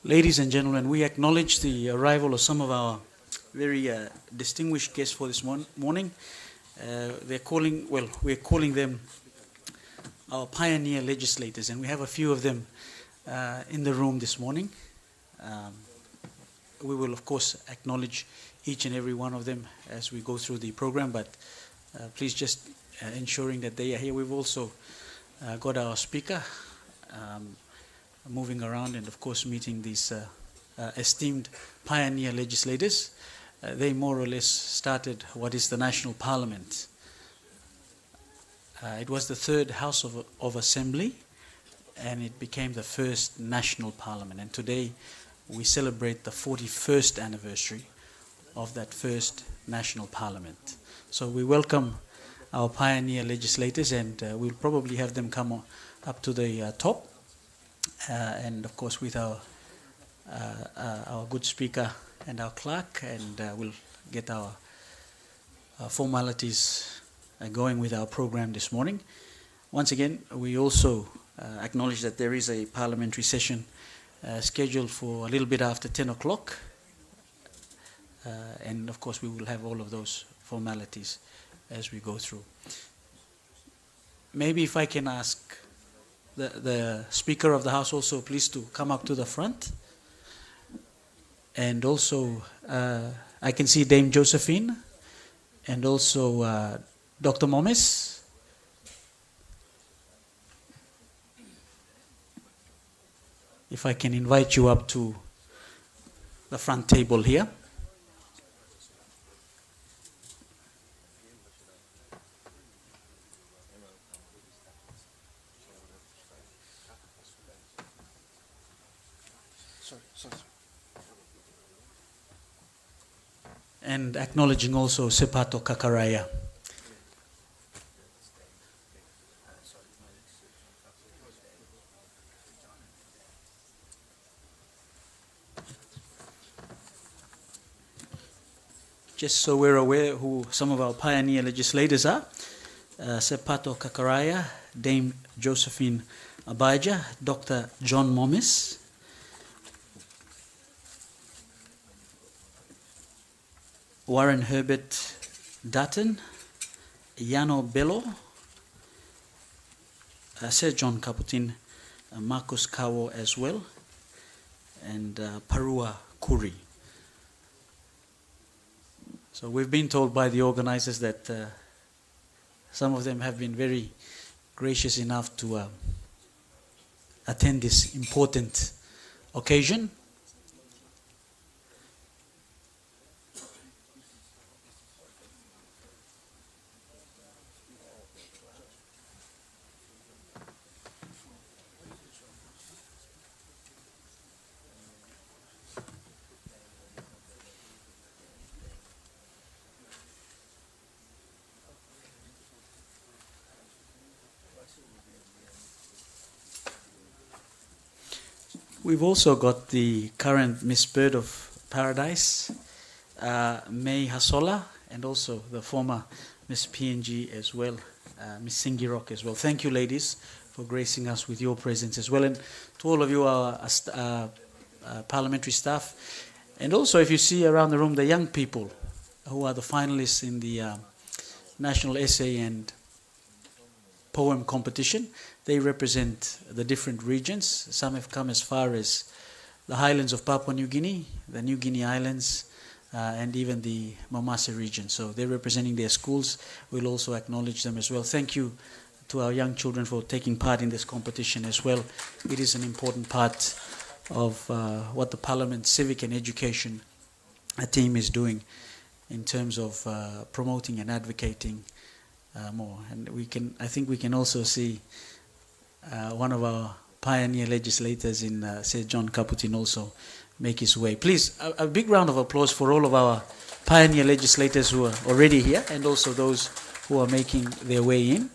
Ladies and gentlemen, we acknowledge the arrival of some of our very distinguished guests for this morning. We're calling them our pioneer legislators, and we have a few of them in the room this morning. We will, of course, acknowledge each and every one of them as we go through the program, but please just ensuring that they are here. We've also got our speaker moving around and, of course, meeting these esteemed pioneer legislators. They more or less started what is the National Parliament. It was the third House of Assembly, and it became the first National Parliament. And today we celebrate the 41st anniversary of that first National Parliament. So we welcome our pioneer legislators, and we'll probably have them come up to the top. And of course with our good speaker and our clerk, and we'll get our formalities going with our program this morning. Once again, we also acknowledge that there is a parliamentary session scheduled for a little bit after 10 o'clock. And of course we will have all of those formalities as we go through. Maybe if I can ask the Speaker of the House also please to come up to the front. And also I can see Dame Josephine and also Dr. Momes. If I can invite you up to the front table here. And acknowledging also Sepato Kakaraya. Just so we're aware who some of our pioneer legislators are, Sepato Kakaraya, Dame Josephine Abijah, Dr. John Momes, Warren Herbert Dutton, Yano Bello, Sir John Caputin, Marcus Kawo as well, and Parua Kuri. So we've been told by the organizers that some of them have been very gracious enough to attend this important occasion. We've also got the current Miss Bird of Paradise, May Hasola, and also the former Miss PNG as well, Miss Singirok as well. Thank you, ladies, for gracing us with your presence as well. And to all of you, our parliamentary staff. And also, if you see around the room, the young people who are the finalists in the National Essay and Poem competition. They represent the different regions. Some have come as far as the highlands of Papua New Guinea, the New Guinea Islands, and even the Mamasa region. So they're representing their schools. We'll also acknowledge them as well. Thank you to our young children for taking part in this competition as well. It is an important part of what the Parliament Civic and Education team is doing in terms of promoting and advocating more. And I think we can also see one of our pioneer legislators in Sir John Caputin also make his way. Please, a big round of applause for all of our pioneer legislators who are already here and also those who are making their way in.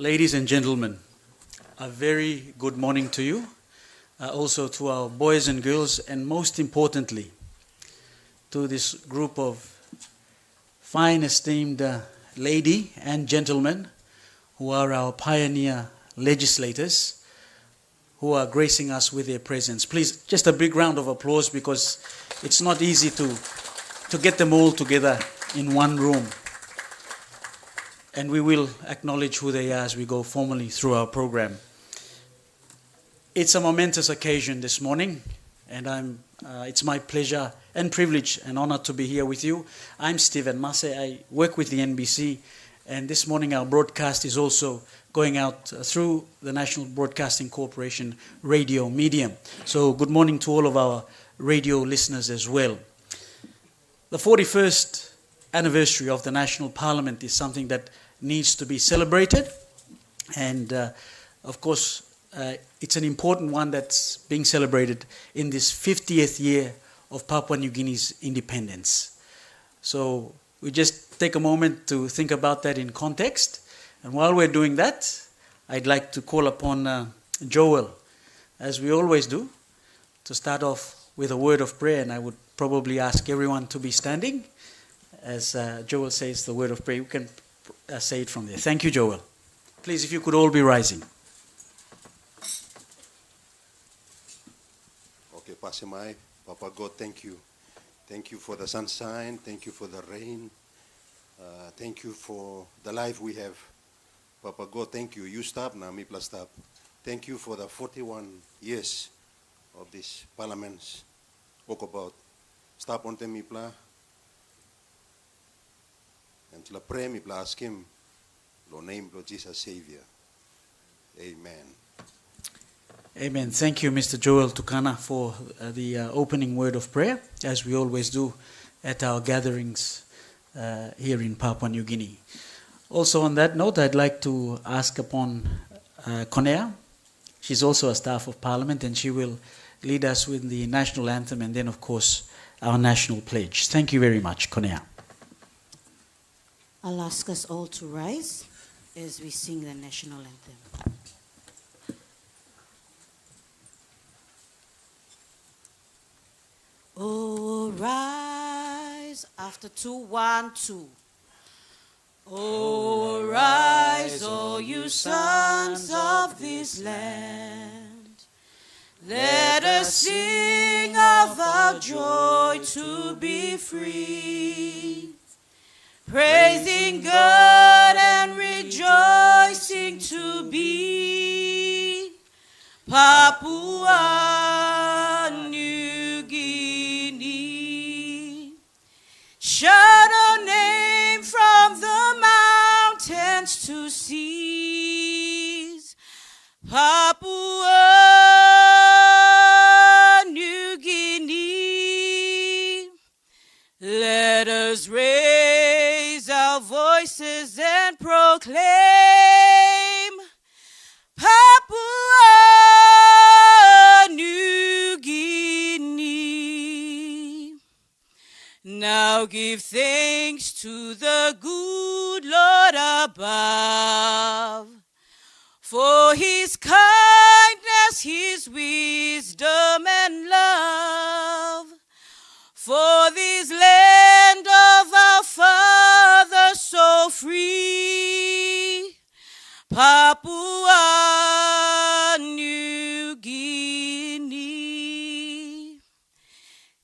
Ladies and gentlemen, a very good morning to you, also to our boys and girls, and most importantly, to this group of fine esteemed lady and gentlemen who are our pioneer legislators who are gracing us with their presence. Please, just a big round of applause, because it's not easy to get them all together in one room. And we will acknowledge who they are as we go formally through our program. It's a momentous occasion this morning, and it's my pleasure and privilege and honor to be here with you. I'm Stephen Masse. I work with the NBC, and this morning our broadcast is also going out through the National Broadcasting Corporation radio medium. So good morning to all of our radio listeners as well. The 41st anniversary of the National Parliament is something that needs to be celebrated, and of course it's an important one that's being celebrated in this 50th year of Papua New Guinea's independence. So we just take a moment to think about that in context. And while we're doing that, I'd like to call upon Joel, as we always do, to start off with a word of prayer. And I would probably ask everyone to be standing as Joel says the word of prayer. You can say it from there. Thank you, Joel. Please, if you could all be rising. Okay, Pasimai, Papa God, thank you. Thank you for the sunshine. Thank you for the rain. Thank you for the life we have. Papa God, thank you. You stop now, me plus stop. Thank you for the 41 years of this parliament. Walk about. Stop on them, me plus. And to la pray, me plus ask him. Lo name, Lord Jesus, Savior. Amen. Amen. Thank you, Mr. Joel Tukana, for the opening word of prayer, as we always do at our gatherings here in Papua New Guinea. Also on that note, I'd like to ask upon Konea. She's also a staff of Parliament, and she will lead us with the national anthem and then, of course, our national pledge. Thank you very much, Konea. I'll ask us all to rise as we sing the national anthem. Oh, rise after 2, 1, 2. Oh, rise, all you sons of this land. Let us sing of our joy to be free, praising God and rejoicing to be Papua New Guinea. Shout our name from the mountains to seas, Papua New Guinea. Let us raise our voices and proclaim Papua New Guinea. Now give thanks to the good Lord above, for his kindness, his wisdom and love, for this land of our fathers so free, Papua New Guinea.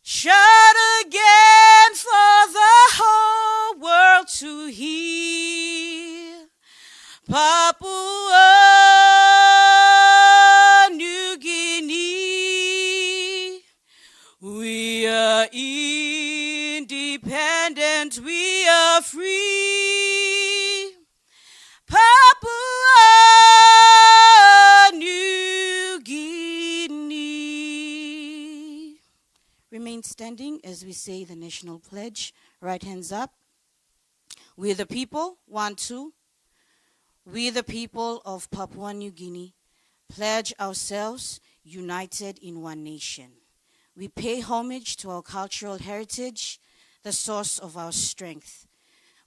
Shout again for the whole world to hear, Papua New Guinea. We are independent, we are free, Papua New Guinea. Remain standing as we say the national pledge. Right hands up. We the people, 1, 2. We the people of Papua New Guinea pledge ourselves united in one nation. We pay homage to our cultural heritage, the source of our strength.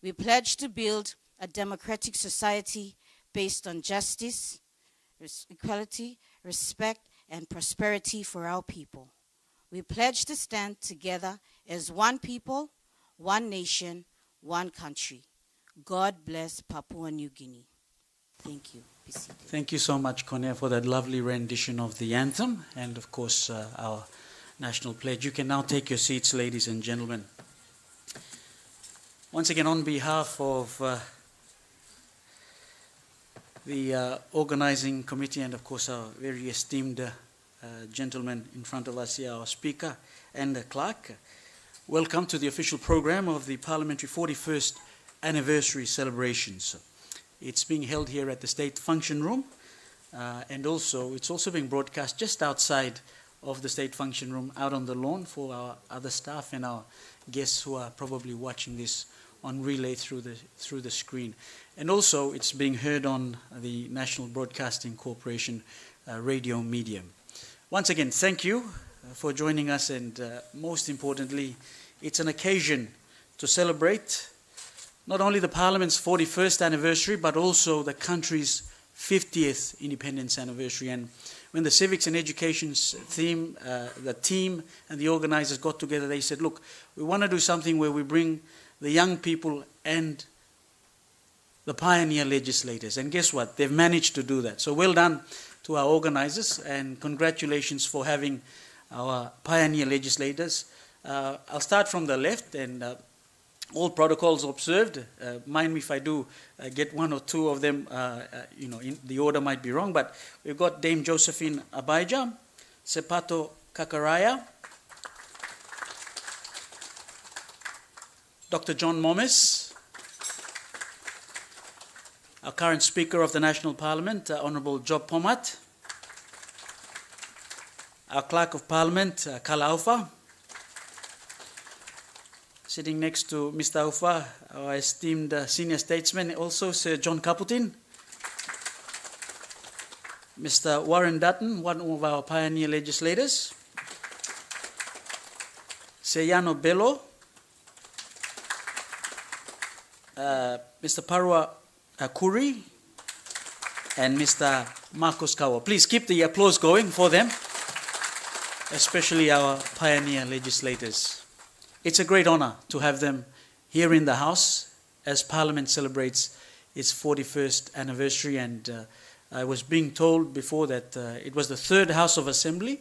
We pledge to build a democratic society based on justice, equality, respect, and prosperity for our people. We pledge to stand together as one people, one nation, one country. God bless Papua New Guinea. Thank you. Be seated. Thank you so much, Cornelia, for that lovely rendition of the anthem and, of course, our national pledge. You can now take your seats, ladies and gentlemen. Once again, on behalf of the organizing committee and, of course, our very esteemed gentleman in front of us here, our speaker and the clerk, welcome to the official program of the Parliamentary 41st Anniversary Celebrations. It's being held here at the State Function Room, and it's also being broadcast just outside of the State Function Room, out on the lawn, for our other staff and our guests who are probably watching this on relay through the screen. And also, it's being heard on the National Broadcasting Corporation radio medium. Once again, thank you for joining us, and most importantly, it's an occasion to celebrate not only the Parliament's 41st anniversary, but also the country's 50th independence anniversary. And when the Civics and Education's theme, the team and the organizers got together, they said, look, we want to do something where we bring the young people and the pioneer legislators. And guess what? They've managed to do that. So well done to our organizers, and congratulations for having our pioneer legislators. I'll start from the left, and all protocols observed. Mind me if I do get one or two of them, the order might be wrong, but we've got Dame Josephine Abijah, Sepato Kakaraya, Dr. John Momis, our current Speaker of the National Parliament, Honourable Job Pomat, our Clerk of Parliament, Kala Aufa, sitting next to Mr. Aufa, our esteemed senior statesman, also Sir John Caputin, Mr. Warren Dutton, one of our pioneer legislators, Sir Yano Bello, Mr. Parwa Kuri, and Mr. Marcos Kawa. Please keep the applause going for them, especially our pioneer legislators. It's a great honor to have them here in the House as Parliament celebrates its 41st anniversary. And I was being told before that it was the third House of Assembly,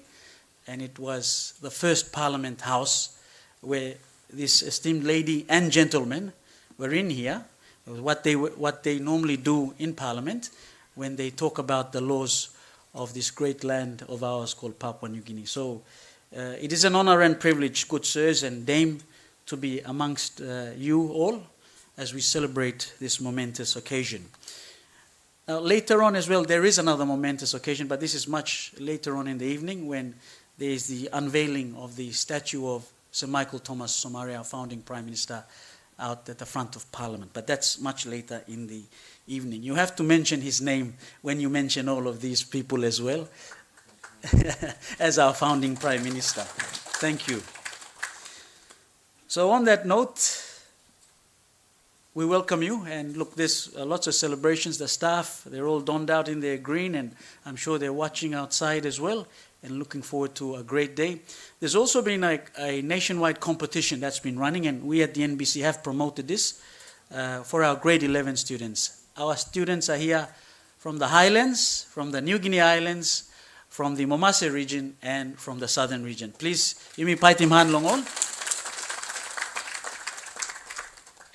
and it was the first Parliament House where this esteemed lady and gentleman were in here. What they normally do in Parliament when they talk about the laws of this great land of ours called Papua New Guinea. So it is an honor and privilege, good sirs and dame, to be amongst you all as we celebrate this momentous occasion. Now, later on as well, there is another momentous occasion, but this is much later on in the evening when there is the unveiling of the statue of Sir Michael Thomas Somalia, our founding Prime Minister, out at the front of Parliament. But that's much later in the evening. You have to mention his name when you mention all of these people as well, as our founding Prime Minister. Thank you. So on that note, we welcome you, and look, there's lots of celebrations. The staff, they're all donned out in their green, and I'm sure they're watching outside as well, and looking forward to a great day. There's also been a nationwide competition that's been running, and we at the NBC have promoted this for our grade 11 students. Our students are here from the Highlands, from the New Guinea Islands, from the Momase region, and from the Southern region. Please, imi paitim han long all.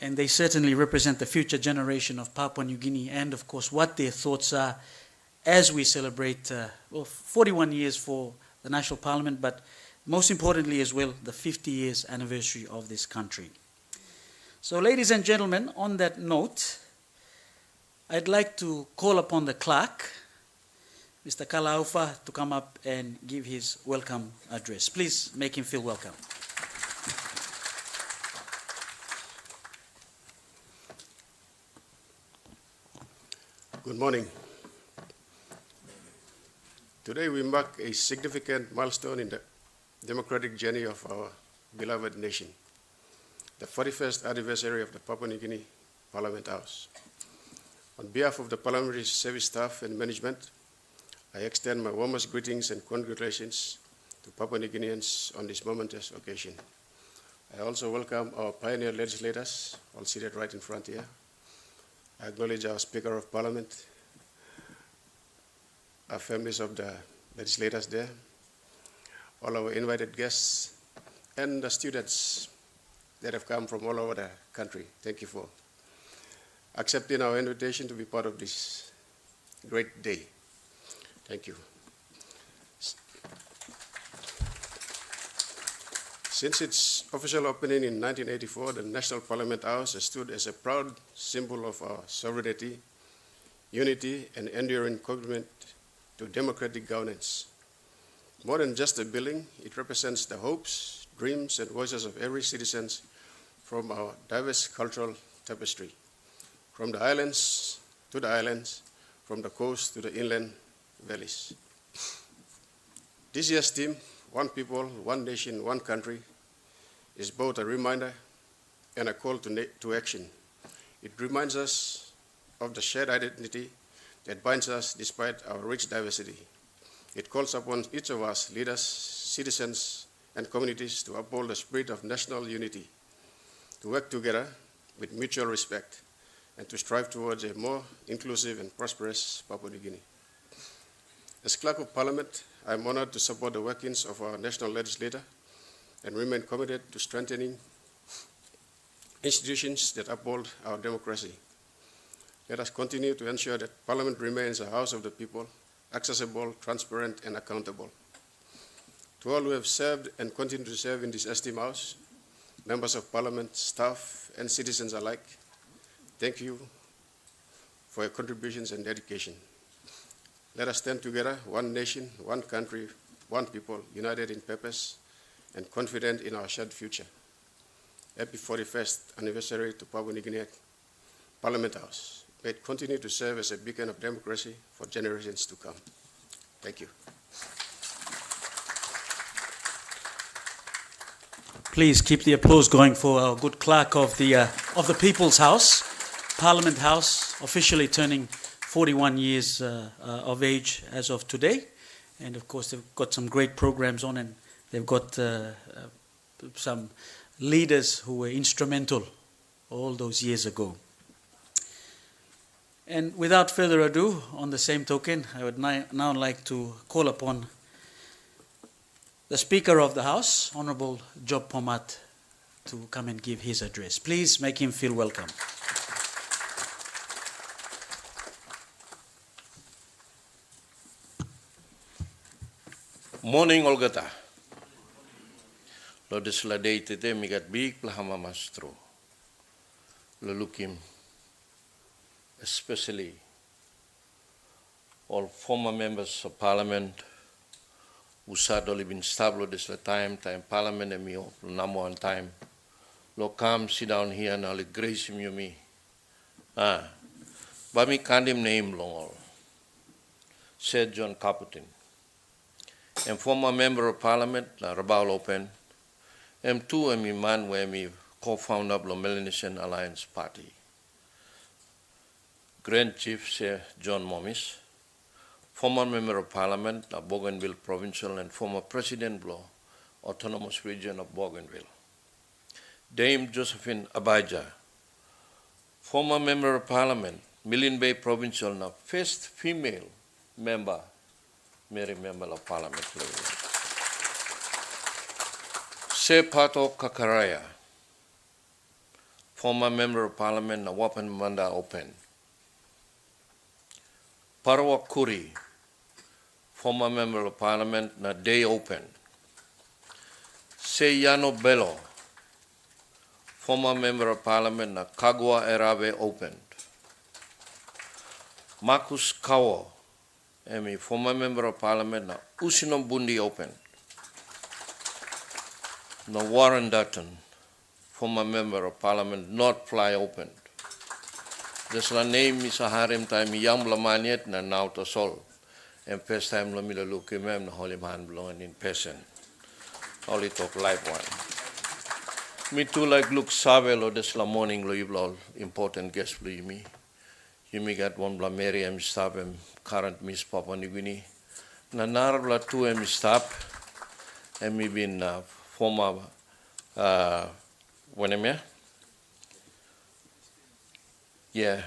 And they certainly represent the future generation of Papua New Guinea, and of course what their thoughts are as we celebrate 41 years for the National Parliament, but most importantly as well, the 50 years anniversary of this country. So ladies and gentlemen, on that note, I'd like to call upon the clerk, Mr. Kala Aufa, to come up and give his welcome address. Please make him feel welcome. Good morning. Today we mark a significant milestone in the democratic journey of our beloved nation, the 41st anniversary of the Papua New Guinea Parliament House. On behalf of the Parliamentary Service staff and management, I extend my warmest greetings and congratulations to Papua New Guineans on this momentous occasion. I also welcome our pioneer legislators, all seated right in front here. I acknowledge our Speaker of Parliament, our families of the legislators there, all our invited guests, and the students that have come from all over the country. Thank you for accepting our invitation to be part of this great day. Thank you. Since its official opening in 1984, the National Parliament House has stood as a proud symbol of our sovereignty, unity, and enduring commitment to democratic governance. More than just a building, it represents the hopes, dreams, and voices of every citizen from our diverse cultural tapestry, from the islands to the islands, from the coast to the inland valleys. This year's theme, One People, One Nation, One Country, is both a reminder and a call to action. It reminds us of the shared identity that binds us despite our rich diversity. It calls upon each of us, leaders, citizens, and communities to uphold the spirit of national unity, to work together with mutual respect, and to strive towards a more inclusive and prosperous Papua New Guinea. As Clerk of Parliament, I am honored to support the workings of our national legislator and remain committed to strengthening institutions that uphold our democracy. Let us continue to ensure that Parliament remains a house of the people, accessible, transparent, and accountable. To all who have served and continue to serve in this esteemed house, members of Parliament, staff, and citizens alike, thank you for your contributions and dedication. Let us stand together, one nation, one country, one people, united in purpose and confident in our shared future. Happy 41st anniversary to Papua New Guinea Parliament House. May it continue to serve as a beacon of democracy for generations to come. Thank you. Please keep the applause going for our good clerk of the People's House, Parliament House, officially turning 41 years of age as of today. And of course, they've got some great programs on, and they've got some leaders who were instrumental all those years ago. And without further ado, on the same token, I would now like to call upon the Speaker of the House, Honorable Job Pomat, to come and give his address. Please make him feel welcome. Morning, Olgata. Lo desladei tete migat big plahama mastro. Lo lukim, especially all former members of Parliament who sat all been stablo this time Parliament and me lo namo on time. Lo come sit down here and I'll grace him you me. But me kandim name long all. Said John Caputin. And former member of Parliament, Rabal Open, M2 and me man where me co-founder of the Melanesian Alliance Party. Grand Chief Sir John Momis, former member of Parliament of Bougainville Provincial and former President of the Autonomous Region of Bougainville. Dame Josephine Abijah, former member of Parliament, Milne Bay Provincial, and first female member, Mary Member of Parliament. Se Pato Kakaraya, former member of Parliament, Wapan Manda Open. Parawa Kuri, former member of Parliament, na Day Open. Se Yano Bello, former member of Parliament, na Kagwa Erabe Open. Marcus Kawo, former member of Parliament, na Usino Bundi Open. Na Warren Dutton, former member of Parliament, North Fly Open. This la name is a harem time young blamaniet na now to sol. And first time lo mila look mem na holy man blown in person. Holy talk live one. Me too like look sabe lo this la morning lo you all important guest lo me. Yumigat one bla Mary stop current Miss Papua New Guinea. Na narabla two stop been former Wanemia. Yeah,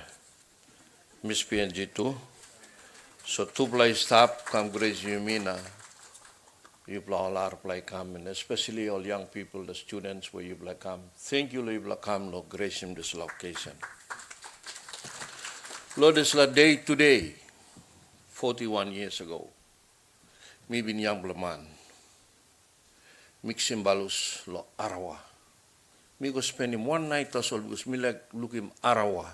Miss PNG too. So two play stop come grace Yumina. You blah all our play come, and especially all young people, the students where you blah come. Thank you, you blah come, Lord, grace him this location. Lord, it's la day today, 41 years ago. Me bin young man. Mixing balus lo Arawa. Me go spend him one night or so because me like look him Arawa.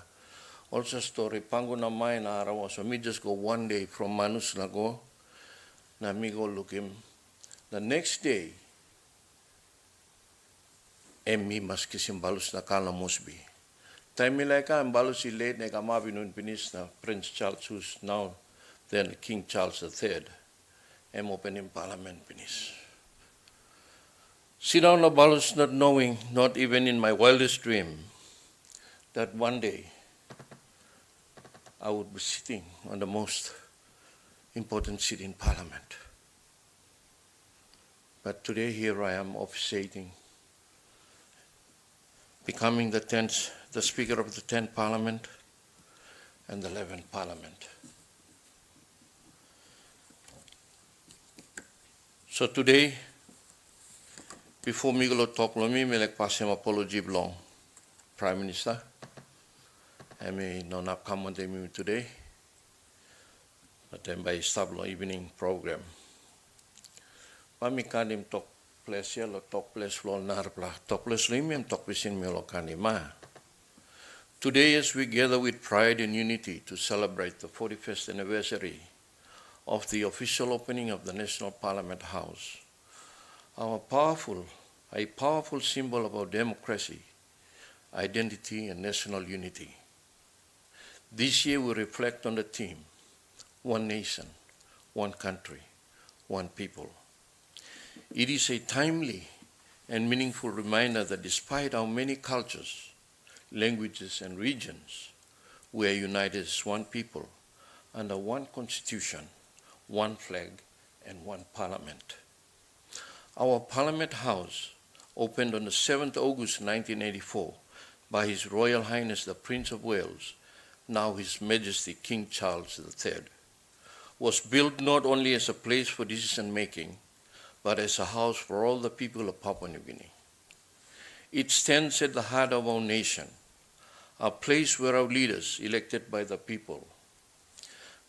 Also story pango na mine Arawa. So me just go one day from Manus na go. Na me go look him. The next day, me mas kisim balus na kala Mosby. Time me like I'm balus late na kamabinun pinis na Prince Charles who's now then King Charles III. Open in Parliament pinis. Sit down la balus not knowing, not even in my wildest dream, that one day I would be sitting on the most important seat in Parliament. But today here I am officiating, becoming the Speaker of the 10th Parliament and the 11th Parliament. So today, before me go talk to me like pass him apology belong, Prime Minister. I may not come on me today, but then by stable evening program. Mami kanim talk place ya lo talk place floor narpla talk place limim talk pisin me lo kanima. Today, as we gather with pride and unity to celebrate the 41st anniversary of the official opening of the National Parliament House, a powerful symbol of our democracy, identity, and national unity. This year we reflect on the theme, one nation, one country, one people. It is a timely and meaningful reminder that despite our many cultures, languages, and regions, we are united as one people under one constitution, one flag, and one parliament. Our Parliament House, opened on the 7th August 1984 by His Royal Highness the Prince of Wales, now His Majesty King Charles III, was built not only as a place for decision-making, but as a house for all the people of Papua New Guinea. It stands at the heart of our nation, a place where our leaders, elected by the people,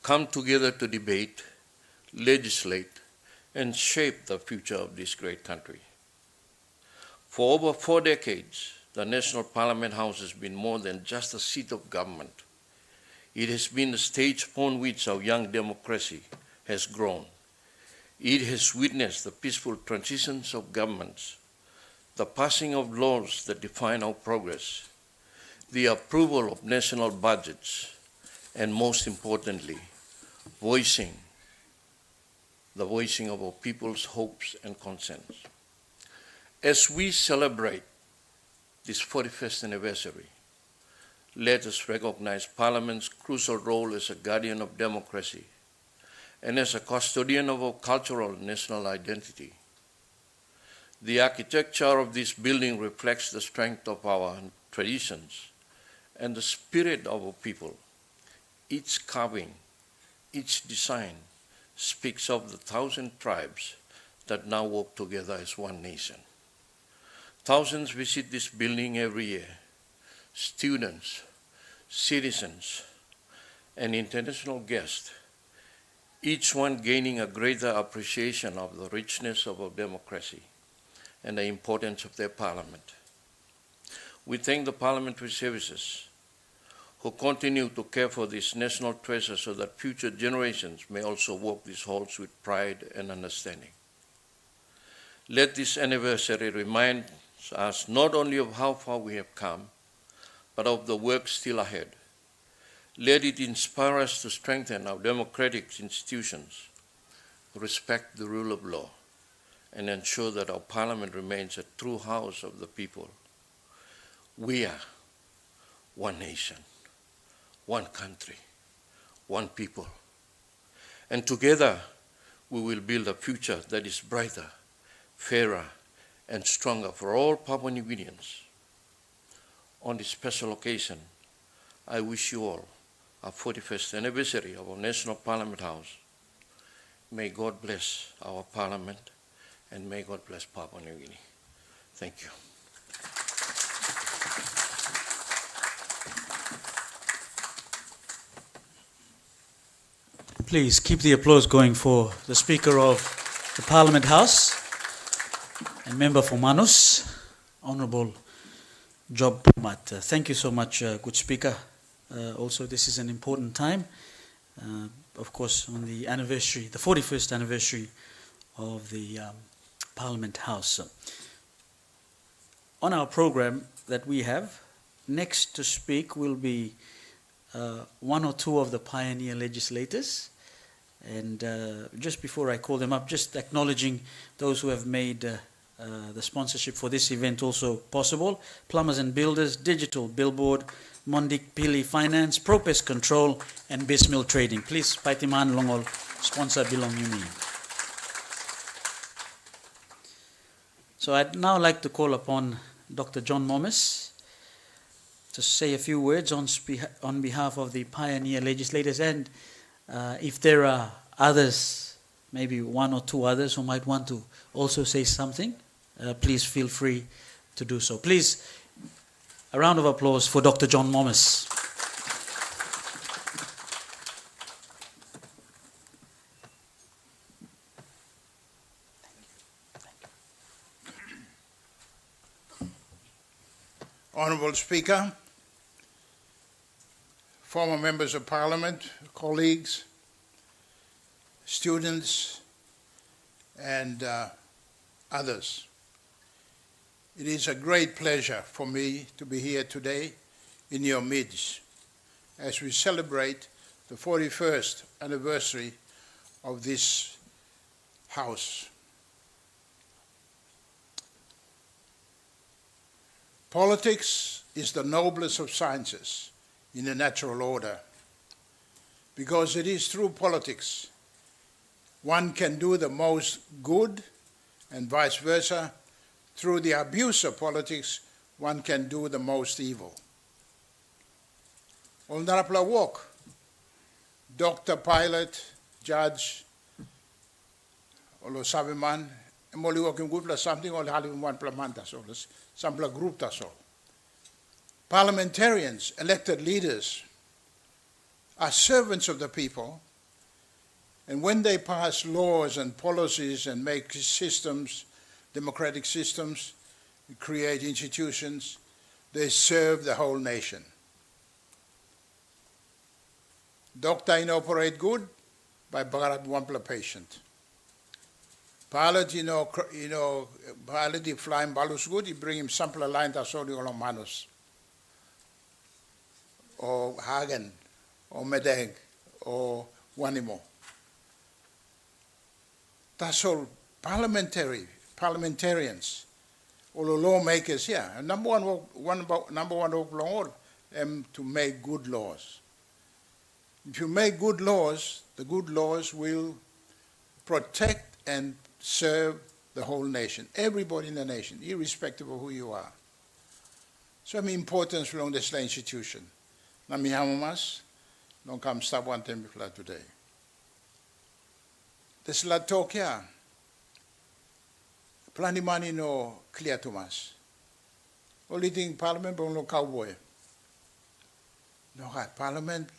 come together to debate, legislate, and shape the future of this great country. For over 4 decades, the National Parliament House has been more than just a seat of government. It has been the stage upon which our young democracy has grown. It has witnessed the peaceful transitions of governments, the passing of laws that define our progress, the approval of national budgets, and most importantly, the voicing of our people's hopes and concerns. As we celebrate this 41st anniversary, let us recognize Parliament's crucial role as a guardian of democracy and as a custodian of our cultural and national identity. The architecture of this building reflects the strength of our traditions and the spirit of our people. Each carving, each design speaks of the 1,000 tribes that now work together as one nation. Thousands visit this building every year. Students, citizens, and international guests, each one gaining a greater appreciation of the richness of our democracy and the importance of their parliament. We thank the parliamentary services who continue to care for this national treasure so that future generations may also walk these halls with pride and understanding. Let this anniversary remind us not only of how far we have come, but of the work still ahead. Let it inspire us to strengthen our democratic institutions, respect the rule of law, and ensure that our parliament remains a true house of the people. We are one nation, one country, one people. And together we will build a future that is brighter, fairer, and stronger for all Papua New Guineans. On this special occasion, I wish you all a 41st anniversary of our National Parliament House. May God bless our Parliament, and may God bless Papua New Guinea. Thank you. Please keep the applause going for the Speaker of the Parliament House and Member for Manus, Honourable Job Pumat. Thank you so much, good Speaker. Also, this is an important time, of course, on the anniversary, the 41st anniversary of the Parliament House. On our program that we have, next to speak will be one or two of the pioneer legislators. And just before I call them up, just acknowledging those who have made the sponsorship for this event also possible. Plumbers and Builders, Digital Billboard, Mondik Pili Finance, ProPest Control, and Bismill Trading. Please, Paitiman Longol, sponsor Bilong Yumi. So I'd now like to call upon Dr. John Momis to say a few words on behalf of the pioneer legislators, and if there are others, maybe one or two others who might want to also say something, please feel free to do so. Please, a round of applause for Dr. John Momis. Honourable Speaker, former members of Parliament, colleagues, students, and others. It is a great pleasure for me to be here today in your midst as we celebrate the 41st anniversary of this House. Politics is the noblest of sciences in the natural order, because it is through politics one can do the most good, and vice versa, through the abuse of politics one can do the most evil. Ol narapla walk, doctor, pilot, judge, olo sabiman, emoli walking good plus something, ol halivin one plamanta so, some group so. Parliamentarians, elected leaders, are servants of the people, and when they pass laws and policies and make systems, democratic systems, create institutions, they serve the whole nation. Doctor inoperate good by Bharat Wampla patient. Pilot, pilot, he flying balus good, he bring him sample line tasoli olong manus. Or Hagen, or Medeg, or Wanimo. That's all parliamentarians, or lawmakers here. And number one work to make good laws. If you make good laws, the good laws will protect and serve the whole nation, everybody in the nation, irrespective of who you are. So the importance along this institution. Nami hamamas, don't come stop one time before today. This la talk here. Plani mani no clear to us. Only thing Parliament but no cowboy. No Parliament,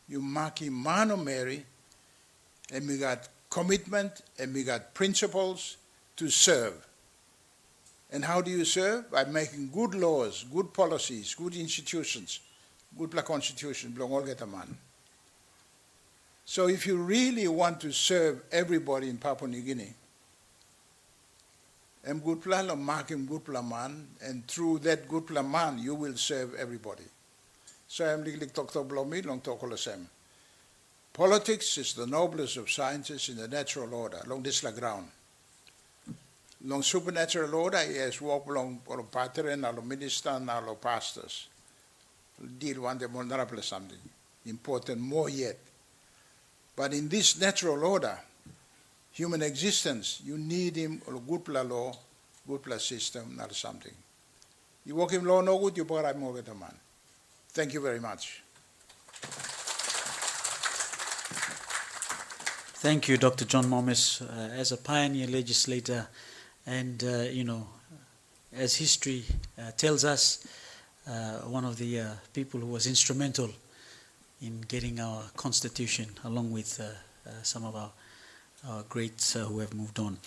you mark mano Mary, and we got commitment and we got principles to serve. And how do you serve? By making good laws, good policies, good institutions. Good black constitution, belong all get a man. So if you really want to serve everybody in Papua New Guinea, good plan or mark him good plan man, and through that good plan man, you will serve everybody. So I'm talk below me, long talk all same. Politics is the noblest of sciences in the natural order, along this la ground. Long supernatural order, yes, walk along or pattern, or minister, or pastors. Deal one day more something. important more yet. But in this natural order, human existence, you need him a good law, good system, not something. You work him law no good, you put more with a man. Thank you very much. Thank you, Dr. John Momis, as a pioneer legislator, and as history tells us, one of the people who was instrumental in getting our constitution, along with some of our greats who have moved on.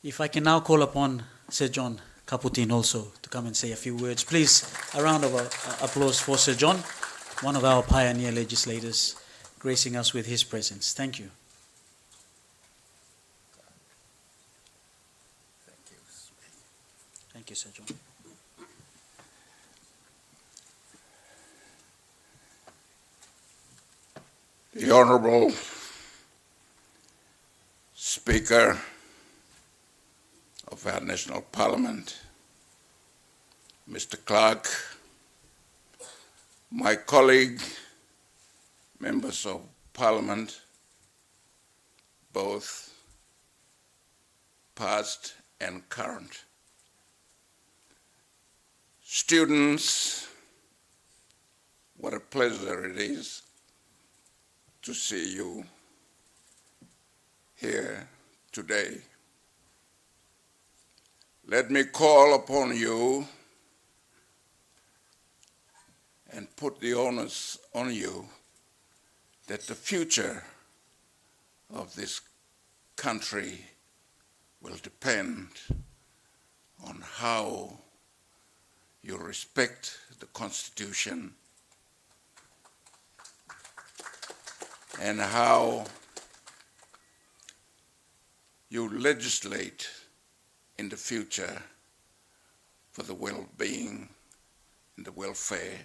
If I can now call upon Sir John Kaputin also to come and say a few words. Please, a round of applause for Sir John, one of our pioneer legislators, gracing us with his presence. Thank you. Thank you, Sir John. The Honourable Speaker of our National Parliament, Mr. Clerk, my colleague, members of Parliament, both past and current, students, what a pleasure it is to see you here today. Let me call upon you and put the onus on you that the future of this country will depend on how you respect the Constitution and how you legislate in the future for the well-being and the welfare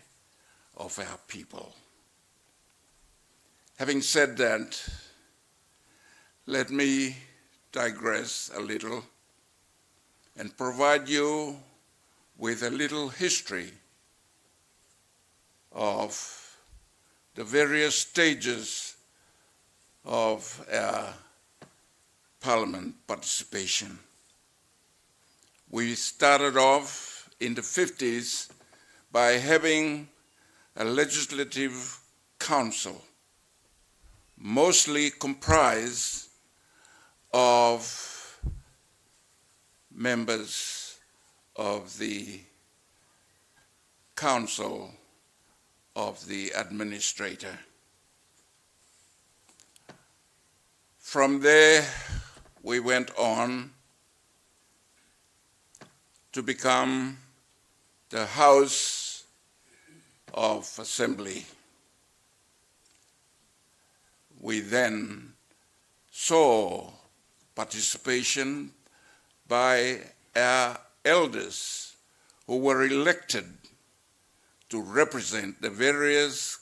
of our people. Having said that, let me digress a little and provide you with a little history of the various stages of our Parliament participation. We started off in the 50s by having a legislative council, mostly comprised of members of the Council of the Administrator. From there, we went on to become the House of Assembly. We then saw participation by our elders who were elected to represent the various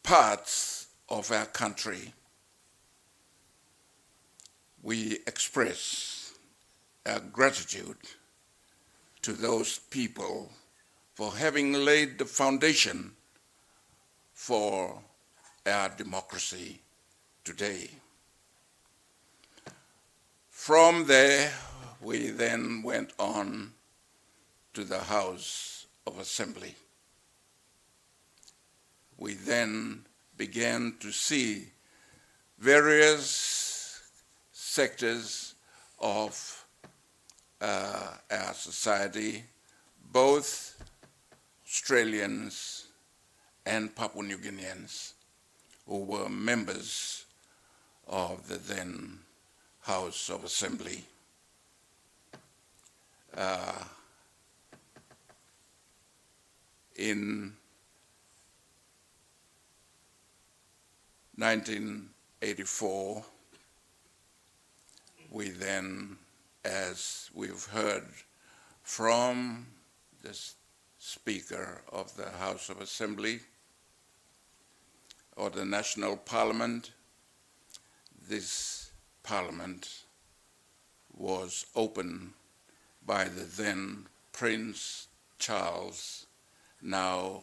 parts of our country. We express our gratitude to those people for having laid the foundation for our democracy today. From there, we then went on to the House of Assembly. We then began to see various sectors of our society, both Australians and Papua New Guineans, who were members of the then House of Assembly. In 1984, we then, as we've heard from the Speaker of the House of Assembly or the National Parliament, this Parliament was opened by the then Prince Charles, now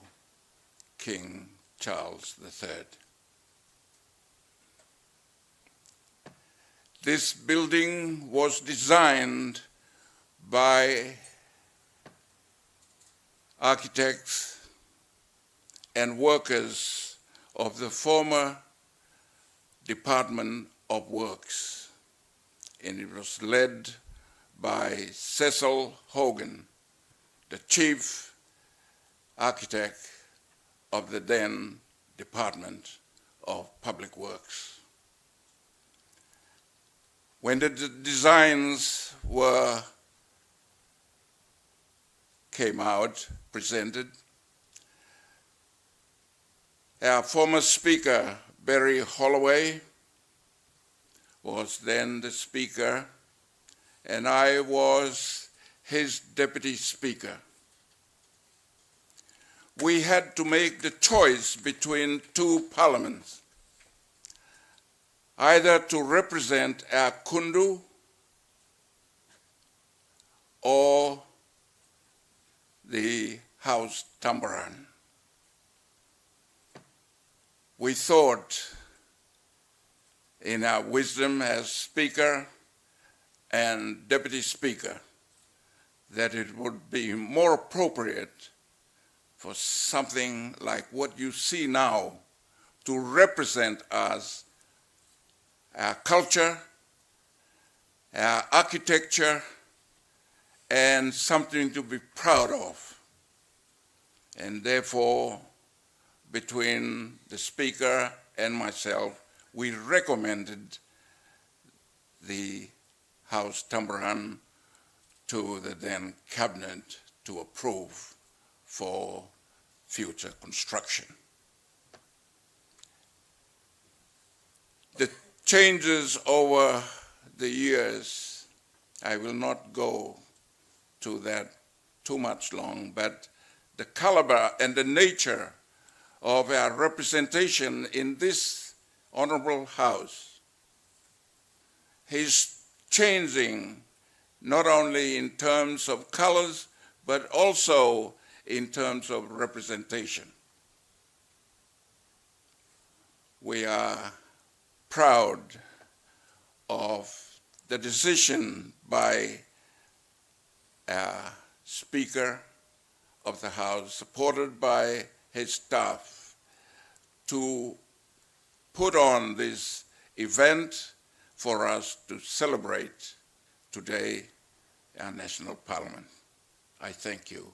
King Charles III. This building was designed by architects and workers of the former Department of Works, and it was led by Cecil Hogan, the chief architect of the then Department of Public Works. When the designs came out, presented, our former speaker, Barry Holloway, was then the speaker, and I was his deputy speaker. We had to make the choice between two parliaments, either to represent our Kundu or the House Tambaran. We thought, in our wisdom as Speaker and Deputy Speaker, that it would be more appropriate for something like what you see now to represent us, our culture, our architecture, and something to be proud of. And therefore, between the Speaker and myself, we recommended the House Tambaran to the then Cabinet to approve for future construction. The changes over the years, I will not go to that too much long, but the caliber and the nature of our representation in this honorable House is changing, not only in terms of colors, but also in terms of representation. We are proud of the decision by our Speaker of the House, supported by his staff, to put on this event for us to celebrate today our National Parliament. I thank you.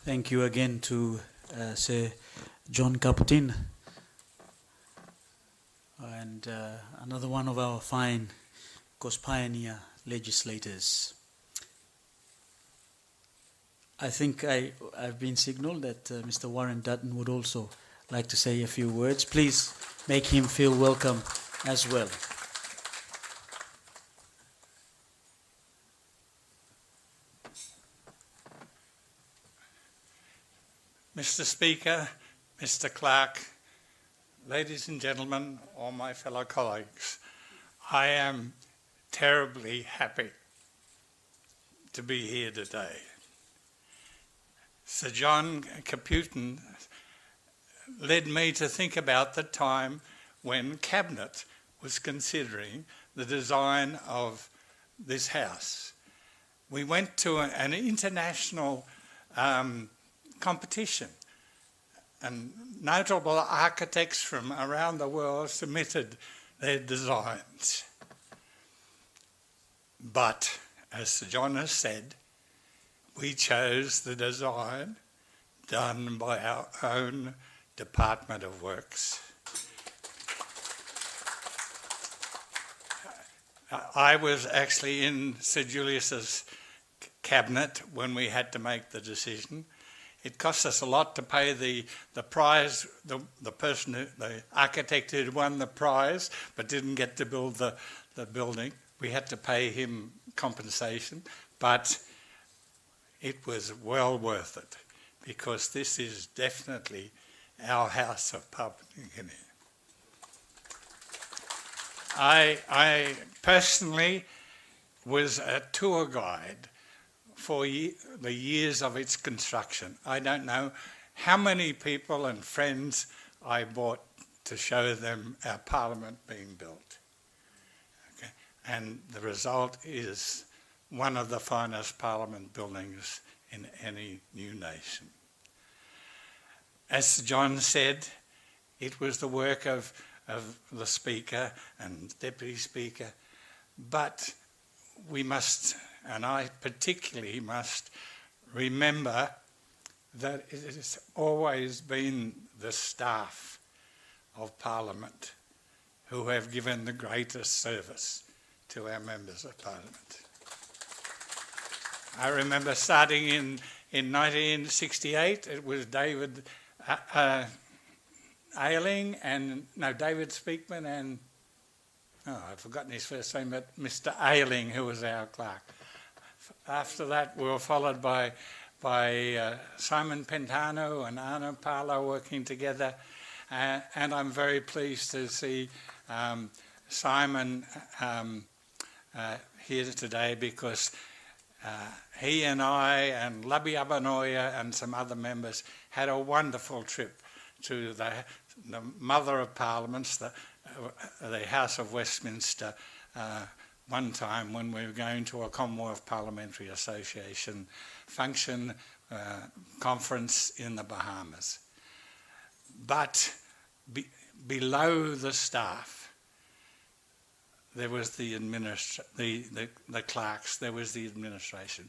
Thank you again to Sir John Caputin, and another one of our fine, of course, pioneer legislators. I think I've been signaled that Mr. Warren Dutton would also like to say a few words. Please make him feel welcome as well. Mr. Speaker, Mr. Clerk, ladies and gentlemen, all my fellow colleagues, I am terribly happy to be here today. Sir John Caputin led me to think about the time when Cabinet was considering the design of this house. We went to an international competition, and notable architects from around the world submitted their designs. But, as Sir John has said, we chose the design done by our own Department of Works. I was actually in Sir Julius's cabinet when we had to make the decision. It cost us a lot to pay the prize, the person, the architect who won the prize but didn't get to build the building. We had to pay him compensation, but it was well worth it, because this is definitely our house of Papua New Guinea. I personally was a tour guide for the years of its construction. I don't know how many people and friends I brought to show them our parliament being built. Okay. And the result is one of the finest parliament buildings in any new nation. As John said, it was the work of the Speaker and Deputy Speaker, but we must, and I particularly must, remember that it has always been the staff of Parliament who have given the greatest service to our members of Parliament. I remember starting in 1968, it was David David Speakman and, I've forgotten his first name, but Mr. Ayling, who was our clerk. After that, we were followed by Simon Pentano and Arno Parlo working together. And I'm very pleased to see Simon here today, because he and I and Labi Abanoia and some other members had a wonderful trip to the Mother of Parliaments, the House of Westminster, one time when we were going to a Commonwealth Parliamentary Association function conference in the Bahamas. But below the staff, there was the clerks, there was the administration.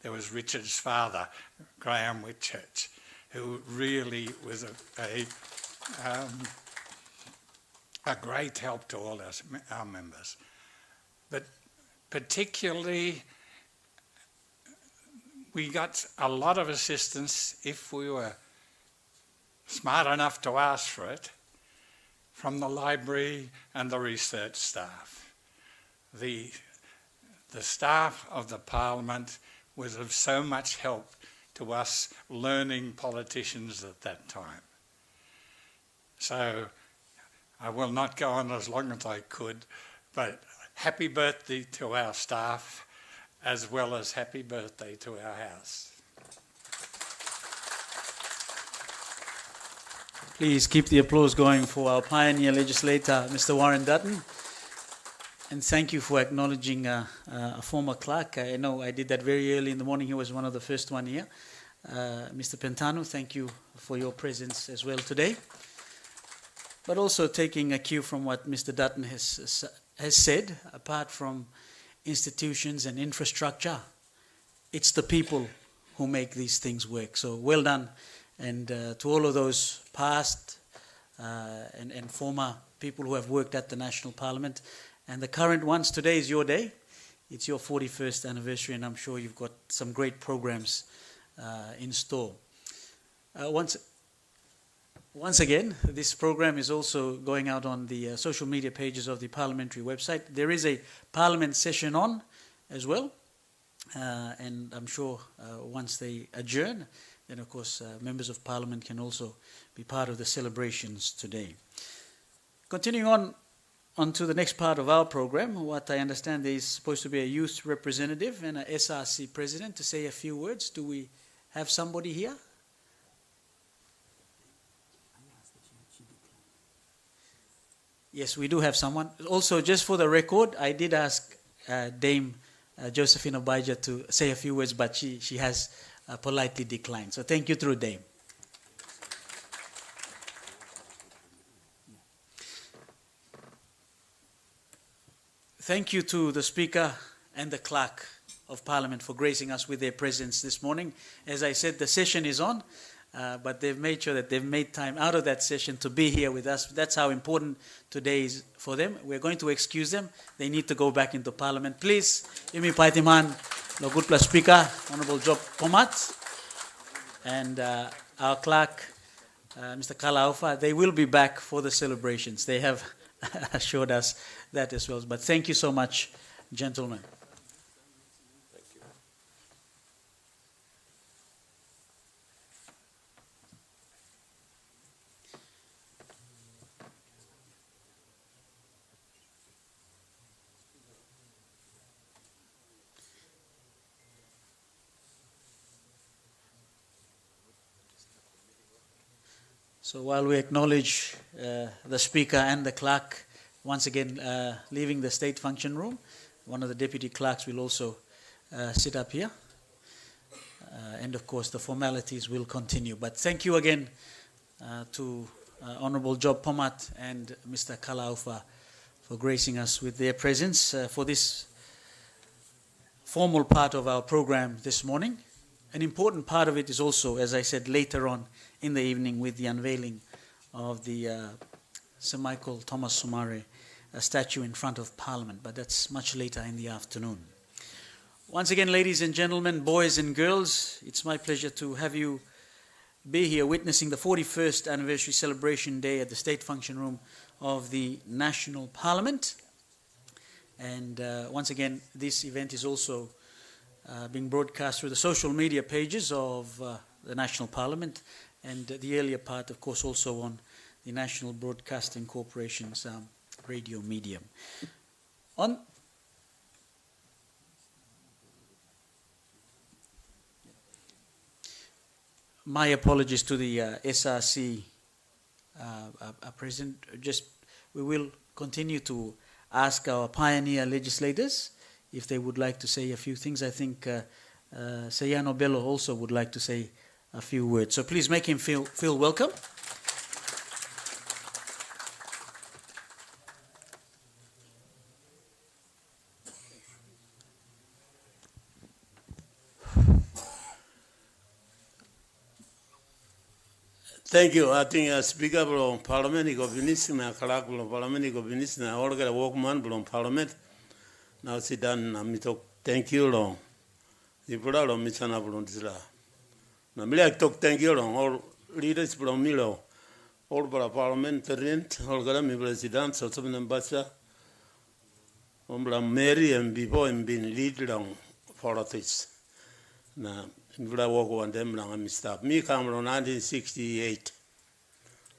There was Richard's father, Graham Whitchurch, who really was a great help to all our members. But particularly, we got a lot of assistance, if we were smart enough to ask for it, from the library and the research staff. The staff of the Parliament was of so much help to us learning politicians at that time. So I will not go on as long as I could, but happy birthday to our staff, as well as happy birthday to our house. Please keep the applause going for our pioneer legislator, Mr. Warren Dutton. And thank you for acknowledging a former clerk. I know I did that very early in the morning. He was one of the first one here. Mr. Pentano, thank you for your presence as well today. But also taking a cue from what Mr. Dutton has said, apart from institutions and infrastructure, it's the people who make these things work. So well done. And to all of those past and former people who have worked at the National Parliament, and the current ones, today is your day. It's your 41st anniversary, and I'm sure you've got some great programs in store. Once again, this program is also going out on the social media pages of the parliamentary website. There is a Parliament session on as well, and I'm sure once they adjourn, then of course members of Parliament can also be part of the celebrations today. Continuing on to the next part of our program, what I understand there is supposed to be a youth representative and a SRC president to say a few words. Do we have somebody here? Yes, we do have someone. Also, just for the record, I did ask Dame Josephine Obaija to say a few words, but she has politely declined. So thank you through Dame. Thank you to the Speaker and the Clerk of Parliament for gracing us with their presence this morning. As I said, the session is on, but they've made sure that they've made time out of that session to be here with us. That's how important today is for them. We're going to excuse them. They need to go back into Parliament. Please, Imi Paitiman, Logutla Speaker, Honorable Job Pomat, and our Clerk, Mr. Kalaufa, they will be back for the celebrations. They have assured us that as well. But thank you so much, gentlemen. Thank you. So while we acknowledge the Speaker and the Clerk, once again leaving the State Function Room, one of the Deputy Clerks will also sit up here. And of course the formalities will continue. But thank you again to Honourable Job Pomat and Mr. Kalaufa for gracing us with their presence for this formal part of our program this morning. An important part of it is also, as I said, later on in the evening with the unveiling of the Sir Michael Thomas Somare statue in front of Parliament, but that's much later in the afternoon. Once again, ladies and gentlemen, boys and girls, it's my pleasure to have you be here witnessing the 41st anniversary celebration day at the State Function Room of the National Parliament. And once again, this event is also being broadcast through the social media pages of the National Parliament, and the earlier part, of course, also on the National Broadcasting Corporation's radio medium. My apologies to the SRC President. We will continue to ask our pioneer legislators if they would like to say a few things. I think Sayano Bello also would like to say a few words. So please make him feel welcome. Thank you. I think Speaker of Parliament, he got finished, and Clerk of Parliament, he got finished, and all get a workman from Parliament. Now sit down and talk. Thank you, long. The brother of Mitsana Brundisla. Now, me like talk thank you, long. All leaders from Milo, all parliamentarian, all got me president, so some ambassador, Mary and before him being lead long for this. Now, I walk on them long and stop. Me come from 1968,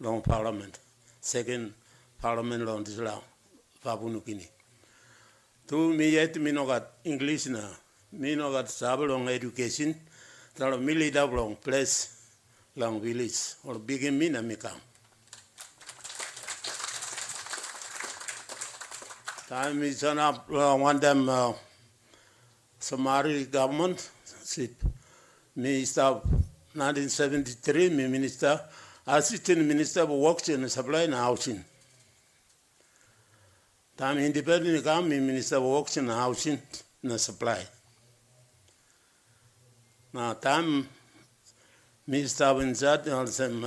long parliament, second parliament long this long, Papua-New-Guinea. To me yet me no got English now, me no got stable long education, that me lead up long place, long village, or begin me na me come. Time is on up one them Somali government sit. Me start 1973, me minister, assistant minister works in supply and housing. Time independent come, me minister works in housing and supply. Now time me start in that and some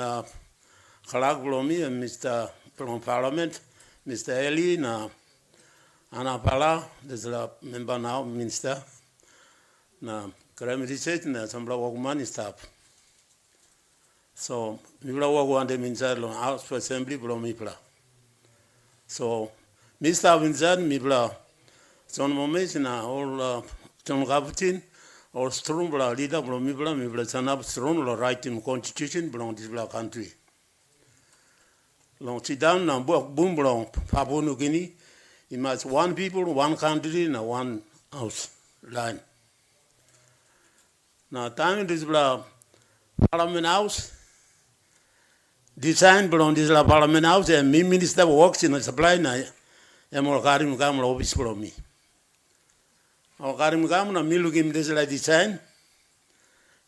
Clerk Blomi and Mr. from Parliament, Mr. Eli na Anapala, there's a member now, minister. Now Crime research na sambla workman staff. So we will work on them inside long House for Assembly from Mipla. So Mr. Vincent Mipla, some moments na all some captain or strong leader from Mipla stand up strong writing constitution from this country. Long sit down na boom long Papua-New-Guinea. It must one people, one country, na one house line. Now, time this Parliament House, design from this Parliament House, and me minister works in the supply na, and more Karim Gamma office from me. Or Karim Gamma, me looking this design.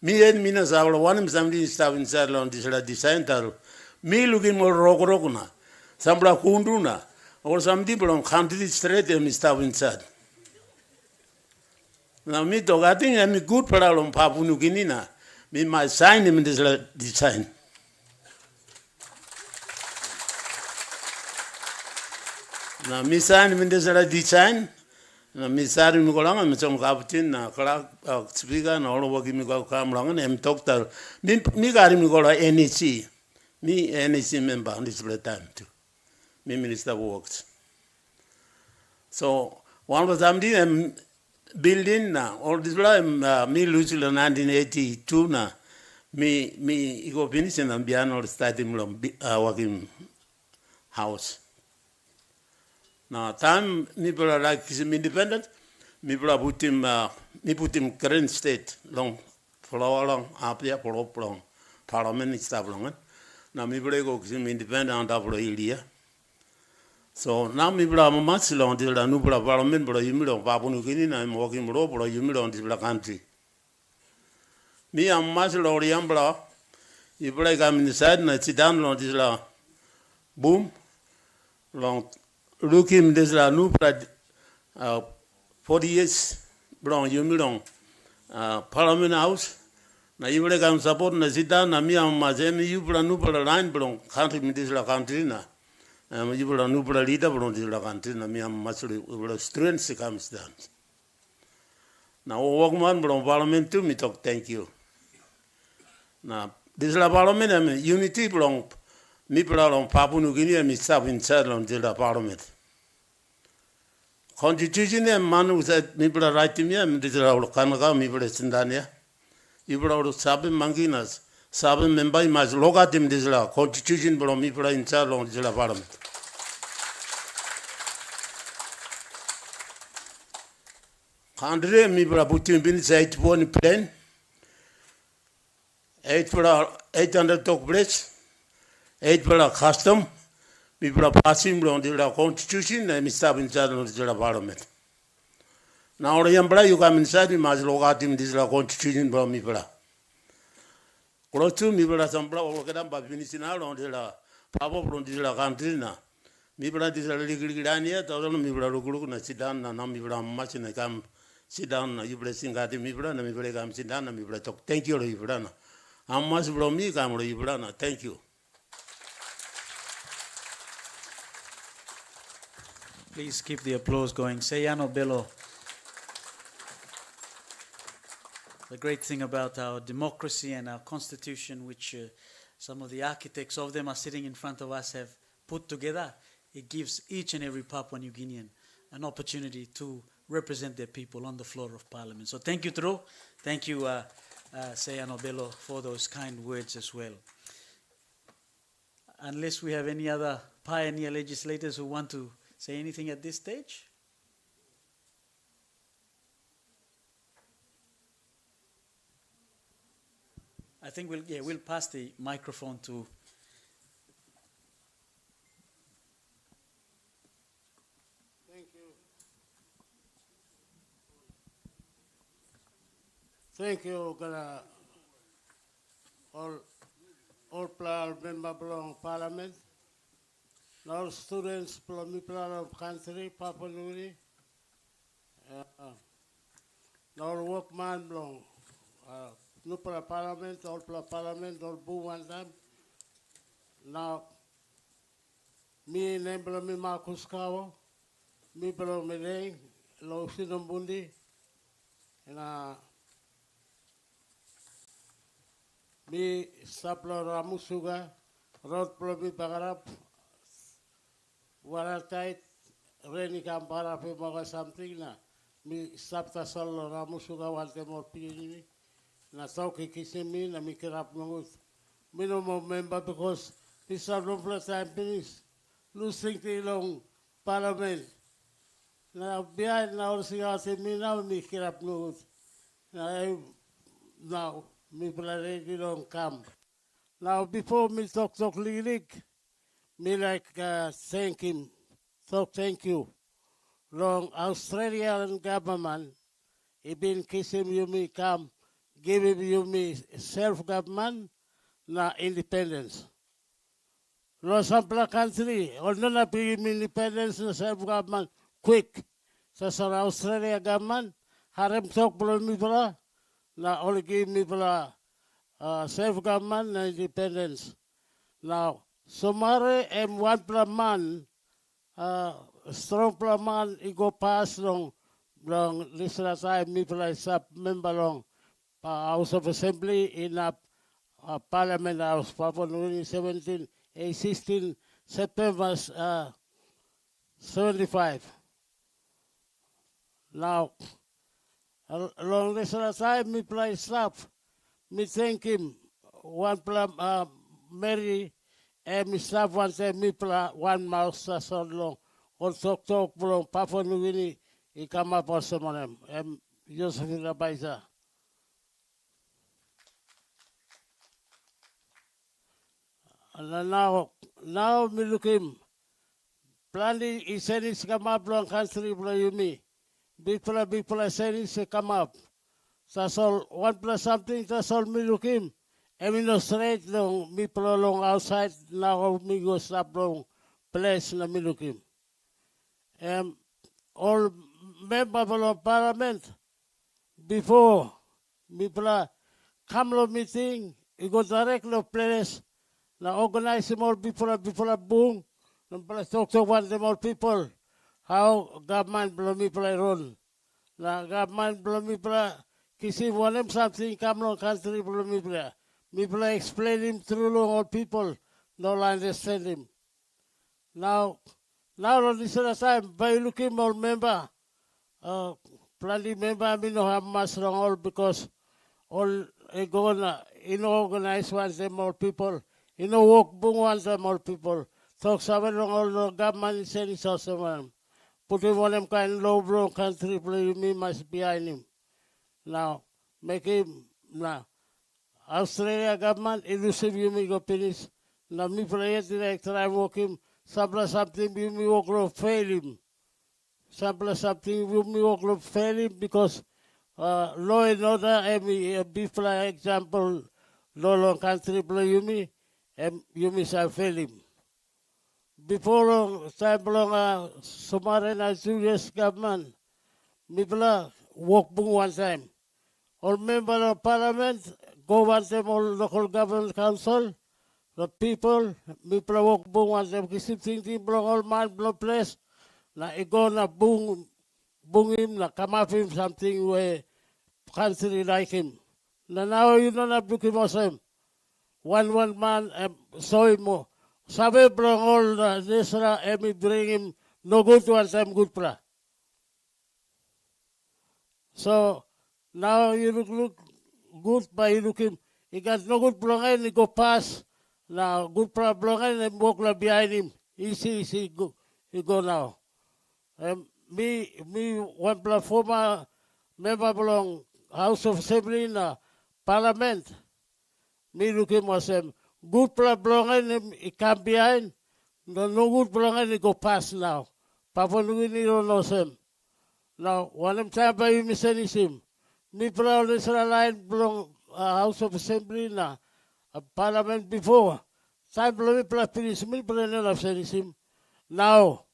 Me and Minas are one of somebody staff inside on this design. Me looking more Rogona, Sambla Kunduna, or some people on country straight and me staff inside. Now, me talk, I think I'm a good problem, Papua-New-Guinea. Me might sign him in this design. Now, me sign him in this design. Now, me sign him along, I'm some captain, Clerk, Speaker, and all over me go come along, and I'm talk to me got him go to NEC. Me, NEC member on this time too. Me minister works. So, one was something, building now, all this me lose in 1982 now. Me go finish and beyond all starting working house. Now time me like him independent, me put him current state long flower long up there for long parliament stuff long. na mi bla go sim independent of the area. So now mi bla much long till the new parliament bla you don't Papua New Guinea I'm walking bro bla you don't this country. Me am much long bla you bla come inside na sit down on this la boom long looking this la new 40 years bla you don't Parliament House. Na you bla come support na sit down na me am much you bla new line bla country me this la country na. You will know the leader from the country, and I am much strange circumstance. Now, Walkman from Parliament to me talk, thank you. Now, this Parliament, I mean, unity from me from Papua New Guinea, and me serve in charge on the Parliament. Constitution, and man who said, me right to me, and this is our Kanaka, me Sindania. You brought Sabin Manginas. Sabin member must look at him this law, constitution from me in charge on the Parliament. Country me putting bin 8 plane, 800 talk place, 8 custom, me passing on the constitution and me stop in charge of the Parliament. Now you come inside, you must look at him this constitution from me. Close to me, some block but finishing out on the Papa from the country now. Me this legal idea, me sit down and me much in the camp. Sit down, you blessing at me, brother, me come sit down and me talk. Thank you, Ibrana. How much from me, come, Ibrana? Thank you. Please keep the applause going. Seyano Bello. The great thing about our democracy and our constitution, which some of the architects of them are sitting in front of us, have put together, it gives each and every Papua New Guinean an opportunity to represent their people on the floor of Parliament. So thank you, Tro. Thank you, Seyano Bello, for those kind words as well. Unless we have any other pioneer legislators who want to say anything at this stage? I think we'll pass the microphone to Thank you, all member belong Parliament, all students belong of country, Papua New Guinea, all workman belong Nupala Parliament, all boom and them. Now, me name belong me Marcus Kawa, me belong me name, Lo Sinombundi, and mi saplo ramusuga rod plomi bagarap waratait reni kampara pe maga something na mi sapta solo ramusuga wante mo pini na sauki kisimi na mi kerap ngut mi no mo member because this are plus time finish losing the long Parliament na behind na orsiga se mi na mi kerap ngut na now me brother don't come. Now before me talk league, me like thank him. So thank you. Long Australian government, he been kissing you me come, giving you me self-government, na independence. Long some black country, or not be independence na self-government quick. So Australia government, harem talk below me bro. Now, only give me self-government and independence. Now, Somare and one man, strong man, it go pass long this last time, me sub member long House of Assembly in a Parliament House, Papua New Guinea 16 September 75. Now, along this time, me play stuff. Me thank him. One plan, Mary, and me staff one say me play one mouse so long. On talk from Papua New Guinea, he come up on some of them. And Josephine Rabaisa. now me look him. Planning is saying come up long country bro you me. Big fella saying come up. That's all 1 plus something, that's all me look him. And me no straight long me along outside now me go stop long place na me look him. All members of parliament before me come to meeting, you go direct to place, now organize them all before boom, now talk to one them all people, how government blow me run. Now government blow me kisi one them something come long country blow me explain him through all people, no understand him. Now on this other time, by looking all member, plenty member, I mean, no have much wrong all because all gonna, organize one them all people, work boom one them all people. Talk something wrong all the government is saying it's awesome. Put him one them kind of low blow country, play me must behind him. Now, make him, now, Australia government, elusive you me go finish. Now, me play director, I work him. Something we will fail him. Something we will fail him because law and order, a before example, law long country play you me shall fail him. Before time long Somalia Julius government, me walk boom one time. All member of parliament, go one time all local government council. The people, me walk boom one them kisip thing blow all man blow place. Na igona boom him na come up him something where country like him. Now you don't have to keep him. One man saw him more. Sabe blow all this me bring him no good one time good pra. So now you look good by you look him. He got no good blow and he go pass. Now, good problem and walk behind him. Easy, go. He go now. Me, one former member belong House of Assembly in Parliament. Me look him was good problem and he come behind. No good problem and he go past now. Papa Nugini don't know him. Now, one time by him, him. Me proud this line belong House of Assembly in Parliament before. Time blow me finish me of him. Now,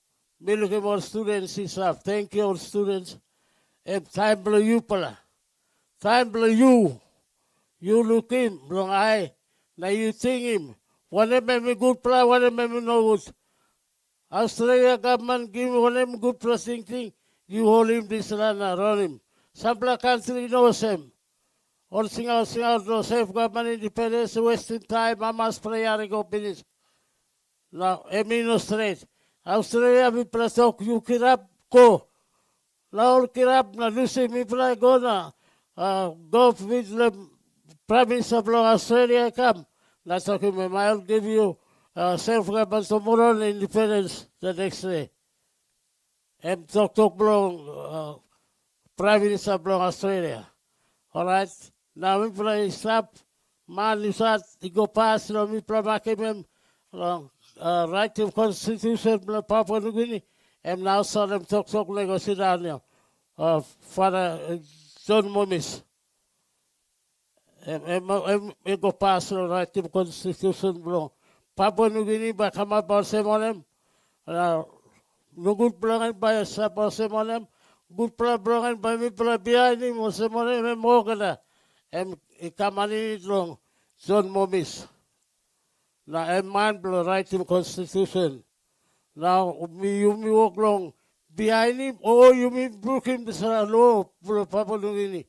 me look at all students and stuff. Thank you all students. And time blow you pala. Time blow you. You look him, long eye. Now you think him. Whatever me good plan, whatever me no good. Australia government give him good pressing thing. You hold him this land around him. Some country knows him. All sing out, no safe government independence, wasting time, mamas prayer go finish. Now, no straight. Australia, we play talk, you kirap, go. Now, kirap, na Lucy, me play go na. Go with the province of Australia, come. That's talking, I'll give you self-government tomorrow independence the next day. And talk blow province of Australia. All right. Now we play stop. Man, you start to go past. We play back him. Right to Constitution, Papua New Guinea. And now saw them talk like sit down there. Father John Momis. And go past right to Constitution, Papua New Guinea, but come up or same on them. No good plan by a sap or same on them. Good plan by me behind him or same on him and more. And he come on it long, John Momis. Now, a man blow right to Constitution. Now, you walk long behind him, or you mean brook him this law for Papua New Guinea.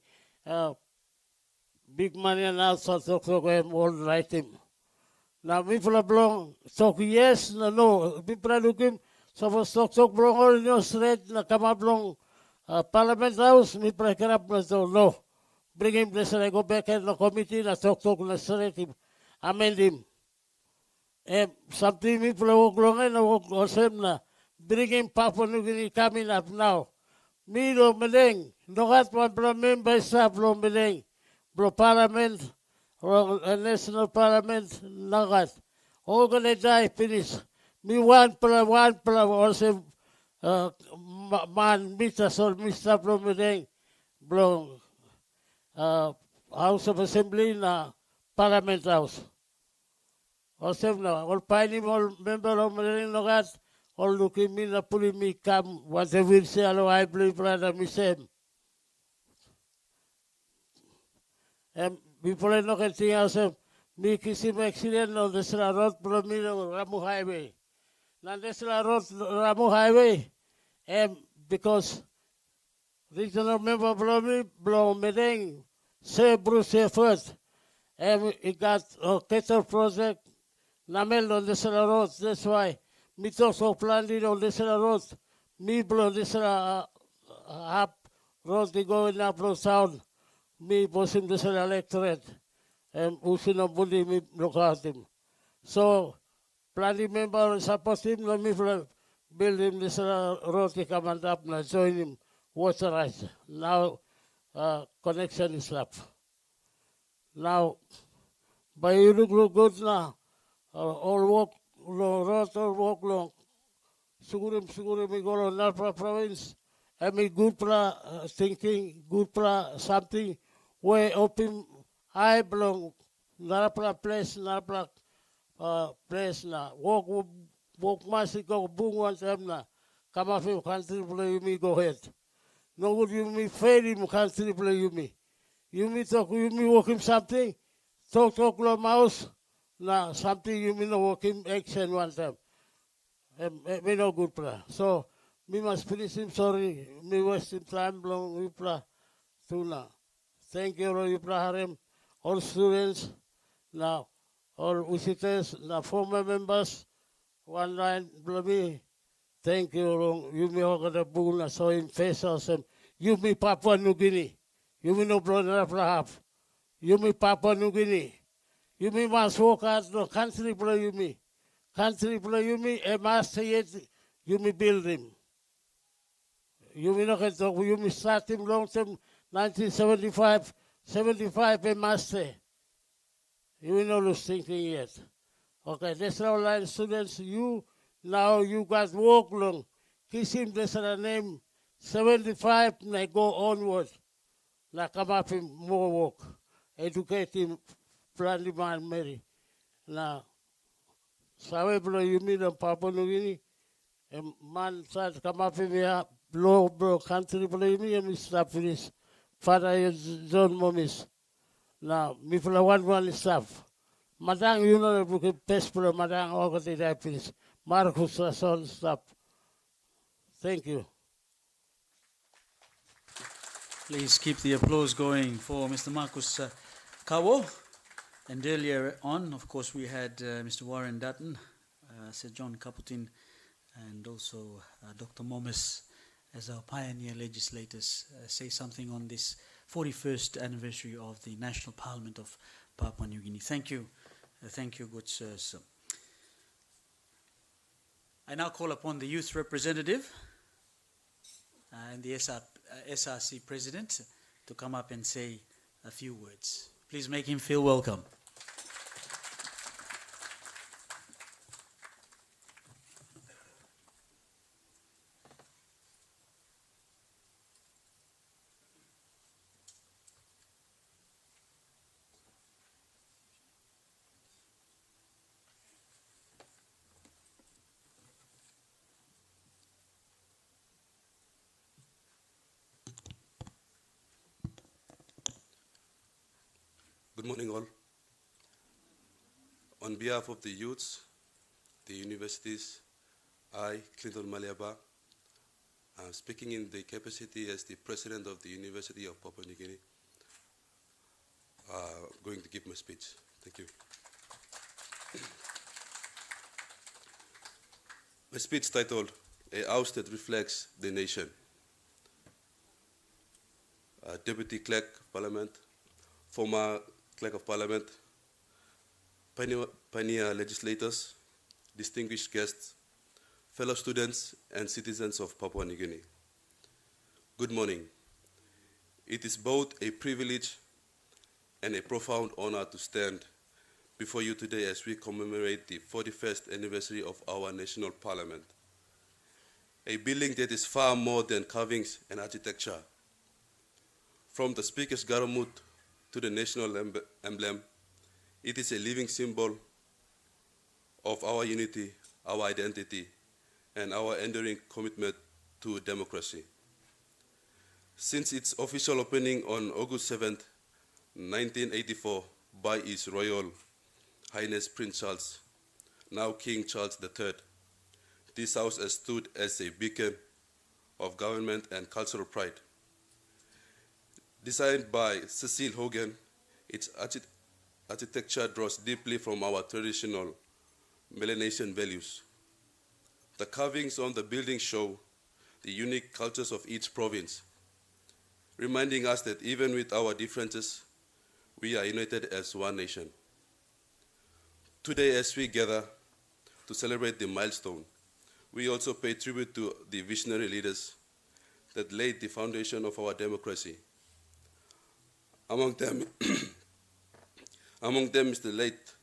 Big money and outside talk him all right him. Now, people belong talk yes, no. People look him, so for talk belong all in your straight, na come up long Parliament House, me break up, no. Bring him this and I go back in the committee and talk na straight him, amend him. Something people walk long and walk or same na. Bring him Papua New Guinea coming up now. Me no meleng, no hat one member staff no meleng. Bro Parliament, or National Parliament, no hat. All gonna die, finish. Me one plan, also, man, Mr. Sol, Mr. Blomedeng, Blom, House of Assembly, na Parliament House. Also, na, all pioneer, all member of Medellin, no gat, all looking me, na puli me come, what they will say, alo, I believe, brother, me same. Before I look at the house, me kisim accident on the Sra Road, Bromino, Ramu Highway. Now, the Sra Road, Ramu Highway, because regional member Blomedeng, say Bruce first, it got a cattle project, Namel on the Sra Road, that's why me also planned it on the Sra Road, me blow the Sra up road, they go in up sound. Me bosim the electorate and usino budi me look at him. So planning member support him, no me build him this road he come and up na join him water rights. Now connection is up. Now by you look good now, all walk long road, all walk long. Sugurim me go on Napa province. I mean good thinking, good something. Where open I belong, Narapla place, Narapla place na. Walk massive go boom one time na. Come off him country play you me go ahead. No good you me fail him country play you me. You me talk you me walk him something. Talk low mouse. Na something you me no walk him action one time. Me no good play. So me must finish him sorry. Me waste him time long we play tuna. Thank you, Ibrahim, all students, now, all visitors, now former members, one line, bloody. Thank you, you me all the boon, I saw him face awesome. You me Papua New Guinea. You me no brother of half. You me Papua New Guinea. You me must walk out no country play you me. Country play you me, a master yet, you me build him. You me not talk, you me start him long term. 1975, 75 a master. You will not lose thinking yet. Okay, that's our line students. You now you got walk long. Kiss him this name 75 na go onward. Na come up him more walk. Educate him friendly man Mary. Now sawe bro you mean a Papua New Guinea. A man said come up him here, blow country play me and we stop finish. Father John Momis. Now, me for one staff. Madang, you know, the best for Madang, all the day, please. Marcus Rason staff. Thank you. Please keep the applause going for Mr. Marcus Kawo. And earlier on, of course, we had Mr. Warren Dutton, Sir John Caputin, and also Dr. Momis, as our pioneer legislators, say something on this 41st anniversary of the National Parliament of Papua New Guinea. Thank you. Thank you, good sirs. I now call upon the youth representative and the SRC president to come up and say a few words. Please make him feel welcome. Good morning, all. On behalf of the youths, the universities, I, Clinton Maliaba, am speaking in the capacity as the president of the University of Papua New Guinea, going to give my speech. Thank you. My speech titled, A House That Reflects the Nation. Deputy Clerk of Parliament, former Clerk of Parliament, pioneer legislators, distinguished guests, fellow students and citizens of Papua New Guinea. Good morning. It is both a privilege and a profound honor to stand before you today as we commemorate the 41st anniversary of our national parliament. A building that is far more than carvings and architecture. From the Speaker's Garamut to the national emblem, it is a living symbol of our unity, our identity, and our enduring commitment to democracy. Since its official opening on August 7, 1984, by His Royal Highness Prince Charles, now King Charles III, this house has stood as a beacon of government and cultural pride. Designed by Cecil Hogan, its architecture draws deeply from our traditional Melanesian values. The carvings on the building show the unique cultures of each province, reminding us that even with our differences, we are united as one nation. Today, as we gather to celebrate the milestone, we also pay tribute to the visionary leaders that laid the foundation of our democracy. Among them is the late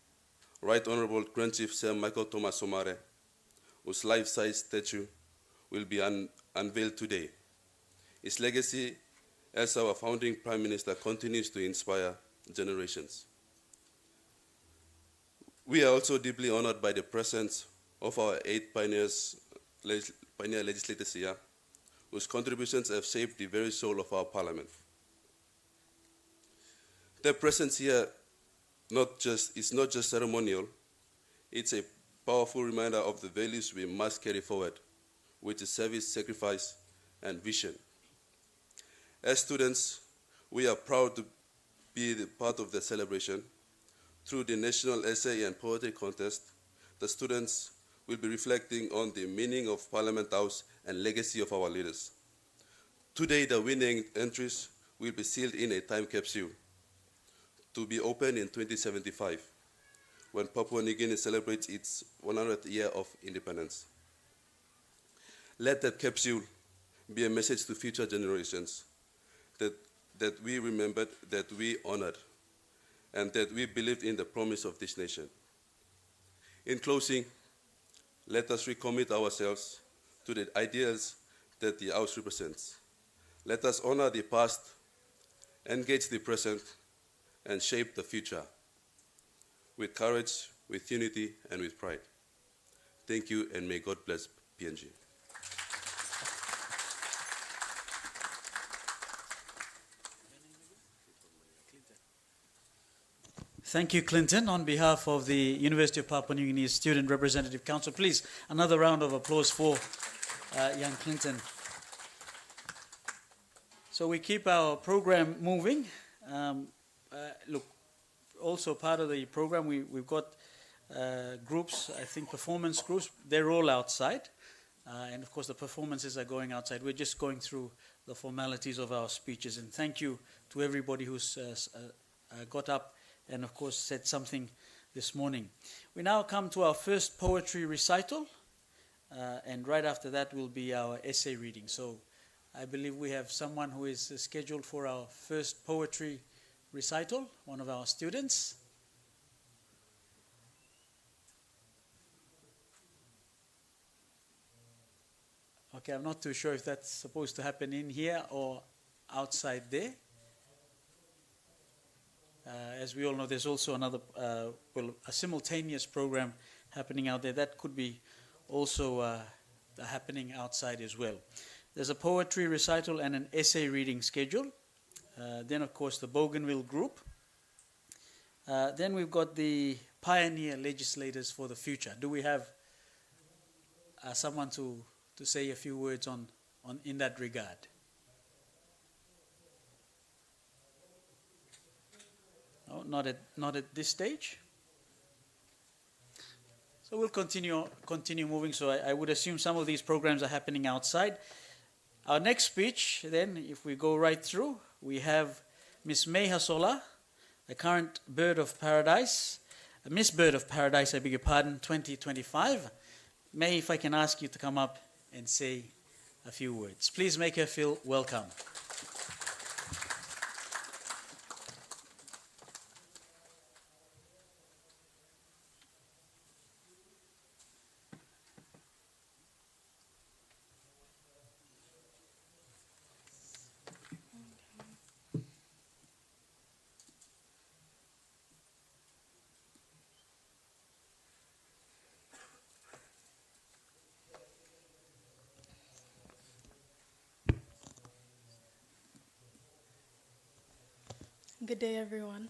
Right Honorable Grand Chief Sir Michael Thomas Somare, whose life-size statue will be unveiled today. His legacy as our founding Prime Minister continues to inspire generations. We are also deeply honored by the presence of our 8 pioneer legislators here, whose contributions have shaped the very soul of our parliament. Their presence here is not just ceremonial, it's a powerful reminder of the values we must carry forward, which is service, sacrifice, and vision. As students, we are proud to be the part of the celebration. Through the National Essay and Poetry Contest, the students will be reflecting on the meaning of Parliament House and legacy of our leaders. Today, the winning entries will be sealed in a time capsule to be opened in 2075, when Papua New Guinea celebrates its 100th year of independence. Let that capsule be a message to future generations that we remembered, that we honored, and that we believed in the promise of this nation. In closing, let us recommit ourselves to the ideals that the House represents. Let us honor the past, engage the present, and shape the future with courage, with unity, and with pride. Thank you, and may God bless PNG. Thank you, Clinton. On behalf of the University of Papua New Guinea Student Representative Council, please, another round of applause for young Clinton. So we keep our program moving. Look, also part of the program, we've got groups, I think performance groups, they're all outside. And of course the performances are going outside. We're just going through the formalities of our speeches. And thank you to everybody who's got up and of course said something this morning. We now come to our first poetry recital, and right after that will be our essay reading. So I believe we have someone who is scheduled for our first poetry recital, one of our students. Okay, I'm not too sure if that's supposed to happen in here or outside there. As we all know, there's also another, a simultaneous program happening out there. That could be also happening outside as well. There's a poetry recital and an essay reading schedule. Then, of course, the Bougainville group. Then we've got the pioneer legislators for the future. Do we have someone to say a few words on in that regard? No, not at this stage. So we'll continue moving. So I would assume some of these programs are happening outside. Our next speech, then, if we go right through, we have Miss May Hasola, the current Bird of Paradise, Miss Bird of Paradise, I beg your pardon, 2025. May, if I can ask you to come up and say a few words. Please make her feel welcome. Good day, everyone.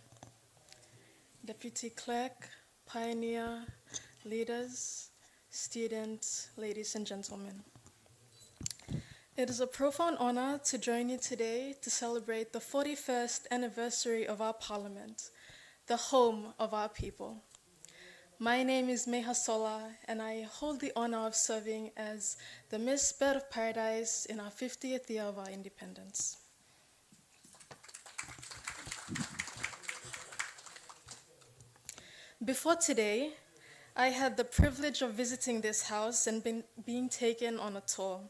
Deputy Clerk, Pioneer, leaders, students, ladies and gentlemen. It is a profound honor to join you today to celebrate the 41st anniversary of our Parliament, the home of our people. My name is Meha Sola, and I hold the honor of serving as the Miss Bird of Paradise in our 50th year of our independence. Before today, I had the privilege of visiting this house and being taken on a tour.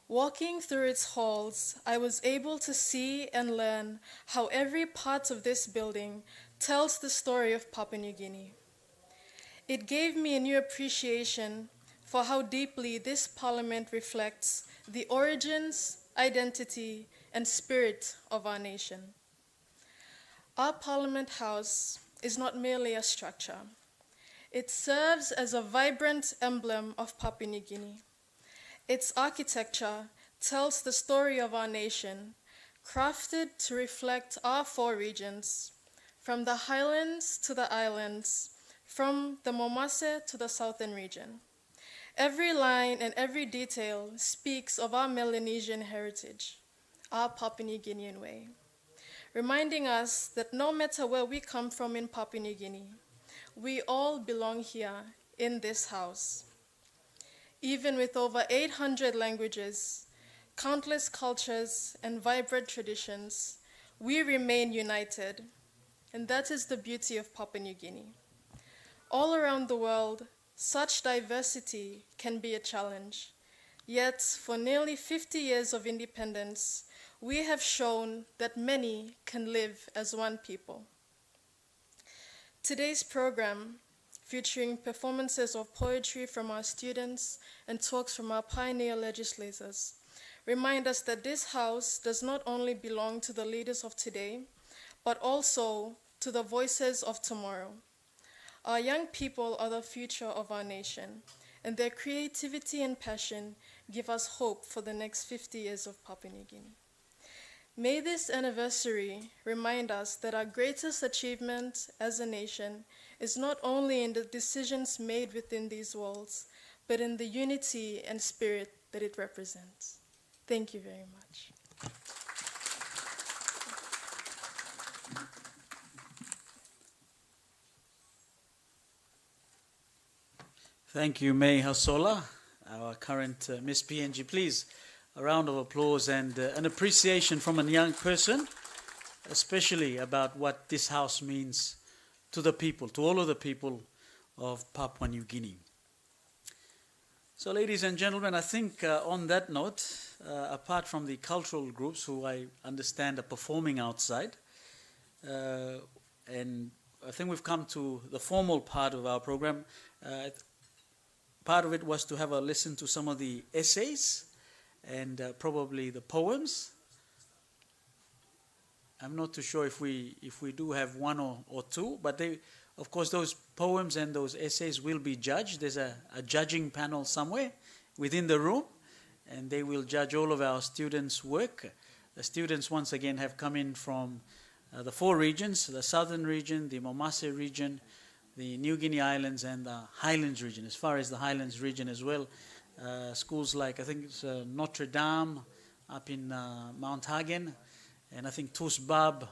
Walking through its halls, I was able to see and learn how every part of this building tells the story of Papua New Guinea. It gave me a new appreciation for how deeply this parliament reflects the origins, identity, and spirit of our nation. Our Parliament House is not merely a structure. It serves as a vibrant emblem of Papua New Guinea. Its architecture tells the story of our nation, crafted to reflect our 4 regions, from the highlands to the islands, from the Momase to the southern region. Every line and every detail speaks of our Melanesian heritage, our Papua New Guinean way, reminding us that no matter where we come from in Papua New Guinea, we all belong here in this house. Even with over 800 languages, countless cultures, and vibrant traditions, we remain united, and that is the beauty of Papua New Guinea. All around the world, such diversity can be a challenge. Yet, for nearly 50 years of independence, we have shown that many can live as one people. Today's program, featuring performances of poetry from our students and talks from our pioneer legislators, remind us that this house does not only belong to the leaders of today, but also to the voices of tomorrow. Our young people are the future of our nation, and their creativity and passion give us hope for the next 50 years of Papua New Guinea. May this anniversary remind us that our greatest achievement as a nation is not only in the decisions made within these walls, but in the unity and spirit that it represents. Thank you very much. Thank you, May Hasola, our current Miss PNG. Please, a round of applause and an appreciation from a young person, especially about what this house means to the people, to all of the people of Papua New Guinea. So, ladies and gentlemen, I think on that note, apart from the cultural groups who I understand are performing outside, and I think we've come to the formal part of our program. Part of it was to have a listen to some of the essays and probably the poems. I'm not too sure if we do have one or two, but of course those poems and those essays will be judged. There's a judging panel somewhere within the room, and they will judge all of our students' work. The students once again have come in from the 4 regions: the southern region, the Momase region, the New Guinea Islands, and the Highlands region. As far as the Highlands region as well, schools like, I think it's Notre Dame up in Mount Hagen, and I think Tusbab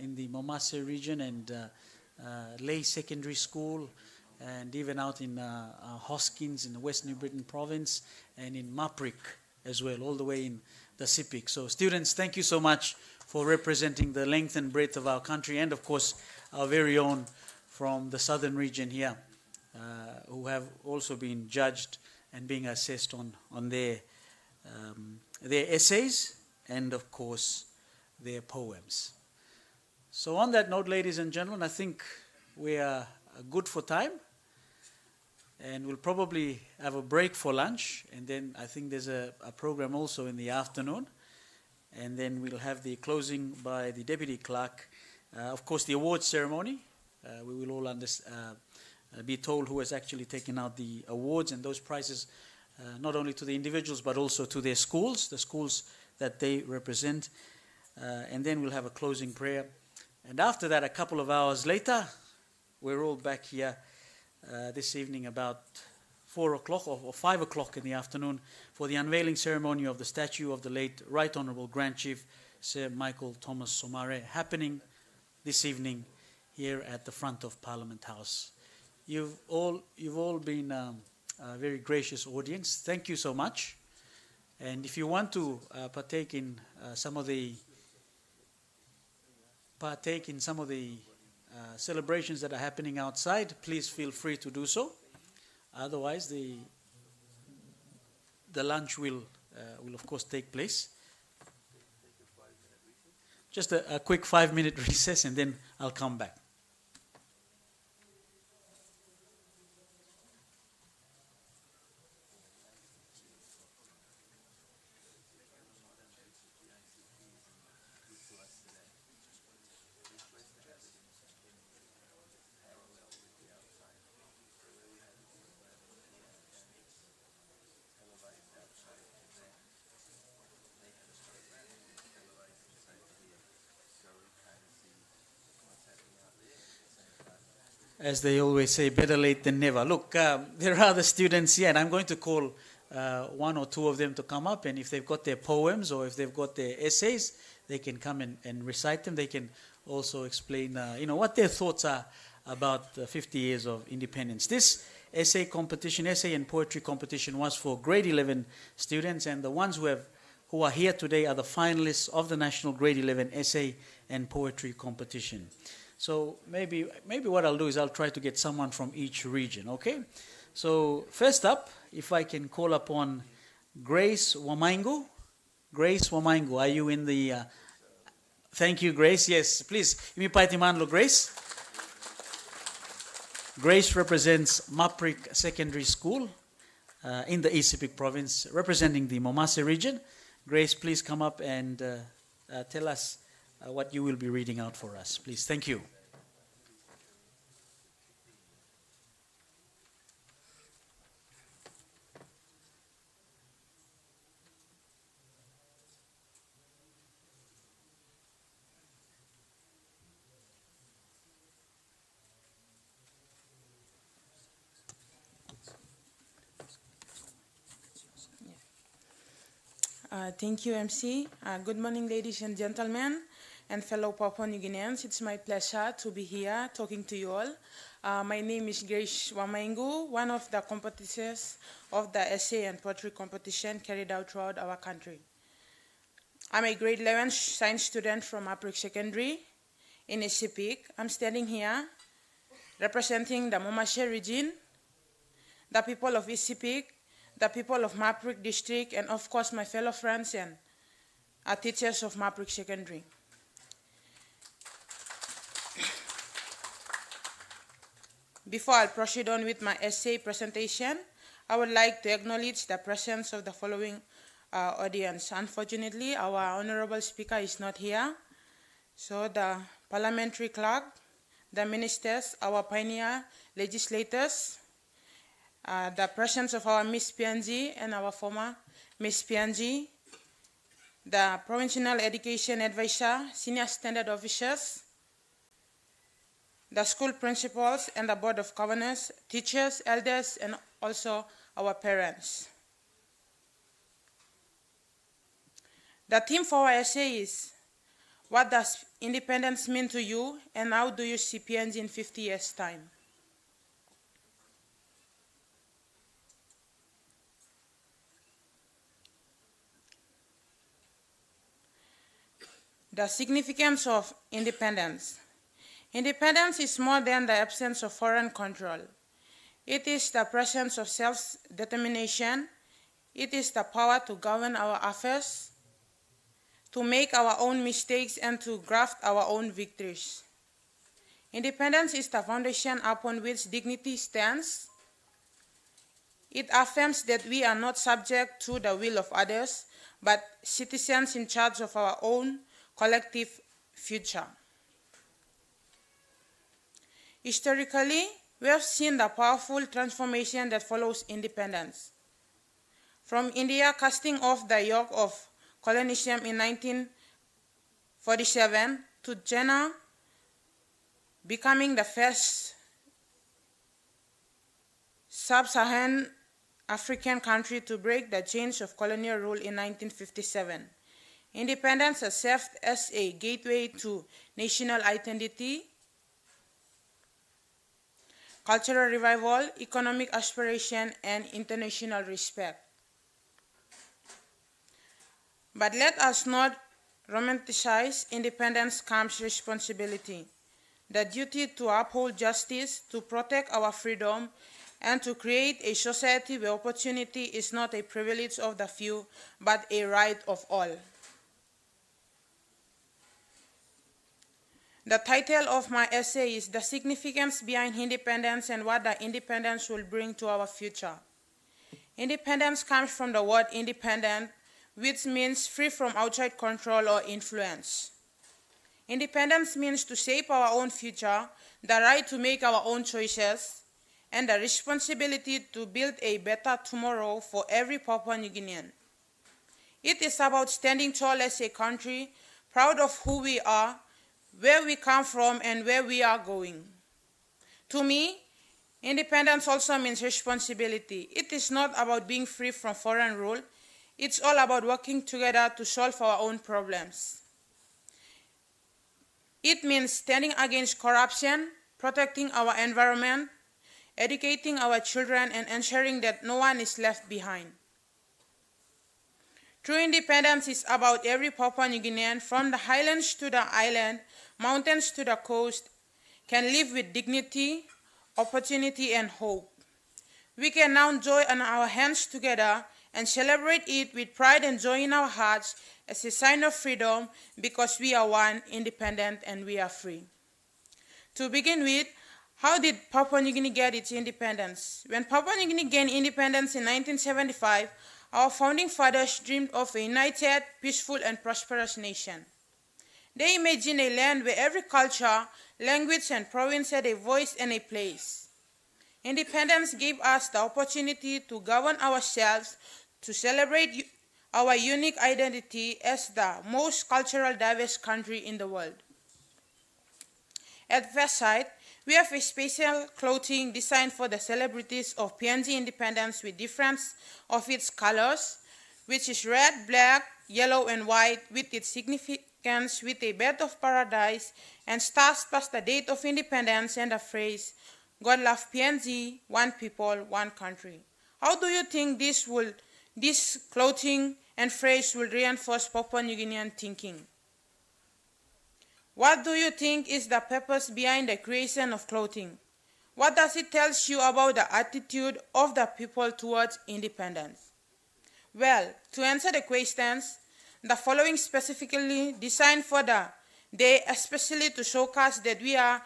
in the Momase region, and Lay Secondary School, and even out in Hoskins in the West New Britain province, and in Maprik as well, all the way in the Sipik. So students, thank you so much for representing the length and breadth of our country, and of course our very own from the southern region here, who have also been judged and being assessed on their essays and, of course, their poems. So on that note, ladies and gentlemen, I think we are good for time, and we'll probably have a break for lunch, and then I think there's a program also in the afternoon, and then we'll have the closing by the Deputy Clerk. Of course, the awards ceremony. We will all be told who has actually taken out the awards and those prizes, not only to the individuals but also to their schools, the schools that they represent. and then we'll have a closing prayer. And after that, a couple of hours later, we're all back here this evening about 4 o'clock or 5 o'clock in the afternoon for the unveiling ceremony of the statue of the late Right Honourable Grand Chief Sir Michael Thomas Somare, happening this evening here at the front of Parliament House. You've all been a very gracious audience. Thank you so much. And if you want to partake in some of the celebrations that are happening outside, please feel free to do so. Otherwise, the lunch will of course take place. Just a quick 5-minute recess, and then I'll come back. As they always say, better late than never. Look, there are other students here, and I'm going to call one or two of them to come up, and if they've got their poems or if they've got their essays, they can come and recite them. They can also explain, what their thoughts are about 50 years of independence. This essay and poetry competition was for grade 11 students, and the ones who are here today are the finalists of the National Grade 11 Essay and Poetry Competition. So maybe what I'll do is I'll try to get someone from each region, okay? So first up, if I can call upon Grace Wamaingu. Grace Wamaingu, are you in the... Thank you, Grace. Yes, please. Imipaitimandlo, Grace. Grace represents Maprik Secondary School in the East Sepik Province, representing the Momase region. Grace, please come up and tell us what you will be reading out for us. Please, thank you. Thank you, MC. Good morning, ladies and gentlemen, and fellow Papua New Guineans. It's my pleasure to be here talking to you all. My name is Grace Wamaingu, one of the competitors of the essay and poetry competition carried out throughout our country. I'm a grade 11 science student from Maprik Secondary in Isipik. I'm standing here representing the Momase region, the people of Isipik, the people of Maprik district, and of course my fellow friends and teachers of Maprik Secondary. Before I proceed on with my essay presentation, I would like to acknowledge the presence of the following audience. Unfortunately, our honorable speaker is not here. So the parliamentary clerk, the ministers, our pioneer legislators, the presence of our Miss PNG and our former Miss PNG, the provincial education advisor, senior standard officers, the school principals and the board of governors, teachers, elders, and also our parents. The theme for our essay is, what does independence mean to you, and how do you see PNG in 50 years' time? The significance of independence. Independence is more than the absence of foreign control. It is the presence of self-determination. It is the power to govern our affairs, to make our own mistakes, and to graft our own victories. Independence is the foundation upon which dignity stands. It affirms that we are not subject to the will of others, but citizens in charge of our own collective future. Historically, we have seen the powerful transformation that follows independence. From India casting off the yoke of colonialism in 1947 to Ghana, becoming the first sub-Saharan African country to break the chains of colonial rule in 1957. Independence has served as a gateway to national identity, cultural revival, economic aspiration, and international respect. But let us not romanticize independence comes responsibility. The duty to uphold justice, to protect our freedom, and to create a society where opportunity is not a privilege of the few, but a right of all. The title of my essay is The Significance Behind Independence and What the Independence Will Bring to Our Future. Independence comes from the word independent, which means free from outside control or influence. Independence means to shape our own future, the right to make our own choices, and the responsibility to build a better tomorrow for every Papua New Guinean. It is about standing tall as a country, proud of who we are, where we come from, and where we are going. To me, independence also means responsibility. It is not about being free from foreign rule. It's all about working together to solve our own problems. It means standing against corruption, protecting our environment, educating our children, and ensuring that no one is left behind. True independence is about every Papua New Guinean, from the highlands to the island, mountains to the coast, can live with dignity, opportunity, and hope. We can now join our hands together and celebrate it with pride and joy in our hearts as a sign of freedom, because we are one, independent, and we are free. To begin with, how did Papua New Guinea get its independence? When Papua New Guinea gained independence in 1975, our founding fathers dreamed of a united, peaceful, and prosperous nation. They imagined a land where every culture, language, and province had a voice and a place. Independence gave us the opportunity to govern ourselves, to celebrate our unique identity as the most culturally diverse country in the world. At first sight, we have a special clothing designed for the celebrities of PNG independence with difference of its colors, which is red, black, yellow, and white, with its significance with a bed of paradise and stars past the date of independence and the phrase, God love PNG, one people, one country. How do you think this clothing and phrase will reinforce Papua New Guinean thinking? What do you think is the purpose behind the creation of clothing? What does it tell you about the attitude of the people towards independence? Well, to answer the questions, the following specifically designed for the day, especially to showcase that we are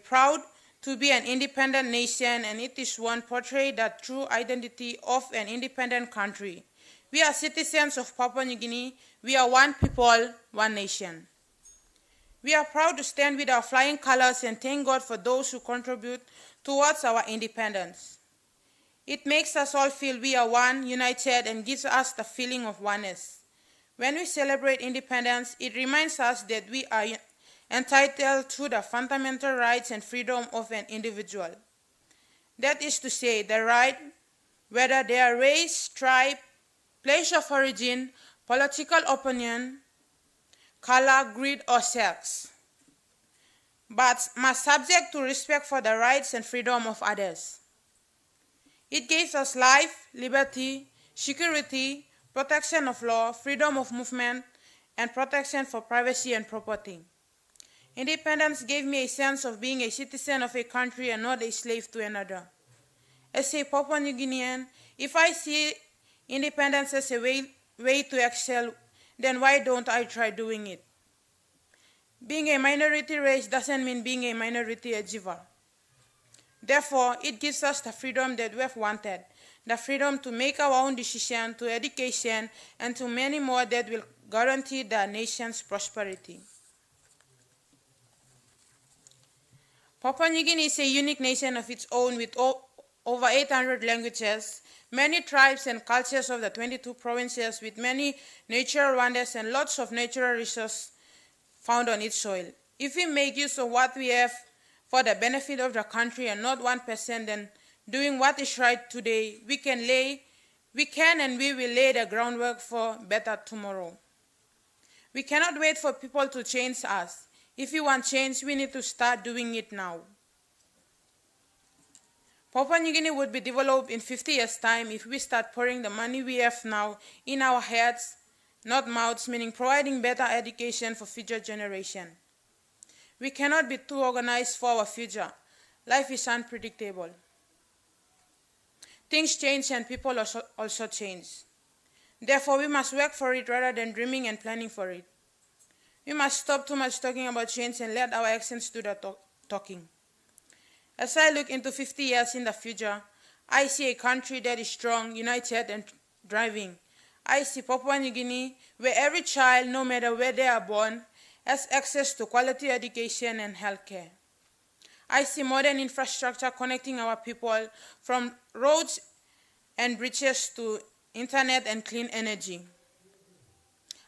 proud to be an independent nation, and it is one portray the true identity of an independent country. We are citizens of Papua New Guinea. We are one people, one nation. We are proud to stand with our flying colors and thank God for those who contribute towards our independence. It makes us all feel we are one, united, and gives us the feeling of oneness. When we celebrate independence, it reminds us that we are entitled to the fundamental rights and freedom of an individual. That is to say, the right, whether they are race, tribe, place of origin, political opinion, color, creed, or sex, but must subject to respect for the rights and freedom of others. It gives us life, liberty, security, protection of law, freedom of movement, and protection for privacy and property. Independence gave me a sense of being a citizen of a country and not a slave to another. As a Papua New Guinean, if I see independence as a way to excel, then why don't I try doing it? Being a minority race doesn't mean being a minority achiever. Therefore, it gives us the freedom that we have wanted, the freedom to make our own decision, to education, and to many more that will guarantee the nation's prosperity. Papua New Guinea is a unique nation of its own with over 800 languages, many tribes and cultures of the 22 provinces, with many natural wonders and lots of natural resources found on its soil. If we make use of what we have for the benefit of the country and not 1%, then doing what is right today, we can and we will lay the groundwork for better tomorrow. We cannot wait for people to change us. If we want change, we need to start doing it now. Papua New Guinea would be developed in 50 years' time if we start pouring the money we have now in our heads, not mouths, meaning providing better education for future generations. We cannot be too organized for our future. Life is unpredictable. Things change and people also change. Therefore, we must work for it rather than dreaming and planning for it. We must stop too much talking about change and let our actions do the talking. As I look into 50 years in the future, I see a country that is strong, united, and thriving. I see Papua New Guinea, where every child, no matter where they are born, has access to quality education and healthcare. I see modern infrastructure connecting our people from roads and bridges to internet and clean energy.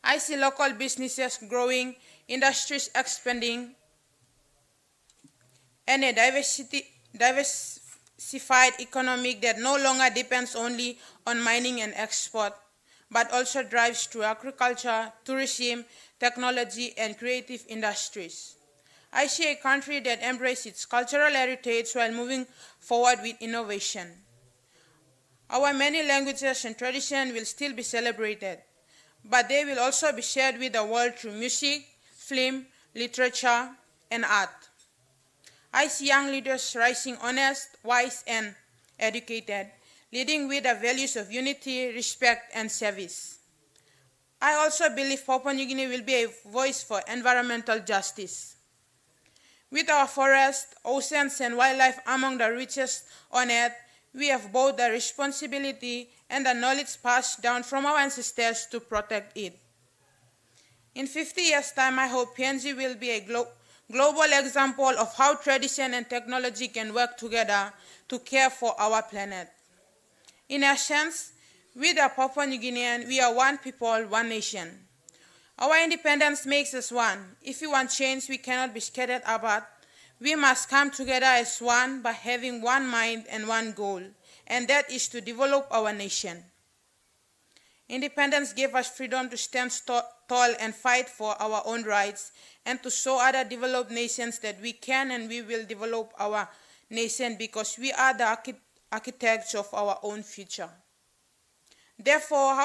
I see local businesses growing, industries expanding, and a diversified economy that no longer depends only on mining and export, but also drives through agriculture, tourism, technology, and creative industries. I see a country that embraces its cultural heritage while moving forward with innovation. Our many languages and traditions will still be celebrated, but they will also be shared with the world through music, film, literature, and art. I see young leaders rising honest, wise, and educated, leading with the values of unity, respect, and service. I also believe Papua New Guinea will be a voice for environmental justice. With our forests, oceans, and wildlife among the richest on earth, we have both the responsibility and the knowledge passed down from our ancestors to protect it. In 50 years' time, I hope PNG will be a global example of how tradition and technology can work together to care for our planet. In essence, with the Papua New Guinean, we are one people, one nation. Our independence makes us one. If we want change, we cannot be scattered apart. We must come together as one by having one mind and one goal, and that is to develop our nation. Independence gave us freedom to stand tall and fight for our own rights and to show other developed nations that we can and we will develop our nation because we are the architects of our own future. Therefore,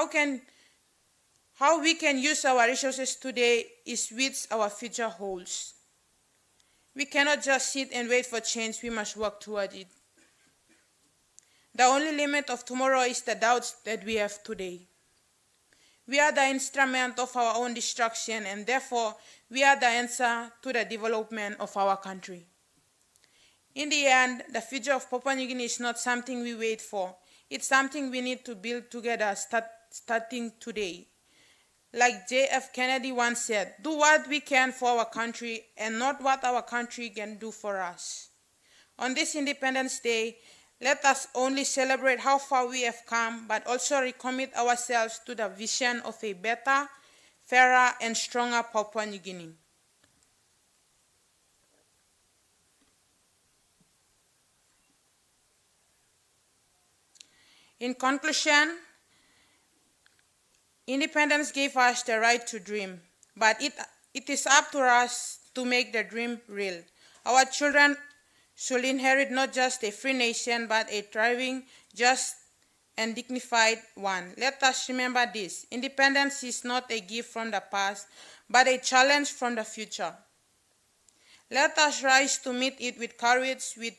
how we can use our resources today is what our future holds. We cannot just sit and wait for change, we must work toward it. The only limit of tomorrow is the doubts that we have today. We are the instrument of our own destruction, and therefore we are the answer to the development of our country. In the end, the future of Papua New Guinea is not something we wait for. It's something we need to build together starting today. Like J.F. Kennedy once said, do what we can for our country and not what our country can do for us. On this Independence Day, let us only celebrate how far we have come, but also recommit ourselves to the vision of a better, fairer, and stronger Papua New Guinea. In conclusion, independence gave us the right to dream, but it is up to us to make the dream real. Our children should inherit not just a free nation, but a thriving, just, and dignified one. Let us remember this. Independence is not a gift from the past, but a challenge from the future. Let us rise to meet it with courage, with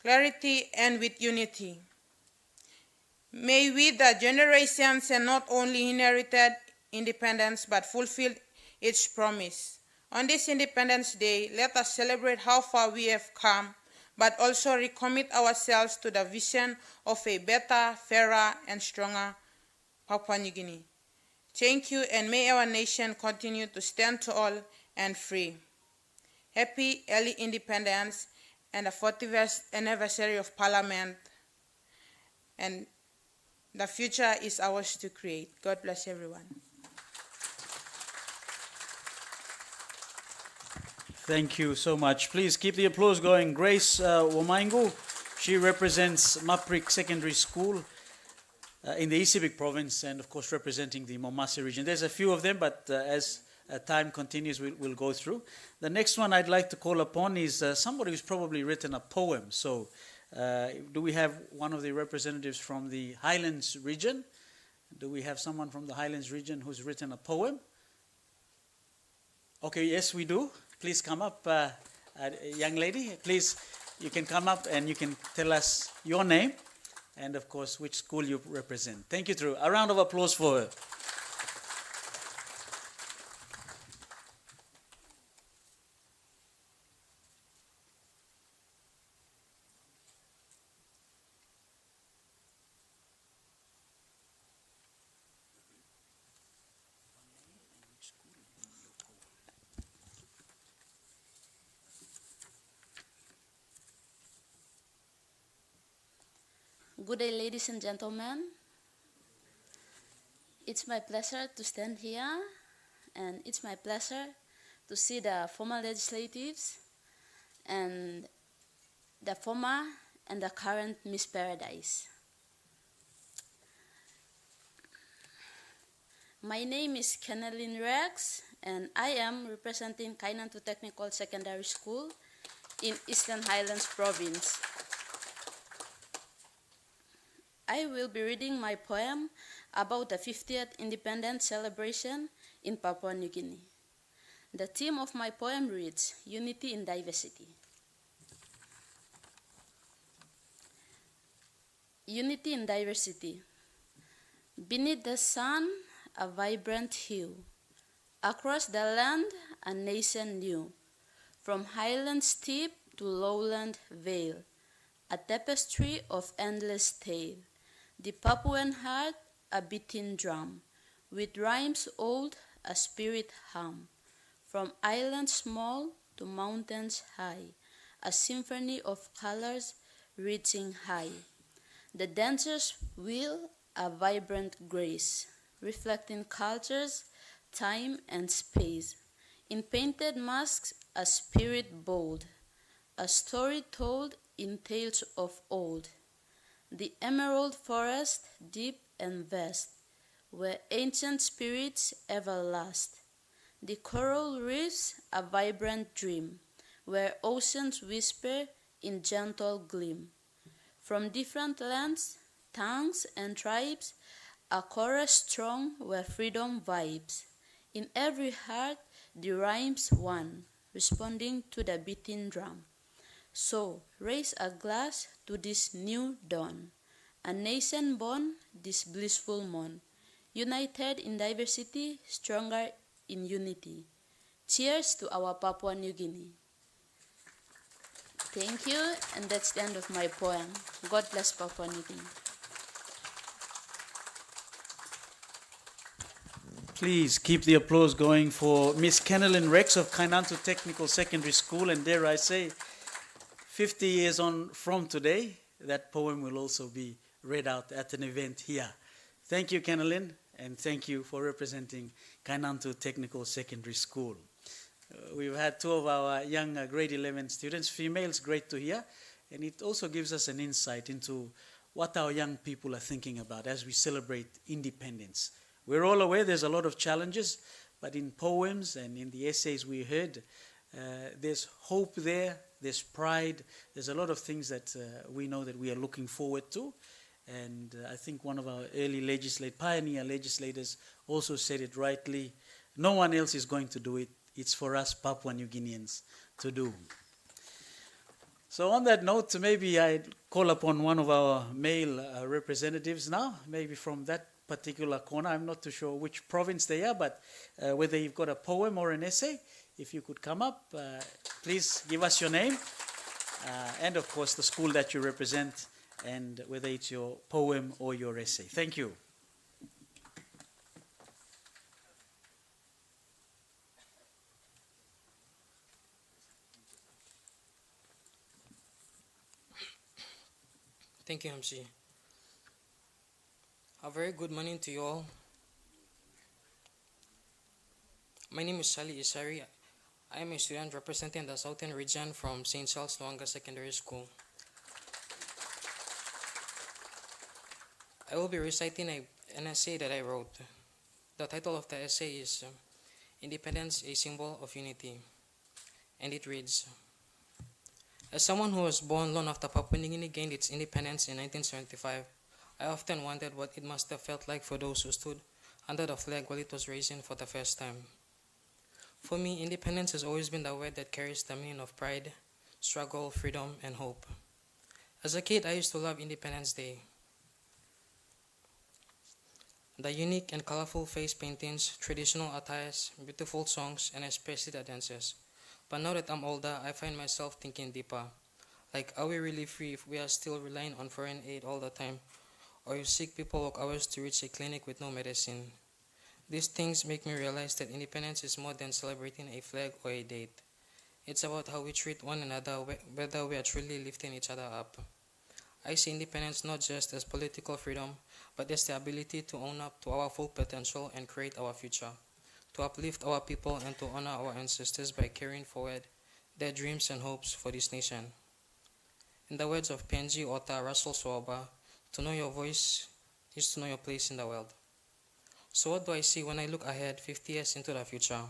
clarity, and with unity. May we, the generations, and not only inherited independence, but fulfill its promise. On this Independence Day, let us celebrate how far we have come, but also recommit ourselves to the vision of a better, fairer, and stronger Papua New Guinea. Thank you, and may our nation continue to stand tall and free. Happy early independence and the 40th anniversary of Parliament. And the future is ours to create. God bless everyone. Thank you so much. Please keep the applause going. Grace Womaingu, she represents Maprik Secondary School in the Isibik province and, of course, representing the Momasi region. There's a few of them, but as time continues, we'll go through. The next one I'd like to call upon is somebody who's probably written a poem. So do we have one of the representatives from the Highlands region? Do we have someone from the Highlands region who's written a poem? Okay, yes, we do. Please come up, young lady. Please, you can come up and you can tell us your name and, of course, which school you represent. Thank you, Drew. A round of applause for her. Good day, ladies and gentlemen. It's my pleasure to stand here, and it's my pleasure to see the former legislatives and the former and the current Miss Paradise. My name is Kennelyn Rex, and I am representing Kainantu Technical Secondary School in Eastern Highlands Province. I will be reading my poem about the 50th independence celebration in Papua New Guinea. The theme of my poem reads, Unity in Diversity. Unity in diversity. Beneath the sun, a vibrant hue. Across the land, a nation new. From highland steep to lowland vale, a tapestry of endless tale. The Papuan heart, a beating drum, with rhymes old, a spirit hum. From islands small to mountains high, a symphony of colors reaching high. The dancers wheel a vibrant grace, reflecting cultures, time, and space. In painted masks, a spirit bold, a story told in tales of old. The emerald forest, deep and vast, where ancient spirits ever last. The coral reefs, a vibrant dream, where oceans whisper in gentle gleam. From different lands, tongues, and tribes, a chorus strong where freedom vibes. In every heart, the rhymes one, responding to the beating drum. So, raise a glass to this new dawn, a nation born this blissful morn, united in diversity, stronger in unity. Cheers to our Papua New Guinea. Thank you, and that's the end of my poem. God bless Papua New Guinea. Please keep the applause going for Miss Kennelyn Rex of Kainantu Technical Secondary School, and dare I say, 50 years on from today, that poem will also be read out at an event here. Thank you, Kennelyn, and thank you for representing Kainantu Technical Secondary School. We've had two of our young grade 11 students, females, great to hear, and it also gives us an insight into what our young people are thinking about as we celebrate independence. We're all aware there's a lot of challenges, but in poems and in the essays we heard, there's hope there, there's pride, there's a lot of things that we know that we are looking forward to. And I think one of our early pioneer legislators also said it rightly, no one else is going to do it, it's for us Papua New Guineans to do. So on that note, maybe I'd call upon one of our male representatives now, maybe from that particular corner. I'm not too sure which province they are, but whether you've got a poem or an essay, if you could come up, please give us your name and, of course, the school that you represent and whether it's your poem or your essay. Thank you. Thank you, MC. A very good morning to you all. My name is Sally Isari. I am a student representing the Southern region from St. Charles Luanga Secondary School. I will be reciting an essay that I wrote. The title of the essay is Independence, a Symbol of Unity. And it reads, as someone who was born long after Papua New Guinea gained its independence in 1975, I often wondered what it must have felt like for those who stood under the flag while it was raising for the first time. For me, independence has always been the word that carries the meaning of pride, struggle, freedom, and hope. As a kid, I used to love Independence Day. The unique and colorful face paintings, traditional attires, beautiful songs, and especially the dances. But now that I'm older, I find myself thinking deeper. Like, are we really free if we are still relying on foreign aid all the time? Or if sick people walk hours to reach a clinic with no medicine? These things make me realize that independence is more than celebrating a flag or a date. It's about how we treat one another, whether we are truly lifting each other up. I see independence not just as political freedom, but as the ability to own up to our full potential and create our future, to uplift our people and to honor our ancestors by carrying forward their dreams and hopes for this nation. In the words of PNG author Russell Swaba, to know your voice is to know your place in the world. So what do I see when I look ahead 50 years into the future?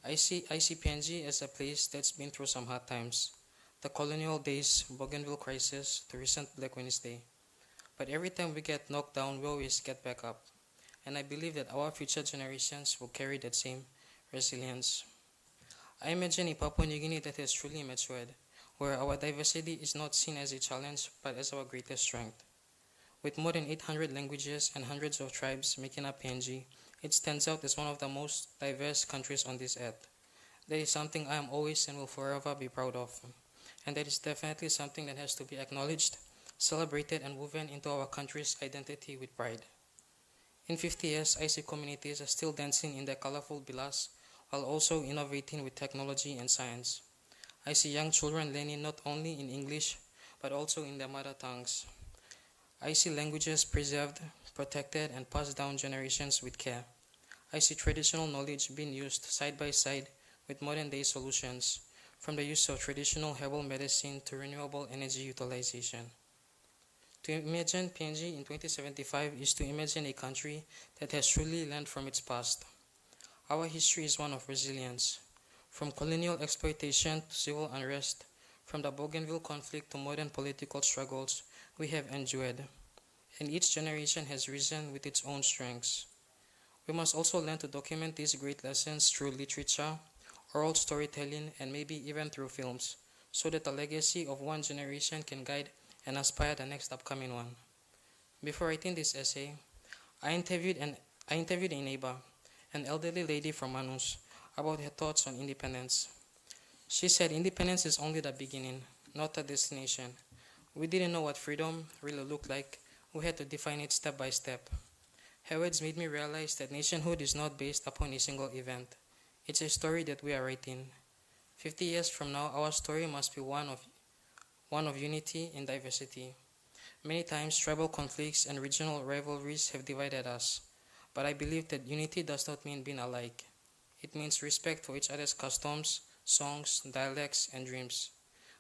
I see PNG as a place that's been through some hard times. The colonial days, Bougainville crisis, the recent Black Wednesday. But every time we get knocked down, we always get back up. And I believe that our future generations will carry that same resilience. I imagine a Papua New Guinea that has truly matured, where our diversity is not seen as a challenge, but as our greatest strength. With more than 800 languages and hundreds of tribes making up PNG, it stands out as one of the most diverse countries on this earth. That is something I am always and will forever be proud of. And that is definitely something that has to be acknowledged, celebrated, and woven into our country's identity with pride. In 50 years, I see communities are still dancing in their colorful bilas, while also innovating with technology and science. I see young children learning not only in English, but also in their mother tongues. I see languages preserved, protected, and passed down generations with care. I see traditional knowledge being used side by side with modern-day solutions, from the use of traditional herbal medicine to renewable energy utilization. To imagine PNG in 2075 is to imagine a country that has truly learned from its past. Our history is one of resilience. From colonial exploitation to civil unrest, from the Bougainville conflict to modern political struggles, we have endured, and each generation has risen with its own strengths. We must also learn to document these great lessons through literature, oral storytelling, and maybe even through films, so that the legacy of one generation can guide and inspire the next upcoming one. Before writing this essay, I interviewed a neighbor, an elderly lady from Manus, about her thoughts on independence. She said independence is only the beginning, not a destination. We didn't know what freedom really looked like. We had to define it step by step. Her words made me realize that nationhood is not based upon a single event. It's a story that we are writing. 50 years from now, our story must be one of unity and diversity. Many times, tribal conflicts and regional rivalries have divided us. But I believe that unity does not mean being alike. It means respect for each other's customs, songs, dialects, and dreams.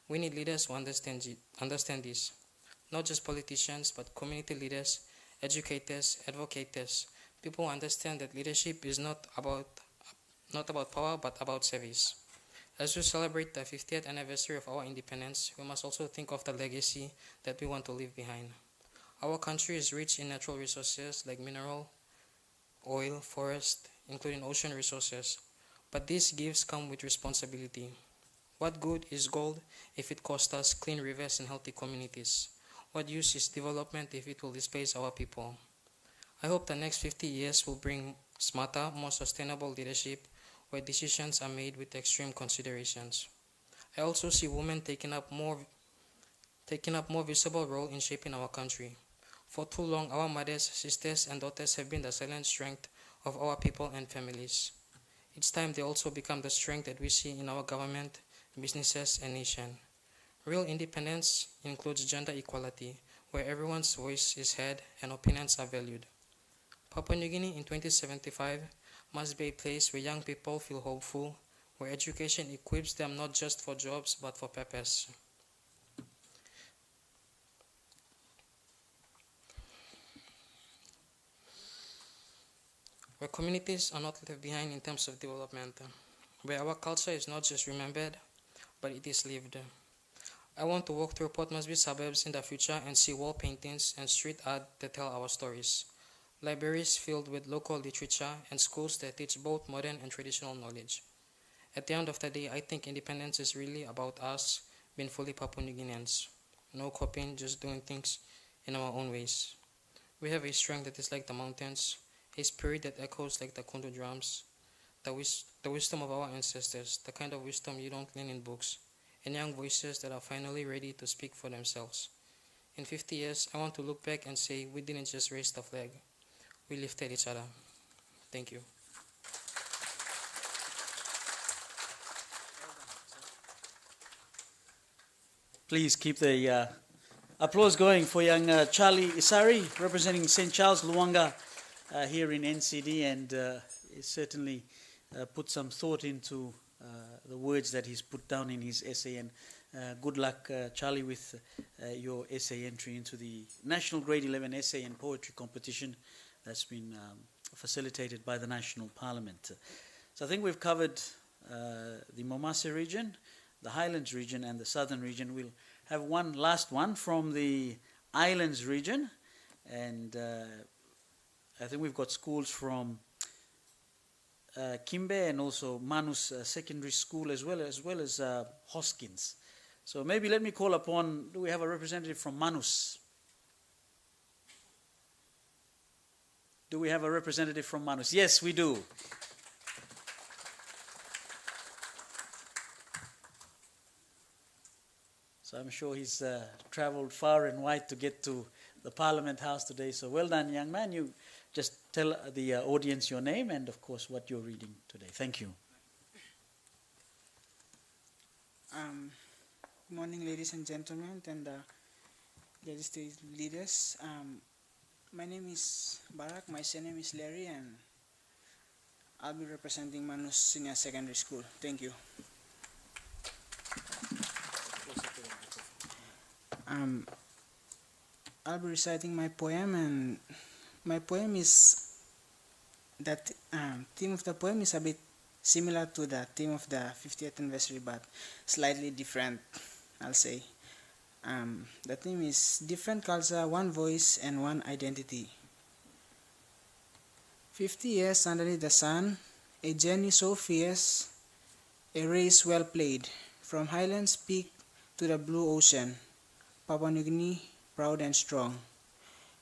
We need leaders who understand this. Not just politicians, but community leaders, educators, advocates, people who understand that leadership is not about power, but about service. As we celebrate the 50th anniversary of our independence, we must also think of the legacy that we want to leave behind. Our country is rich in natural resources like mineral, oil, forest, including ocean resources, but these gifts come with responsibility. What good is gold if it costs us clean rivers and healthy communities? What use is development if it will displace our people? I hope the next 50 years will bring smarter, more sustainable leadership where decisions are made with extreme considerations. I also see women taking up more visible role in shaping our country. For too long, our mothers, sisters, and daughters have been the silent strength of our people and families. It's time they also become the strength that we see in our government, businesses, and nation. Real independence includes gender equality, where everyone's voice is heard and opinions are valued. Papua New Guinea in 2075 must be a place where young people feel hopeful, where education equips them not just for jobs but for purpose. Where communities are not left behind in terms of development, where our culture is not just remembered, but it is lived. I want to walk through Port Moresby suburbs in the future and see wall paintings and street art that tell our stories, libraries filled with local literature, and schools that teach both modern and traditional knowledge. At the end of the day, I think independence is really about us being fully Papua New Guineans. No copying, just doing things in our own ways. We have a strength that is like the mountains, a spirit that echoes like the Kundu drums, the wisdom of our ancestors, the kind of wisdom you don't learn in books, and young voices that are finally ready to speak for themselves. In 50 years, I want to look back and say we didn't just raise the flag, we lifted each other. Thank you. Please keep the applause going for young Charlie Isari, representing St. Charles Luanga here in NCD, and he certainly put some thought into the words that he's put down in his essay. And good luck, Charlie, with your essay entry into the National Grade 11 Essay and Poetry Competition that's been facilitated by the National Parliament. So I think we've covered the Momase region, the Highlands region, and the Southern region. We'll have one last one from the Islands region, and I think we've got schools from Kimbe and also Manus Secondary School as well as Hoskins. So maybe let me call upon, do we have a representative from Manus? Do we have a representative from Manus? Yes, we do. So I'm sure he's traveled far and wide to get to the Parliament House today. So well done, young man. You just tell the audience your name and, of course, what you're reading today. Thank you. Good morning, ladies and gentlemen, and legislative leaders. My name is Barak, my surname is Larry, and I'll be representing Manus Senior Secondary School. Thank you. I'll be reciting my poem, and my poem is that theme of the poem is a bit similar to the theme of the 50th anniversary, but slightly different, I'll say. The theme is different culture, one voice, and one identity. 50 years underneath the sun, a journey so fierce, a race well played, from Highlands Peak to the blue ocean, Papua New Guinea, proud and strong,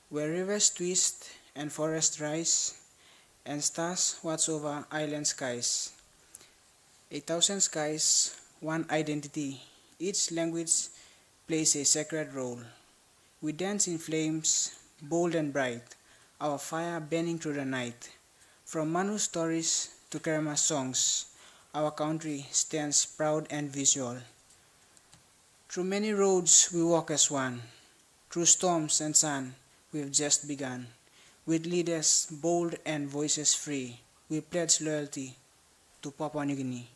where rivers twist and forests rise, and stars watch over island skies. 1,000 skies, one identity, each language plays a sacred role. We dance in flames, bold and bright, our fire burning through the night. From Manu stories to Kerma songs, our country stands proud and visual. Through many roads we walk as one, through storms and sun we've just begun. With leaders bold and voices free, we pledge loyalty to Papua New Guinea.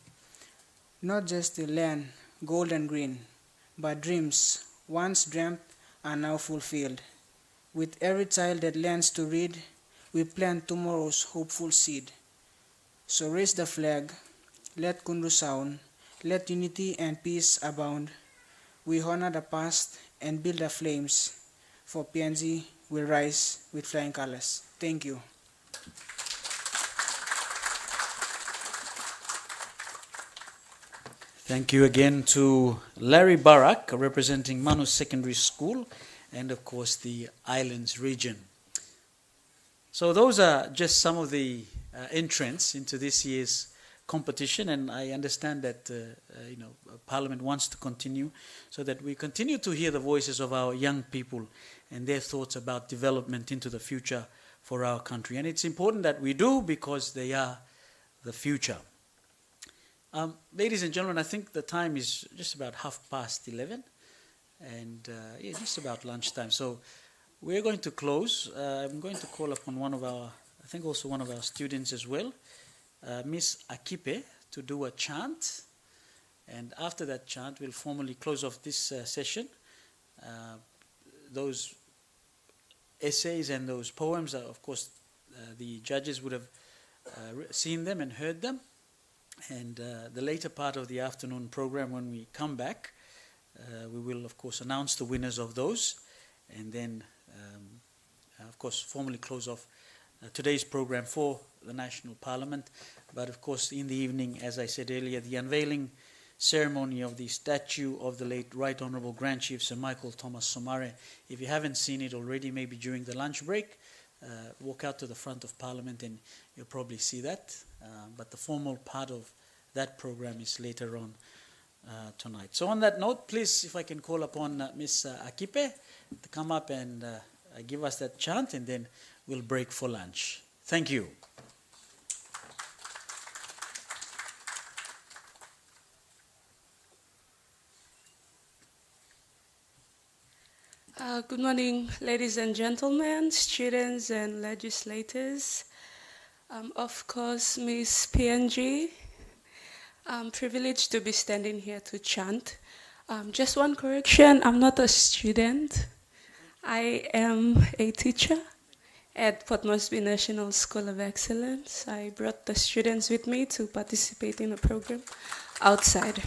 Not just the land, gold and green, but dreams once dreamt are now fulfilled. With every child that learns to read, we plant tomorrow's hopeful seed. So raise the flag, let Kundu sound, let unity and peace abound. We honor the past and build the flames, for PNG will rise with flying colors. Thank you. Thank you again to Larry Barak, representing Manus Secondary School, and of course the Islands region. So those are just some of the entrants into this year's competition, and I understand that Parliament wants to continue so that we continue to hear the voices of our young people and their thoughts about development into the future for our country. And it's important that we do, because they are the future. Ladies and gentlemen, I think the time is just about 11:30, and just about lunchtime. So we're going to close. I'm going to call upon one of our students as well, Miss Akipe, to do a chant, and after that chant, we'll formally close off this session. Those essays and those poems, of course, the judges would have seen them and heard them. And the later part of the afternoon program, when we come back, we will, of course, announce the winners of those, and then, of course, formally close off today's program for the National Parliament. But, of course, in the evening, as I said earlier, the unveiling ceremony of the statue of the late Right Honourable Grand Chief Sir Michael Thomas Somare. If you haven't seen it already, maybe during the lunch break, walk out to the front of Parliament and you'll probably see that. But the formal part of that program is later on tonight. So on that note, please, if I can call upon Ms. Akipe to come up and give us that chant, and then we'll break for lunch. Thank you. Good morning, ladies and gentlemen, students and legislators. Of course, Ms. PNG, I'm privileged to be standing here to chant. Just one correction, I'm not a student. I am a teacher at Port Moresby National School of Excellence. I brought the students with me to participate in a program outside.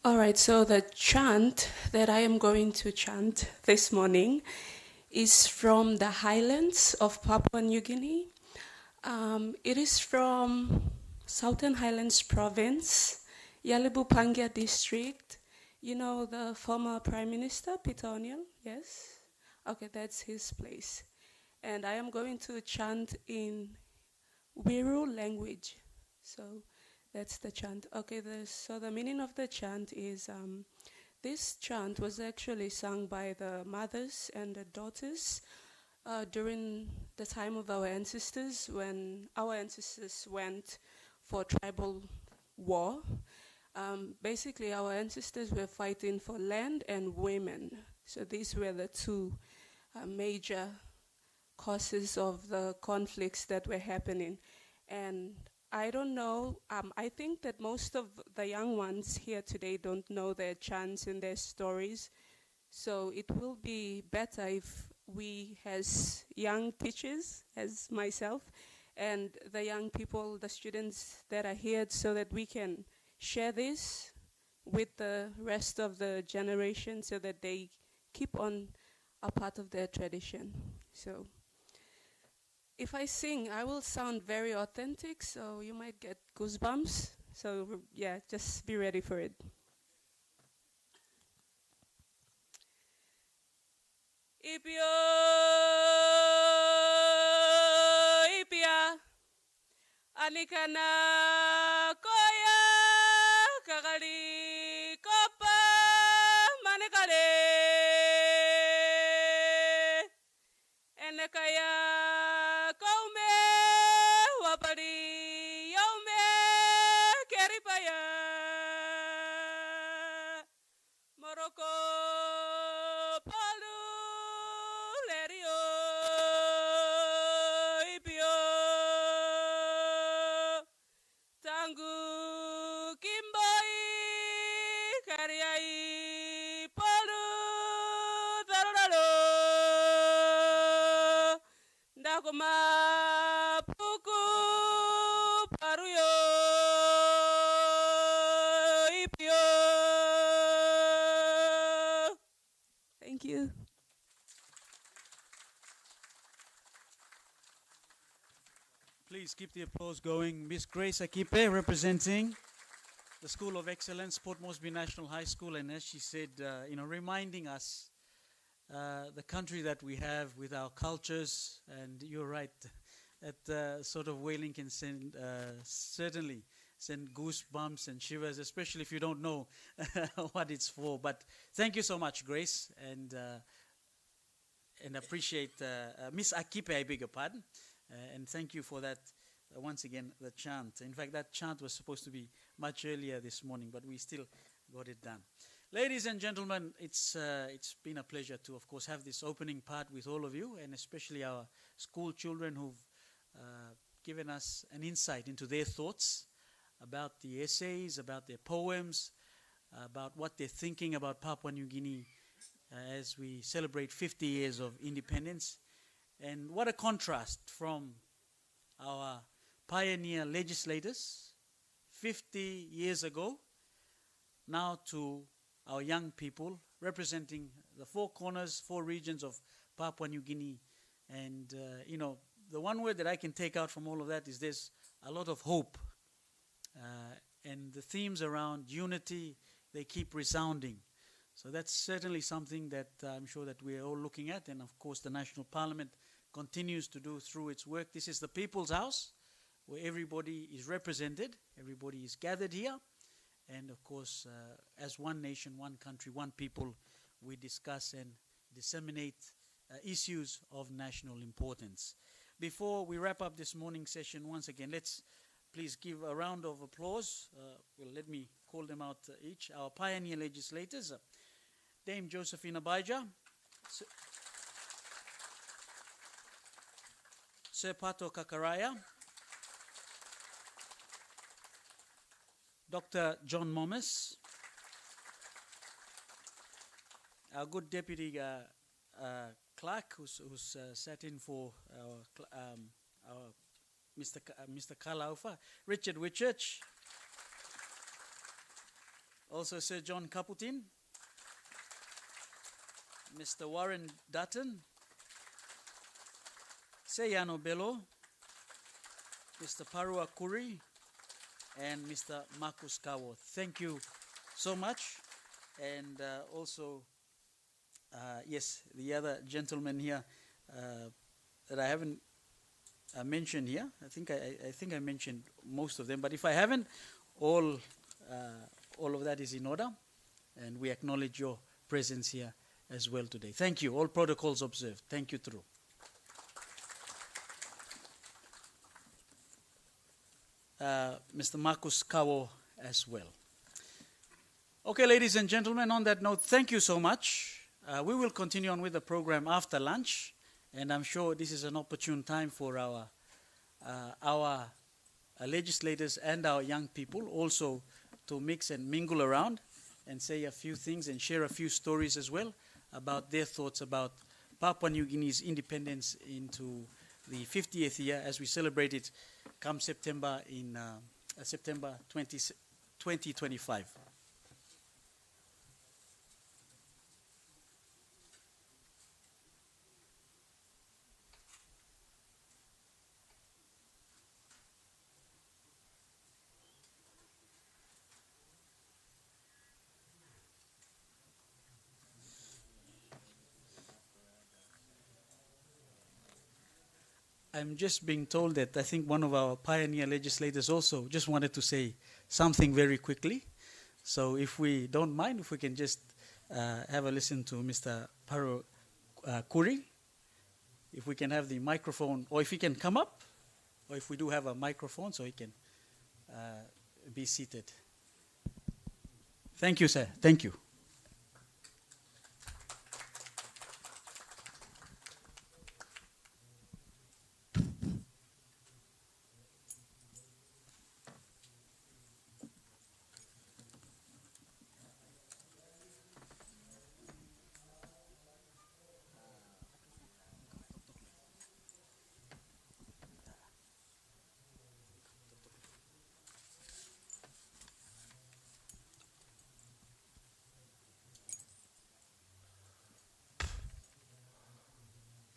All right, so the chant that I am going to chant this morning is from the highlands of Papua New Guinea. It is from Southern Highlands Province, Yalibu Pangia District. You know the former Prime Minister, Peter O'Neill? Yes? Okay, that's his place. And I am going to chant in Wiru language. So that's the chant. Okay, so the meaning of the chant is, this chant was actually sung by the mothers and the daughters during the time of our ancestors, when our ancestors went for tribal war. Basically, our ancestors were fighting for land and women. So these were the two major causes of the conflicts that were happening. And I don't know, I think that most of the young ones here today don't know their chants and their stories. So it will be better if we, as young teachers, as myself, and the young people, the students that are here, so that we can share this with the rest of the generation so that they keep on a part of their tradition. So if I sing, I will sound very authentic, so you might get goosebumps. So yeah, just be ready for it. Ipio, ipia, anikana koya, kakali kopa, manekale, enekaya kaume, wapali yaume, keripaya, moroko. Thank you. Please keep the applause going. Miss Grace Akipe, representing the School of Excellence, Port Moresby National High School, and as she said, reminding us the country that we have with our cultures, and you're right, that sort of wailing can certainly send goosebumps and shivers, especially if you don't know what it's for. But thank you so much, Grace, and appreciate Miss Akipe, I beg your pardon, and thank you for that. Once again, the chant. In fact, that chant was supposed to be much earlier this morning, but we still got it done. Ladies and gentlemen, it's been a pleasure to, of course, have this opening part with all of you, and especially our school children who've given us an insight into their thoughts about the essays, about their poems, about what they're thinking about Papua New Guinea as we celebrate 50 years of independence. And what a contrast from our pioneer legislators 50 years ago now to our young people representing the four corners, four regions of Papua New Guinea. And, the one word that I can take out from all of that is there's a lot of hope. And the themes around unity, they keep resounding. So that's certainly something that I'm sure that we're all looking at. And of course, the National Parliament continues to do through its work. This is the People's House, where everybody is represented, everybody is gathered here. And of course, as one nation, one country, one people, we discuss and disseminate issues of national importance. Before we wrap up this morning's session, once again, let's please give a round of applause. Let me call them out each. Our pioneer legislators, Dame Josephine Abijah, Sir Pato Kakaraya, Dr. John Momis, our good Deputy Clerk, who's sat in for our Mr. Kalaufa, Richard Whitchurch, also Sir John Caputin, Mr. Warren Dutton, Seyano Bello, Mr. Parua Kuri, and Mr. Marcus Kawo. Thank you so much. And also, yes, the other gentleman here that I haven't mentioned here. I think I mentioned most of them, but if I haven't, all of that is in order, and we acknowledge your presence here as well today. Thank you. All protocols observed. Thank you, through. Mr. Marcus Kawo as well. Okay, ladies and gentlemen, on that note, thank you so much. We will continue on with the program after lunch, and I'm sure this is an opportune time for our legislators and our young people also to mix and mingle around and say a few things and share a few stories as well about their thoughts about Papua New Guinea's independence into the 50th year as we celebrate it come September in September 2025. I'm just being told that I think one of our pioneer legislators also just wanted to say something very quickly. So if we don't mind, if we can just have a listen to Mr. Paro Kuri. If we can have the microphone, or if he can come up, or if we do have a microphone so he can be seated. Thank you, sir. Thank you.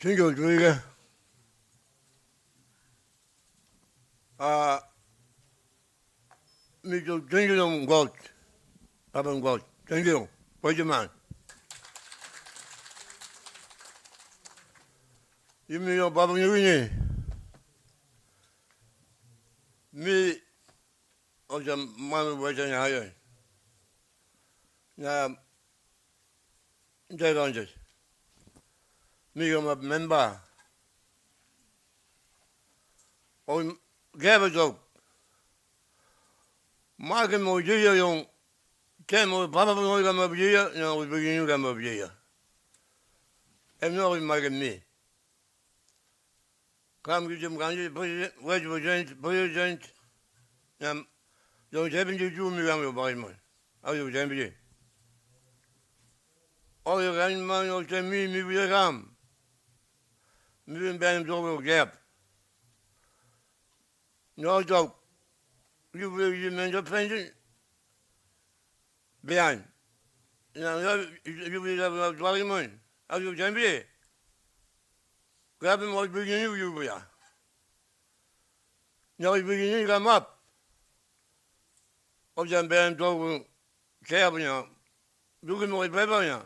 Single trigger. Mr. Jingle goat. Papa goat. Jingle. Where's your man? You mean your Papa New Guinea? Me, or the man was in higher. Now, they're on this. Me, I'm a member. On Gabba Dog. Mark and Mojia, young Camo, Papa Mojia, no, we begin you come up here. And no, Mark and me. Kam gidem ganji president nam don't have to do me am by man. Are you jambi? Oh you gan man o te mi bi ram. Mi ben ben do gap. No dog. You will you men the pension behind. Now you will have a dwelling man. Are you jambi? Grab him or bring you will. Now you bring him up. Of them ben do cabin. You can more pepper.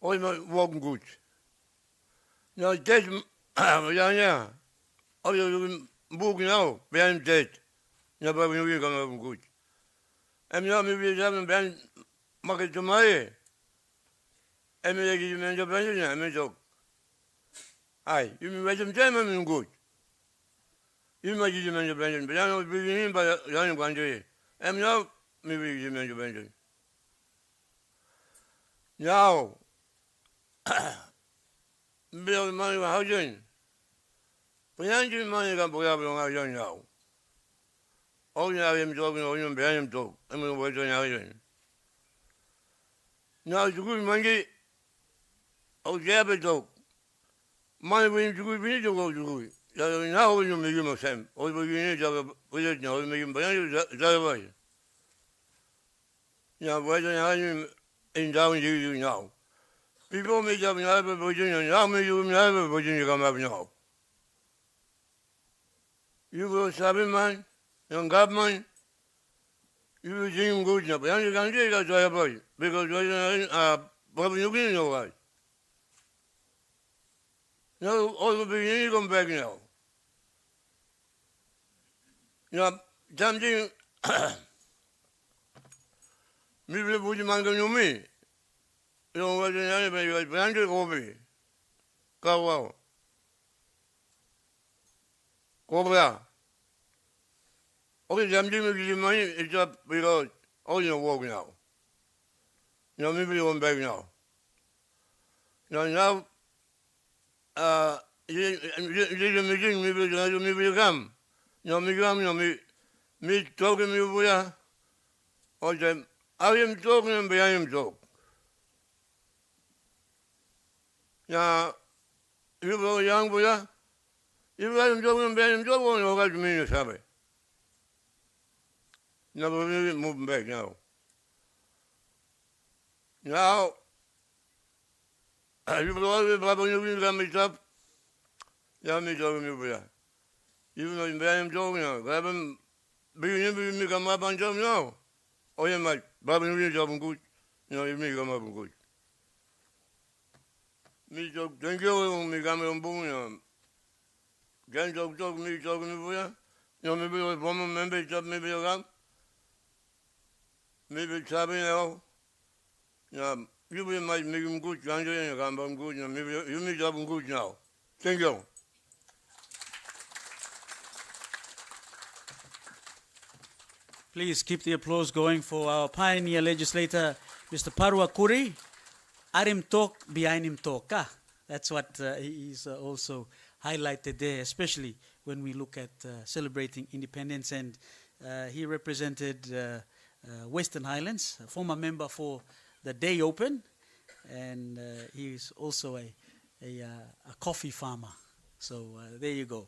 All my walking good. Now dead yeah. Oh you book now, ben dead. Never will come up good. And now maybe haven't been market to my and maybe you meant your pension, I mean so. Aye, you may some time good. You might use your pension, but I know beginning by young one day. And now maybe you meant your pension. Now build money housing. Financial money can put up on our young now. All you have him talking, all you bear him talk. I'm going to wait on housing. Now it's good money. Oh, Jabba talk. Money when you good, we need to go to it. Now you make him a same. All you need to have a visit now, you make him that way. Now, wait on housing in down you now. People make up in Alabama, Virginia, now may you in Alabama, Virginia come up now. You go sabin man, young government, you will seem good enough. And you can say that's why I buy because you're probably looking in your eyes. Now, all the beginning come back now. Now, something, maybe put your man can know me. You know what anybody was planted over me. Go out. Cobra. Okay, I'm giving you money, it's up because all you're walking now. Now, maybe you're back now. Now, you meeting, maybe you come. Now, me come, me talking me over here. Or them, I am talking and behind him talk. Now, you go young boy, you let him talk and behind him talk, or you got to mean your sabbath. Now we're moving back now. Now, you always have you can meet up. Yeah, me talking over there. You know, you behind him talking now. Grab him, me come up and jump now. Oh, yeah, my Baba, you job good. You know, you may come up good. Me talk, thank you, me come on boom. Can talk, me talking over there. You know, maybe a woman member, maybe you come. Maybe it's happening now. You will might make him good, and you come back good, and maybe you make him good now. Thank you. Please keep the applause going for our pioneer legislator, Mr. Parwa Kuri. Arim talk, behind him talk. That's what he's also highlighted there, especially when we look at celebrating independence. And he represented Western Highlands, a former member for the Day Open, and he's also a coffee farmer. So there you go.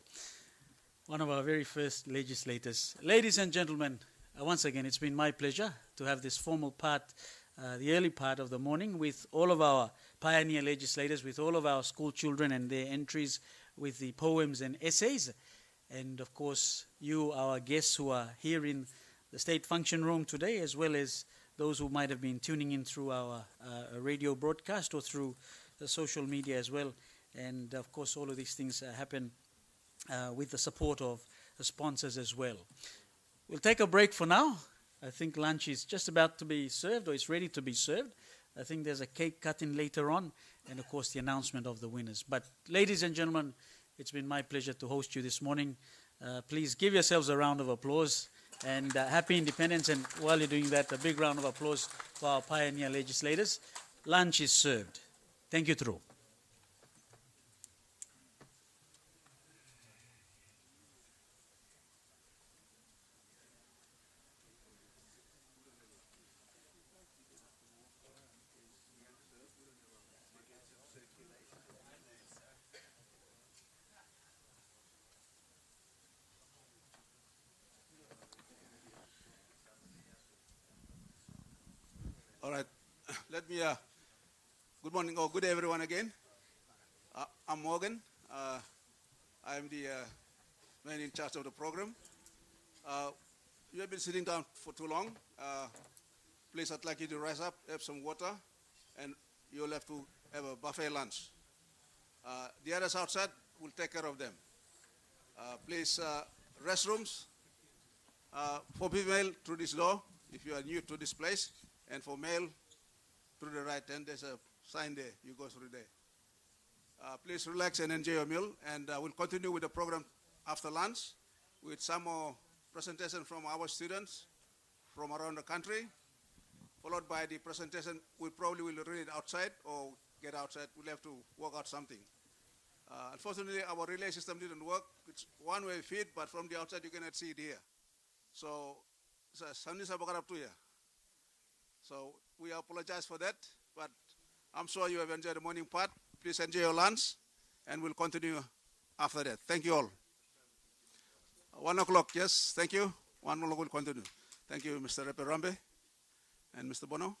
One of our very first legislators. Ladies and gentlemen, once again, it's been my pleasure to have this formal part, the early part of the morning, with all of our pioneer legislators, with all of our school children and their entries with the poems and essays. And of course, you, our guests who are here in the State Function Room today, as well as those who might have been tuning in through our radio broadcast or through the social media as well. And of course, all of these things happen with the support of the sponsors as well. We'll take a break for now. I think lunch is just about to be served, or it's ready to be served. I think there's a cake cutting later on, and of course the announcement of the winners. But ladies and gentlemen, it's been my pleasure to host you this morning. Please give yourselves a round of applause, and happy independence. And while you're doing that, a big round of applause for our pioneer legislators. Lunch is served. Thank you, Tru. Let me, good morning or good day everyone again. I'm Morgan. I'm the man in charge of the program. You have been sitting down for too long. Please, I'd like you to rise up, have some water, and you'll have to have a buffet lunch. The others outside will take care of them. Please, restrooms for female through this door, if you are new to this place, and for male through the right hand. There's a sign there. You go through there. Please relax and enjoy your meal, and we'll continue with the program after lunch with some more presentation from our students from around the country, followed by the presentation. We probably will read it outside or get outside. We'll have to work out something. Unfortunately, our relay system didn't work. It's one-way feed, but from the outside you cannot see it here. So we apologize for that, but I'm sure you have enjoyed the morning part. Please enjoy your lunch, and we'll continue after that. Thank you all. 1 o'clock, yes, thank you. 1 o'clock will continue. Thank you, Mr. Repe Rambe and Mr. Bono.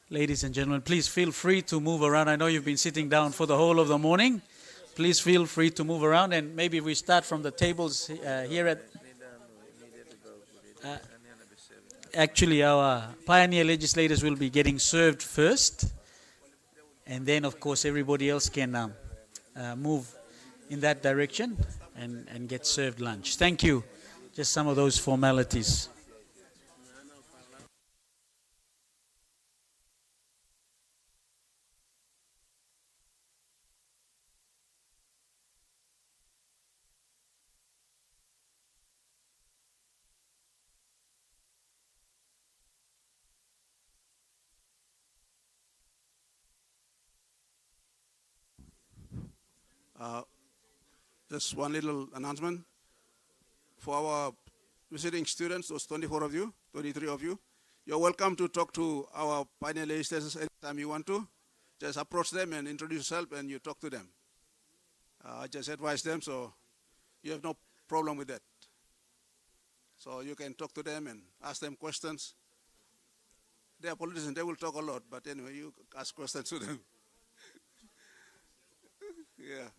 Ladies and gentlemen, please feel free to move around. I know you've been sitting down for the whole of the morning. Please feel free to move around, and maybe we start from the tables here at... actually, our pioneer legislators will be getting served first, and then, of course, everybody else can move in that direction and get served lunch. Thank you. Just some of those formalities. Just one little announcement. For our visiting students, those 24 of you, 23 of you, you're welcome to talk to our pioneer legislators anytime you want to. Just approach them and introduce yourself, and you talk to them. I just advise them, so you have no problem with that. So you can talk to them and ask them questions. They are politicians, they will talk a lot, but anyway, you ask questions to them. Yeah.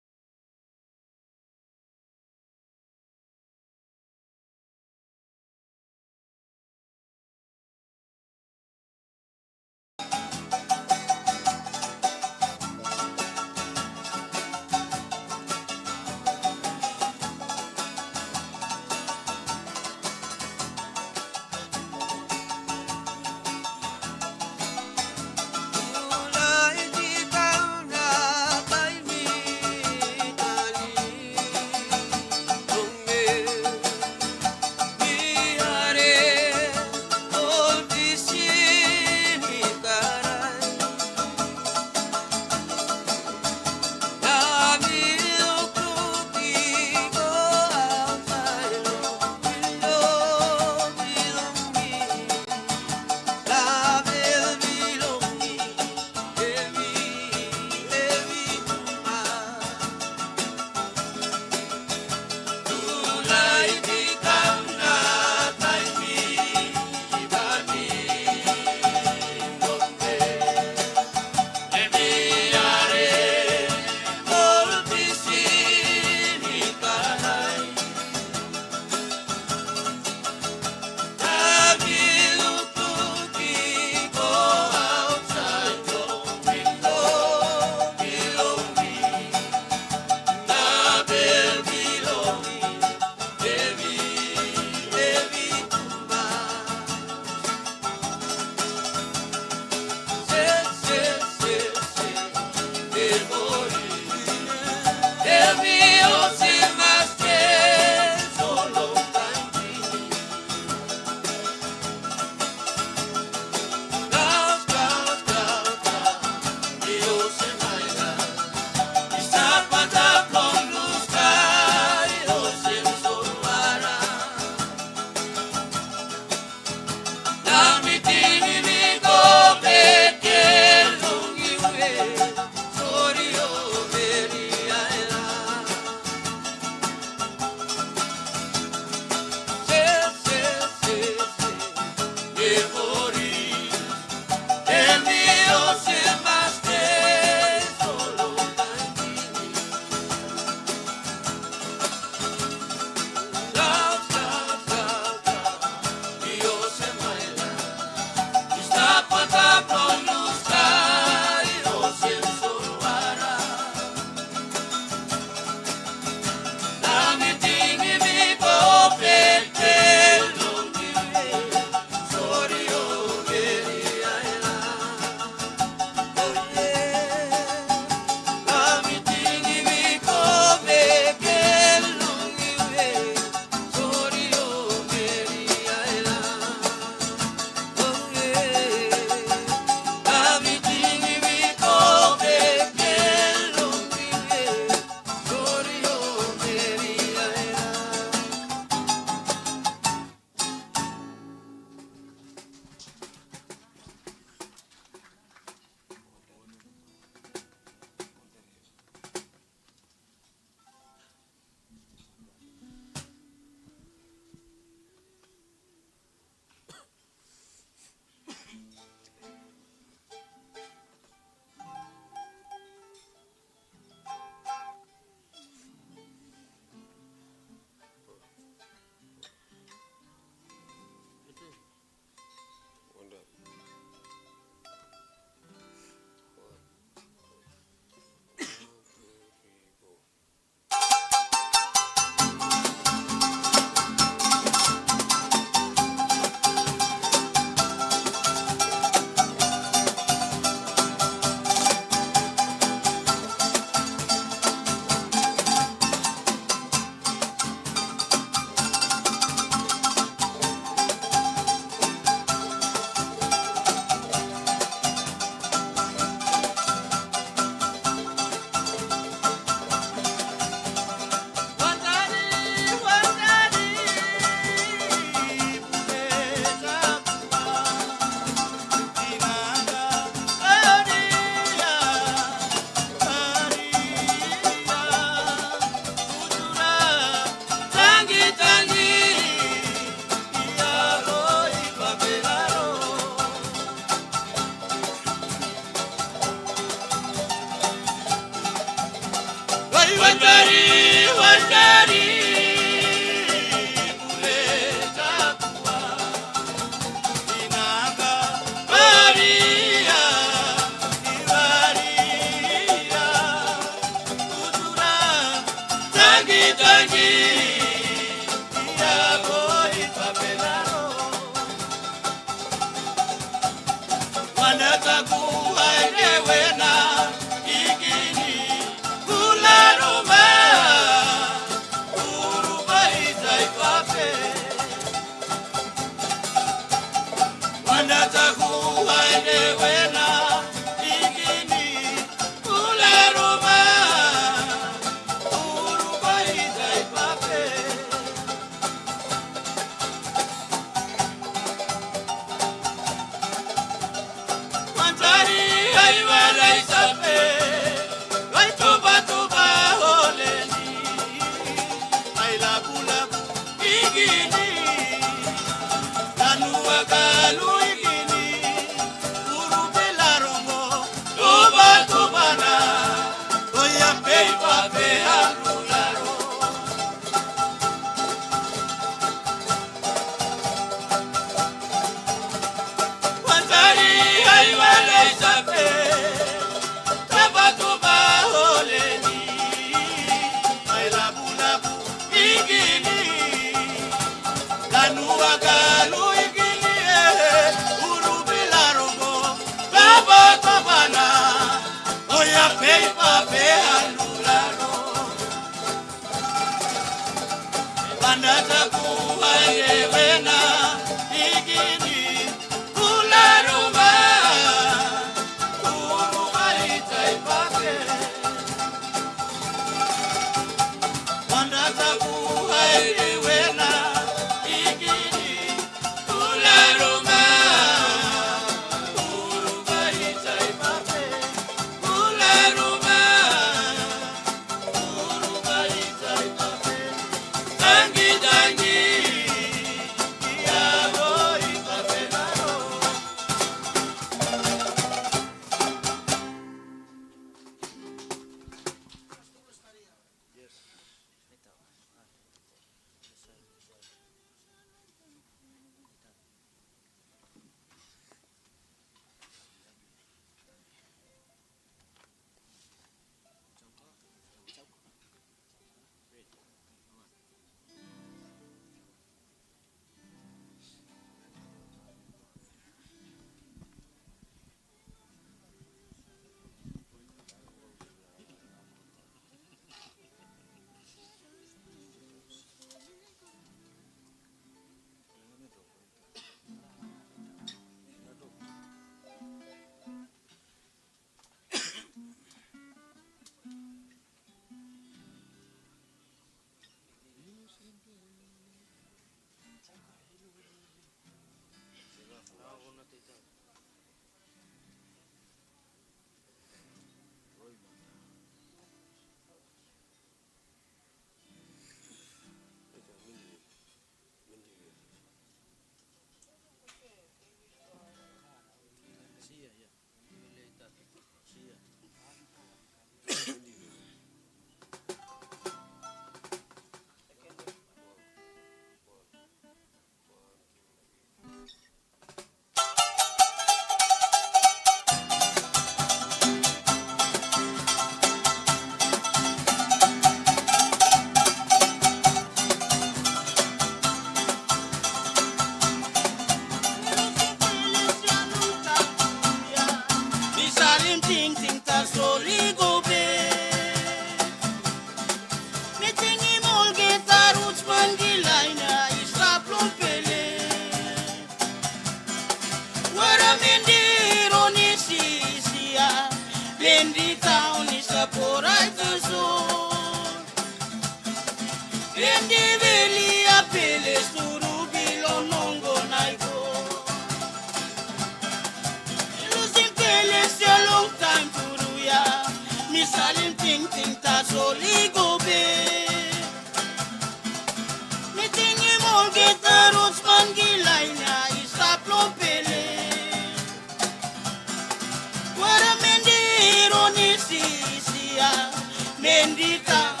Bendita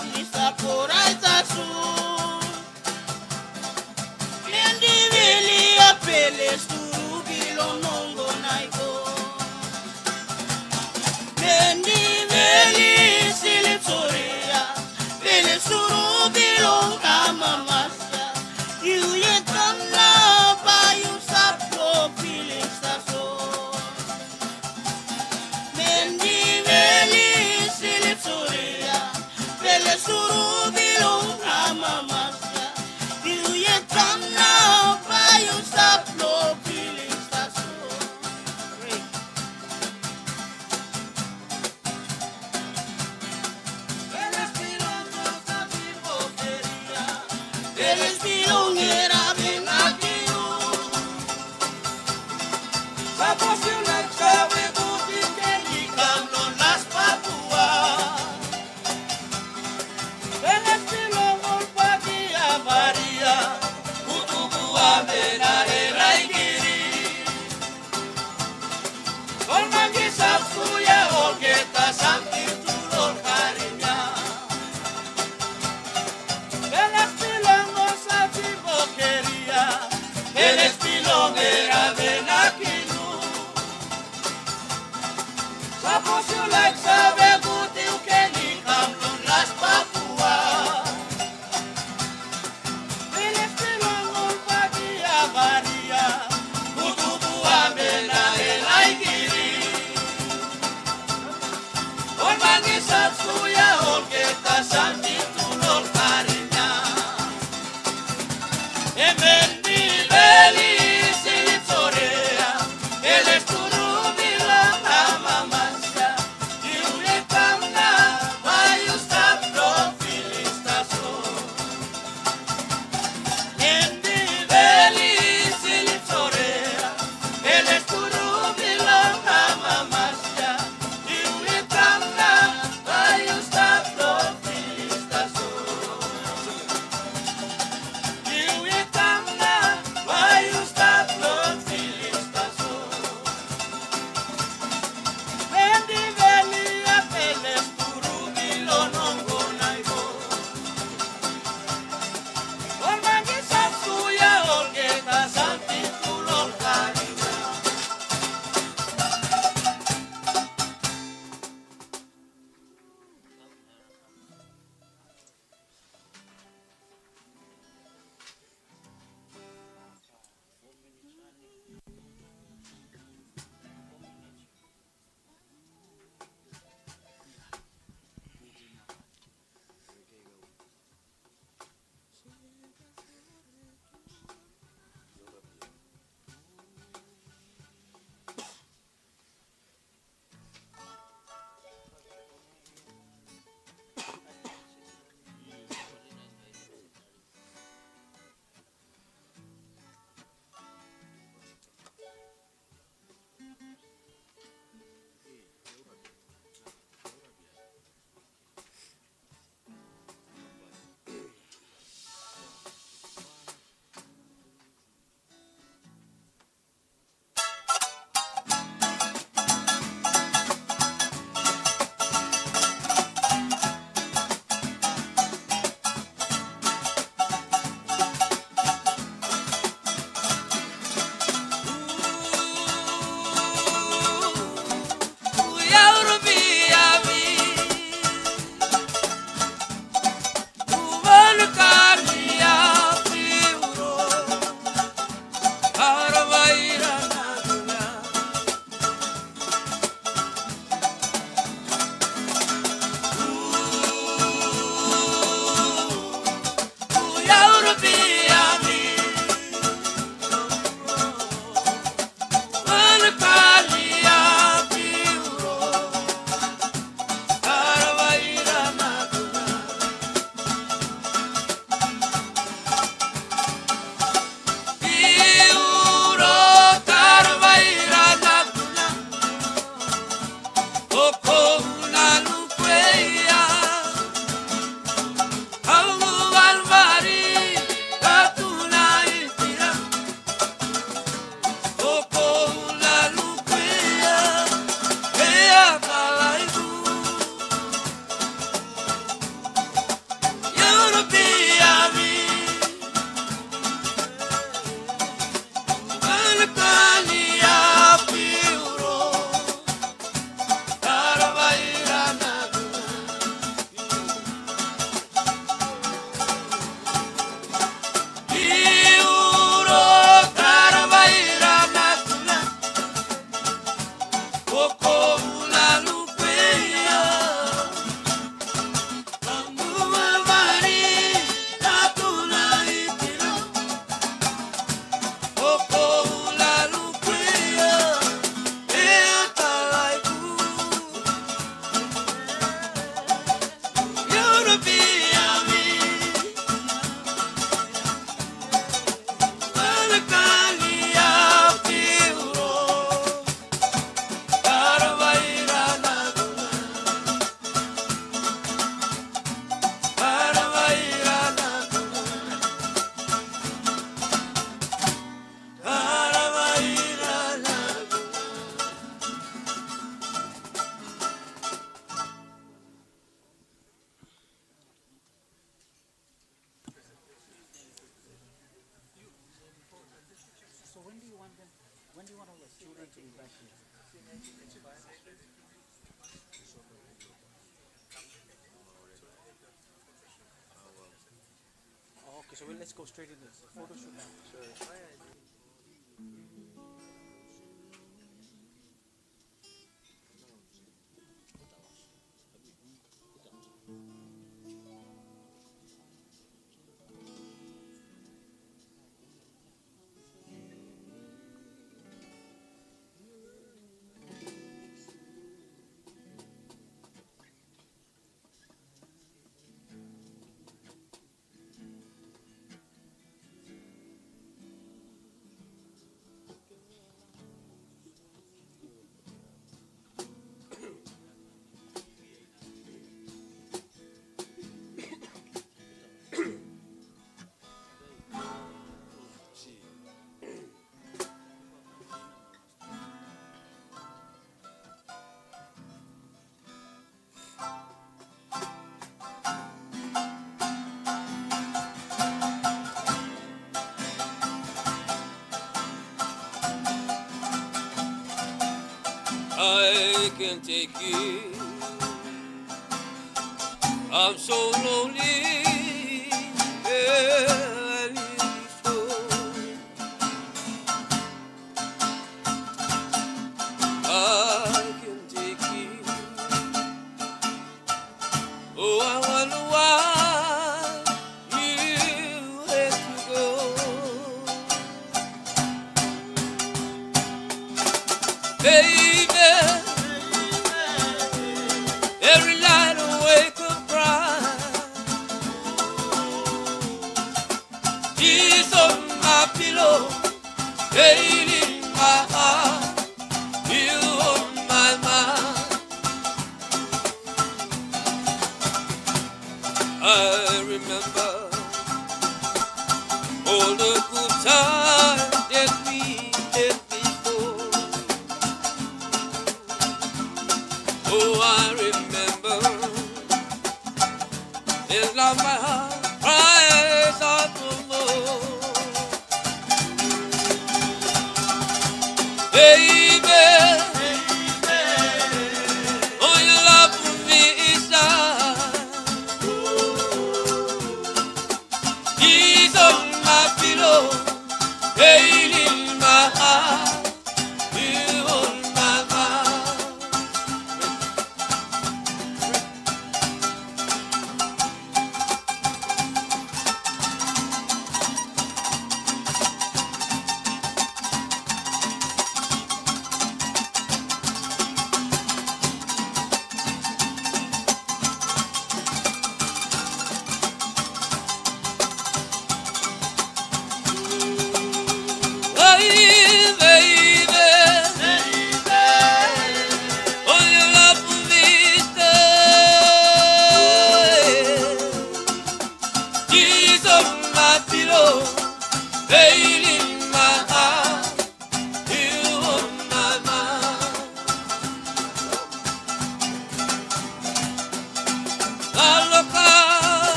suru bilong amamasya. Iuyetan na bayu saplo piling stason. Mendi veli silip surya, vele suru bilong amamasya. Iuyetan na bayu saplo piling stason. Eres pilonguera, ven aquí. Vamos a una chave boutique y cambio las papuas. Eres pilongo patia varia, utubua venare raigiri. Con manguisa suya orqueta santiturol cariña. Eres pilongo boquería, eres pilonguera, ven aquí. Sapos you like sabe guti ukeni kamlon las papuas. Eres pilongo patia varia, utubu amena elaigiri. On mangisa suya orqueta santiturol cariña. Emendi veli silitorea, el esturubila amamasya, iuyetamna vayustaplo filistason. Emendi veli silitorea, el esturubila amamasya, iuyetamna vayustaplo filistason. Caravaggio So let's go straight into the photo shoot now. I can take it. I'm so lonely. Yeah, I need you so. I can take it. Oh, I wonder why you had to go. Baby, every night I wake up crying. Tears on my pillow, pain in my heart, you on my mind. I remember all the good times that we had before. Oh, I remember, it's not my heart cries out for more. Baby, oh, your love for me is high. He's on my pillow, pain in my heart, you on my mind.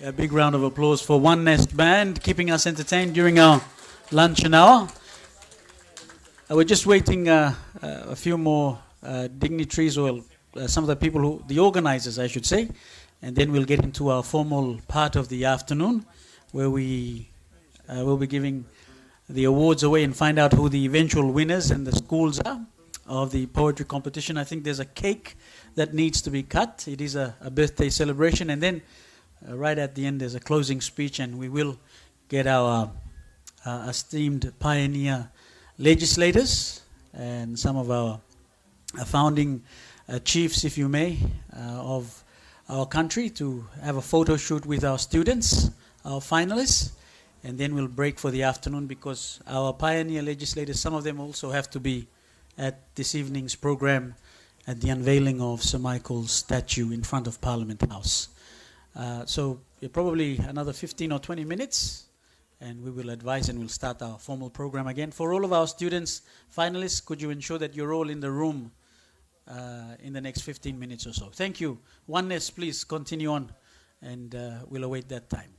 A big round of applause for One Nest Band, keeping us entertained during our luncheon hour. We're just waiting a few more dignitaries, or some of the people the organizers, I should say, and then we'll get into our formal part of the afternoon, where we will be giving the awards away and find out who the eventual winners and the schools are of the poetry competition. I think there's a cake that needs to be cut. It is a birthday celebration, and then right at the end there's a closing speech, and we will get our esteemed pioneer legislators and some of our founding chiefs, if you may, of our country to have a photo shoot with our students, our finalists, and then we'll break for the afternoon because our pioneer legislators, some of them also have to be at this evening's program at the unveiling of Sir Michael's statue in front of Parliament House. So probably another 15 or 20 minutes, and we will advise and we'll start our formal program again. For all of our students, finalists, could you ensure that you're all in the room in the next 15 minutes or so? Thank you. Oneness, please continue on, and we'll await that time.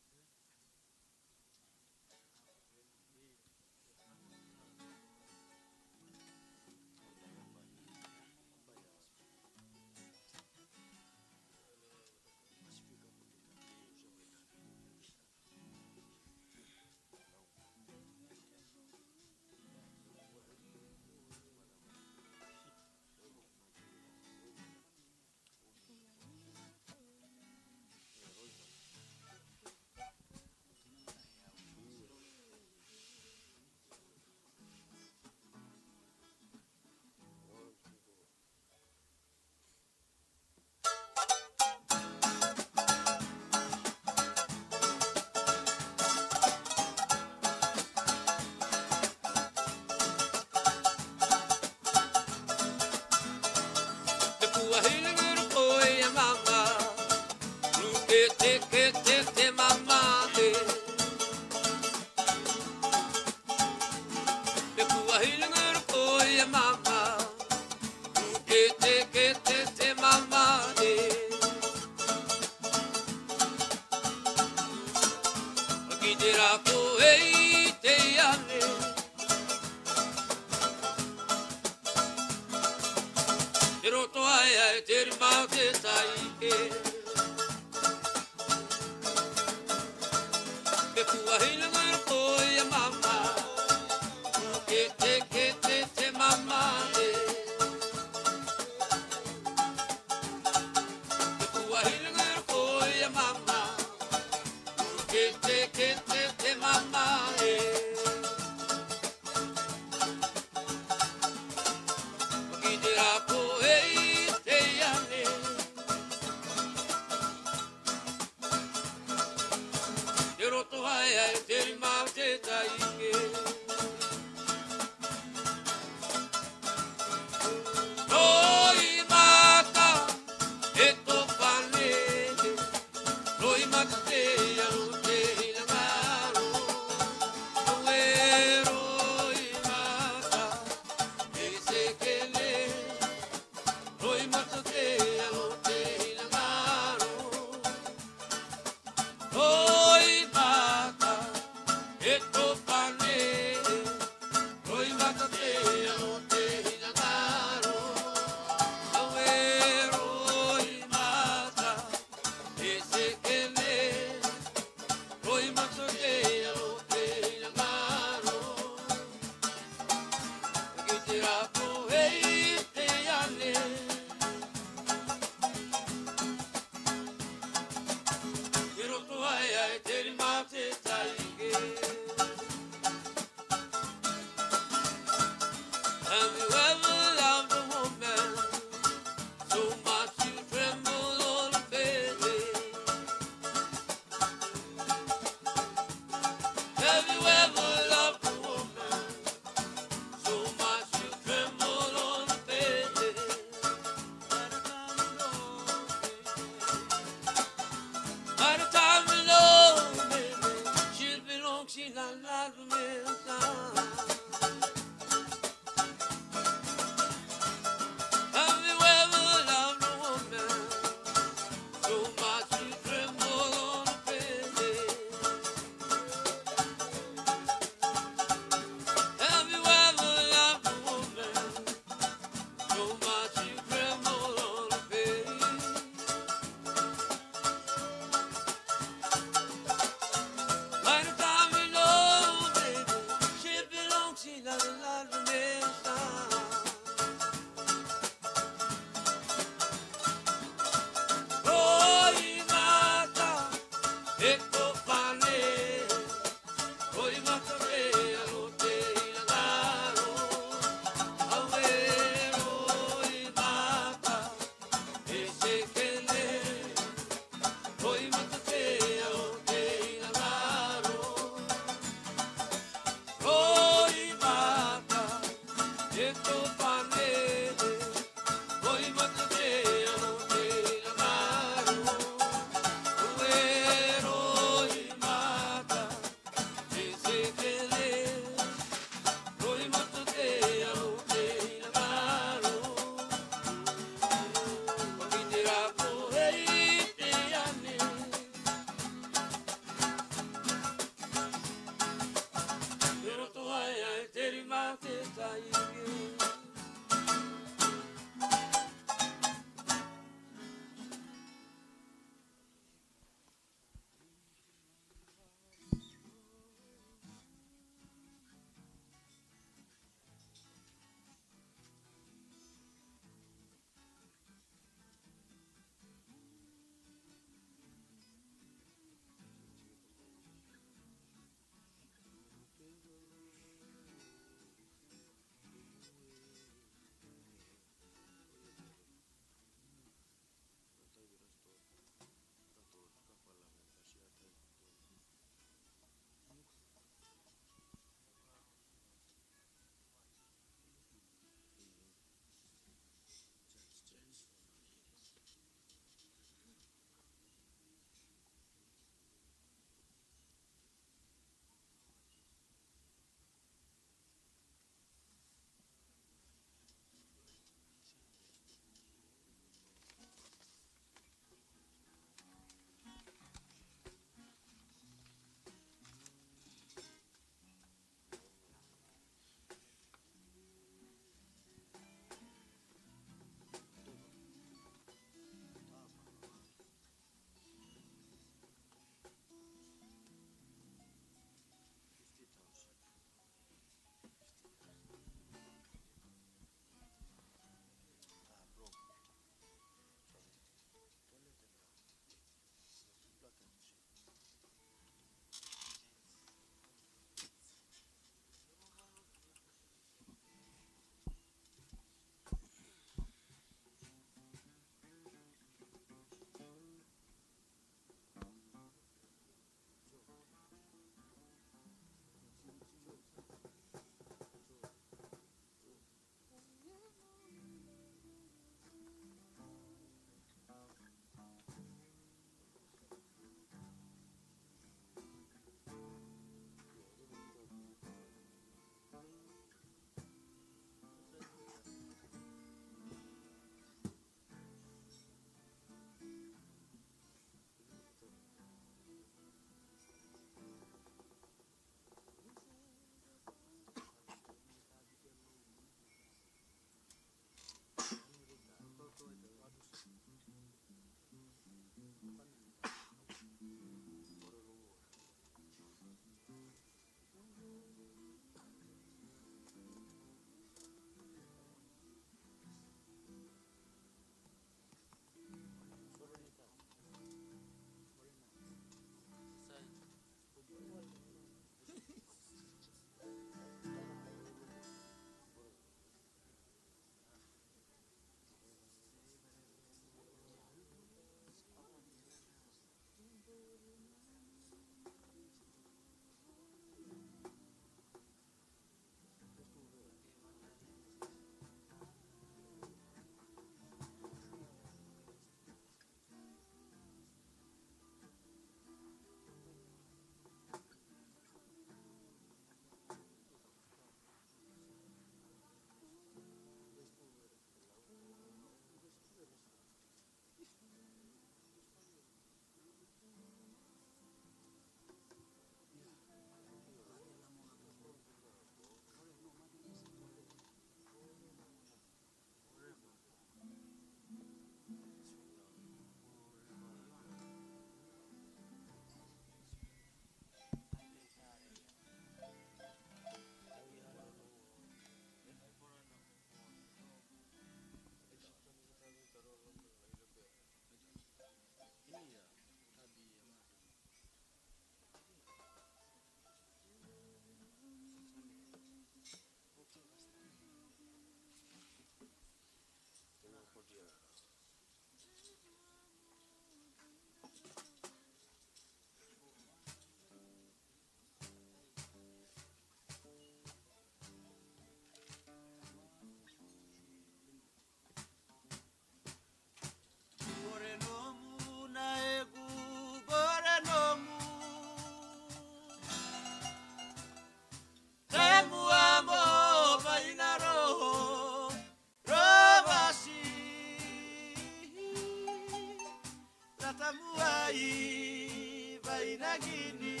bainagini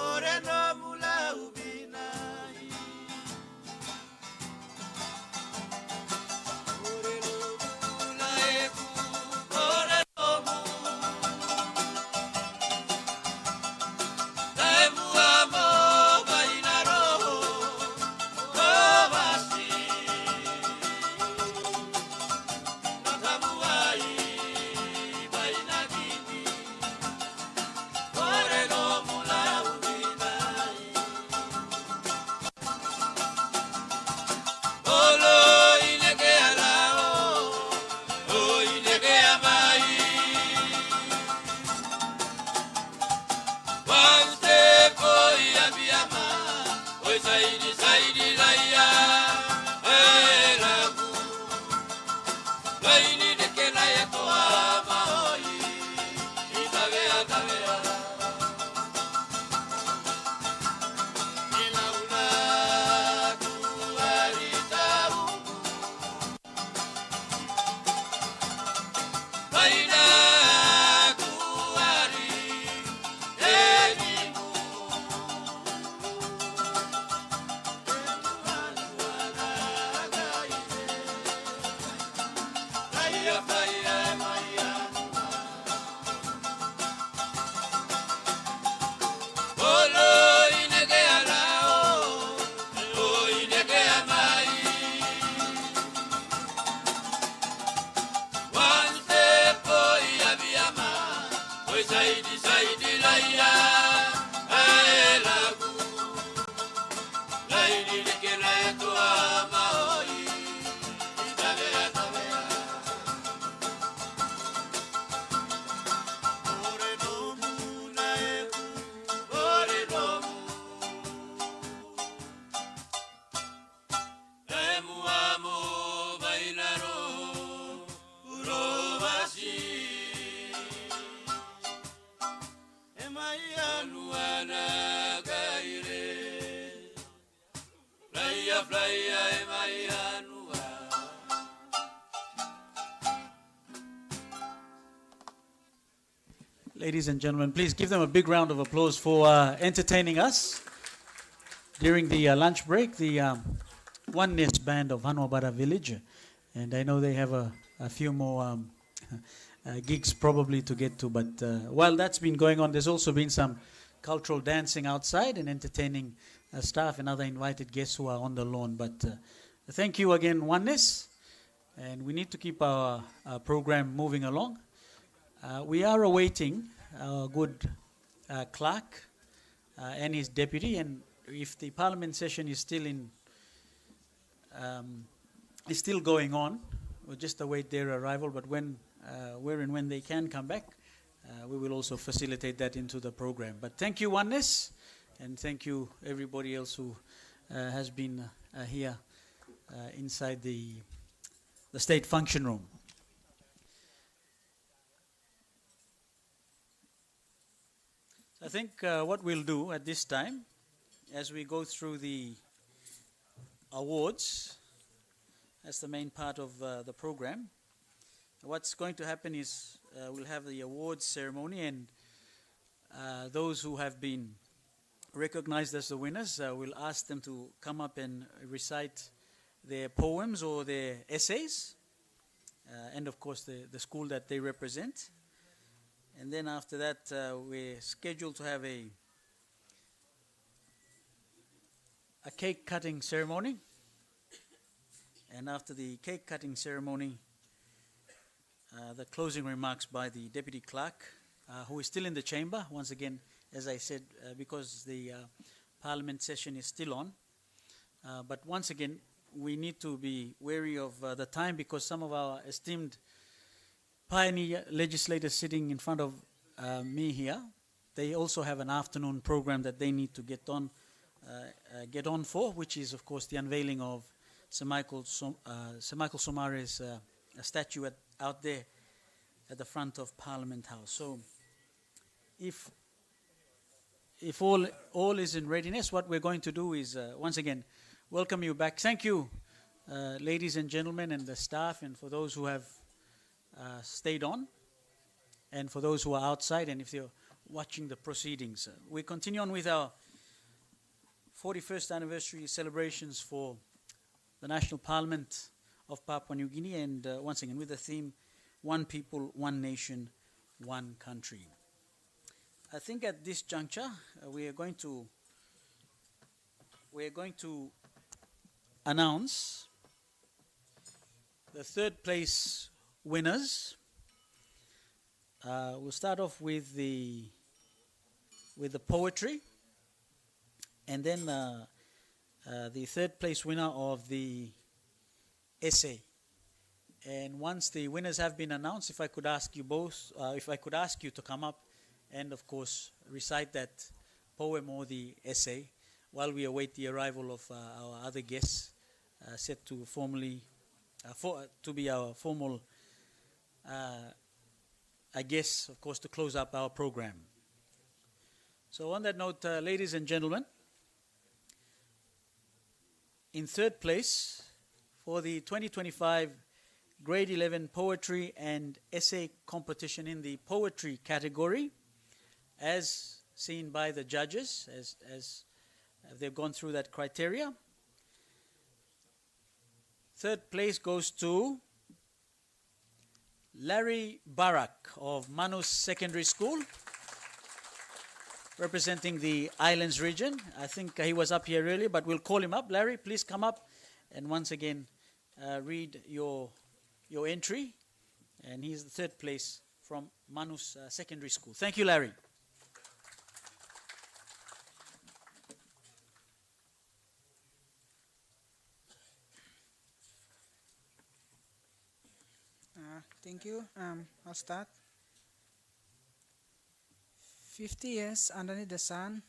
ore no mula ubinai ore no mula eku ore no mu daimu amo bainaro kovasi natamuai bainagini ore no mula ubinai olo ineke alao o ineke amai wauste koi abiyama oi saidi saidi laya elagu laini deke laya toa maoi itavea tavea ilauna kuaritau baina kuari enimu Maya, Maya, Maya. Olo ineke alao, o ineke amai. One step koi abiyama, oi saidi saidi laya, aelagu. Laini deke laya toa maoi, itavea tavea. Ore no muna eku, ore no mu. Emu amo bainaro, urovasi. Emaianu anagaire, playa playa emaianu. Ladies and gentlemen, please give them a big round of applause for entertaining us during the lunch break. The Oneness Band of Hanwabara Village, and I know they have a few more gigs probably to get to, but while that's been going on, there's also been some cultural dancing outside and entertaining staff and other invited guests who are on the lawn. But thank you again, Oneness, and we need to keep our program moving along. We are awaiting our good clerk and his deputy, and if the parliament session is still going on, we'll just await their arrival. But when, where and when they can come back, we will also facilitate that into the program. But thank you, Oneness, and thank you everybody else who has been here inside the state function room. I think what we'll do at this time, as we go through the awards, that's the main part of the program. What's going to happen is we'll have the awards ceremony, and those who have been recognized as the winners, we'll ask them to come up and recite their poems or their essays, and of course the school that they represent. And then after that, we're scheduled to have a cake cutting ceremony. And after the cake cutting ceremony, the closing remarks by the deputy clerk, who is still in the chamber. Once again, as I said, because the parliament session is still on. But once again, we need to be wary of the time, because some of our esteemed pioneer legislators sitting in front of me here, they also have an afternoon program that they need to get on for, which is, of course, the unveiling of Sir Michael Somare's statue out there at the front of Parliament House. So, if all is in readiness, what we're going to do is once again welcome you back. Thank you, ladies and gentlemen, and the staff, and for those who have stayed on. and for those who are outside and if they're watching the proceedings. We continue on with our 41st anniversary celebrations for the National Parliament of Papua New Guinea, and once again with the theme, One People, One Nation, One Country. I think at this juncture we are going to announce the third place winners. We'll start off with the poetry, and then the third place winner of the essay. And once the winners have been announced, if I could ask you to come up and of course recite that poem or the essay while we await the arrival of our other guests set to be our formal guests, of course, to close up our program. So on that note, ladies and gentlemen, in third place for the 2025 Grade 11 Poetry and Essay Competition in the Poetry category, as seen by the judges, as they've gone through that criteria. Third place goes to Larry Barak of Manus Secondary School, representing the Islands region. I think he was up here earlier, but we'll call him up. Larry, please come up and once again read your entry. And he's the third place from Manus Secondary School. Thank you, Larry. Thank you. I'll start. 50 years underneath the sun,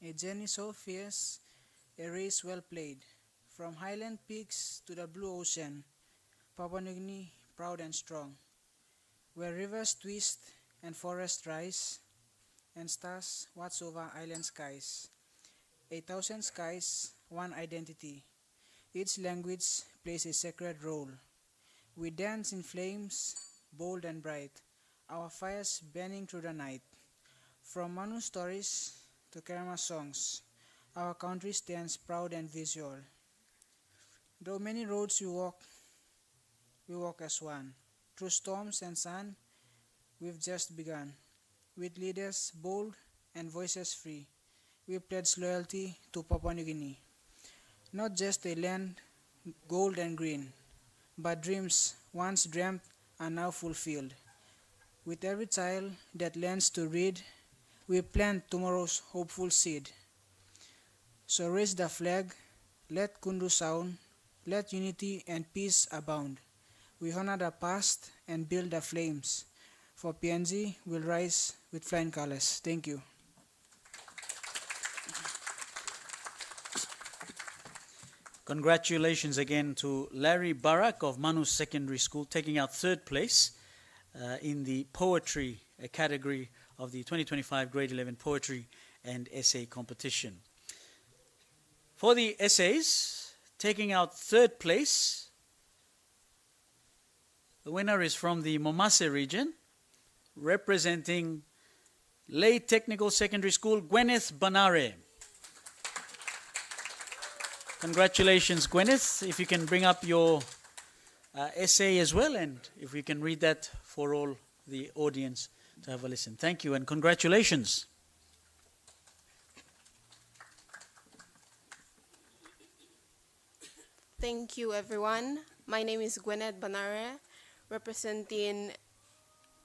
a journey so fierce, a race well played. From highland peaks to the blue ocean, Papua New Guinea proud and strong. Where rivers twist and forests rise, and stars watch over island skies. 8,000 skies, one identity. Each language plays a sacred role. We dance in flames, bold and bright, our fires burning through the night. From Manu stories to Kerama songs, our country stands proud and visual. Though many roads we walk as one. Through storms and sun, we've just begun. With leaders bold and voices free, we pledge loyalty to Papua New Guinea. Not just a land, gold and green, but dreams once dreamt are now fulfilled. With every child that learns to read, we plant tomorrow's hopeful seed. So raise the flag, let Kundu sound, let unity and peace abound. We honor the past and build the flames, for PNG will rise with flying colors. Thank you. Congratulations again to Larry Barak of Manus Secondary School, taking out third place in the poetry category of the 2025 Grade 11 Poetry and Essay Competition. For the essays, taking out third place, the winner is from the Momase region, representing Lay Technical Secondary School, Gwyneth Banare. Congratulations, Gwyneth. If you can bring up your essay as well, and if we can read that for all the audience to have a listen. Thank you and congratulations. Thank you, everyone. My name is Gwyneth Banare, representing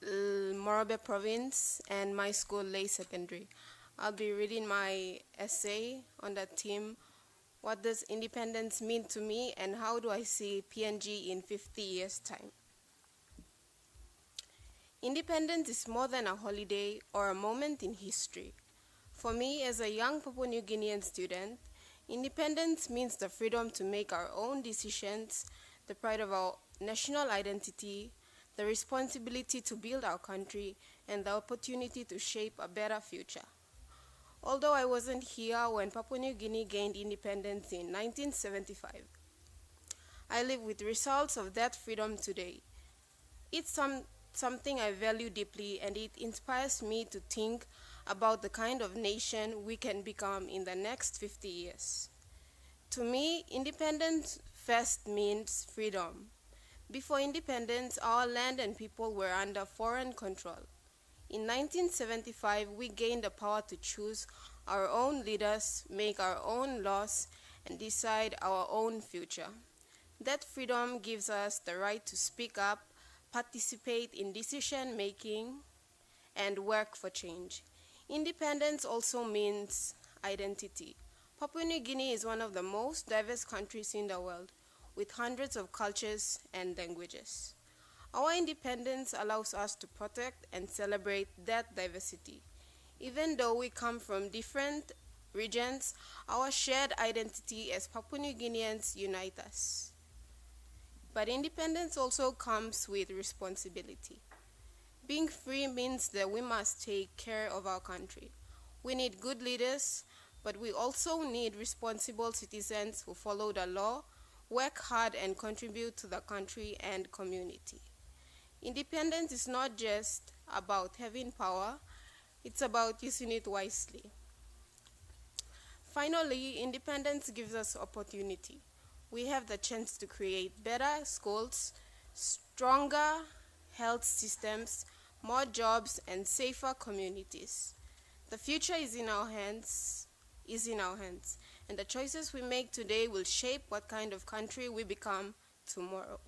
Morobe Province and my school, Lay Secondary. I'll be reading my essay on that theme, what does independence mean to me and how do I see PNG in 50 years' time? Independence is more than a holiday or a moment in history. For me, as a young Papua New Guinean student, independence means the freedom to make our own decisions, the pride of our national identity, the responsibility to build our country, and the opportunity to shape a better future. Although I wasn't here when Papua New Guinea gained independence in 1975, I live with results of that freedom today. It's something I value deeply, and it inspires me to think about the kind of nation we can become in the next 50 years. To me, independence first means freedom. Before independence, our land and people were under foreign control. In 1975, we gained the power to choose our own leaders, make our own laws, and decide our own future. That freedom gives us the right to speak up, participate in decision-making, and work for change. Independence also means identity. Papua New Guinea is one of the most diverse countries in the world, with hundreds of cultures and languages. Our independence allows us to protect and celebrate that diversity. Even though we come from different regions, our shared identity as Papua New Guineans unite us. But independence also comes with responsibility. Being free means that we must take care of our country. We need good leaders, but we also need responsible citizens who follow the law, work hard, and contribute to the country and community. Independence is not just about having power, it's about using it wisely. Finally, independence gives us opportunity. We have the chance to create better schools, stronger health systems, more jobs, and safer communities. The future is in our hands, and the choices we make today will shape what kind of country we become tomorrow.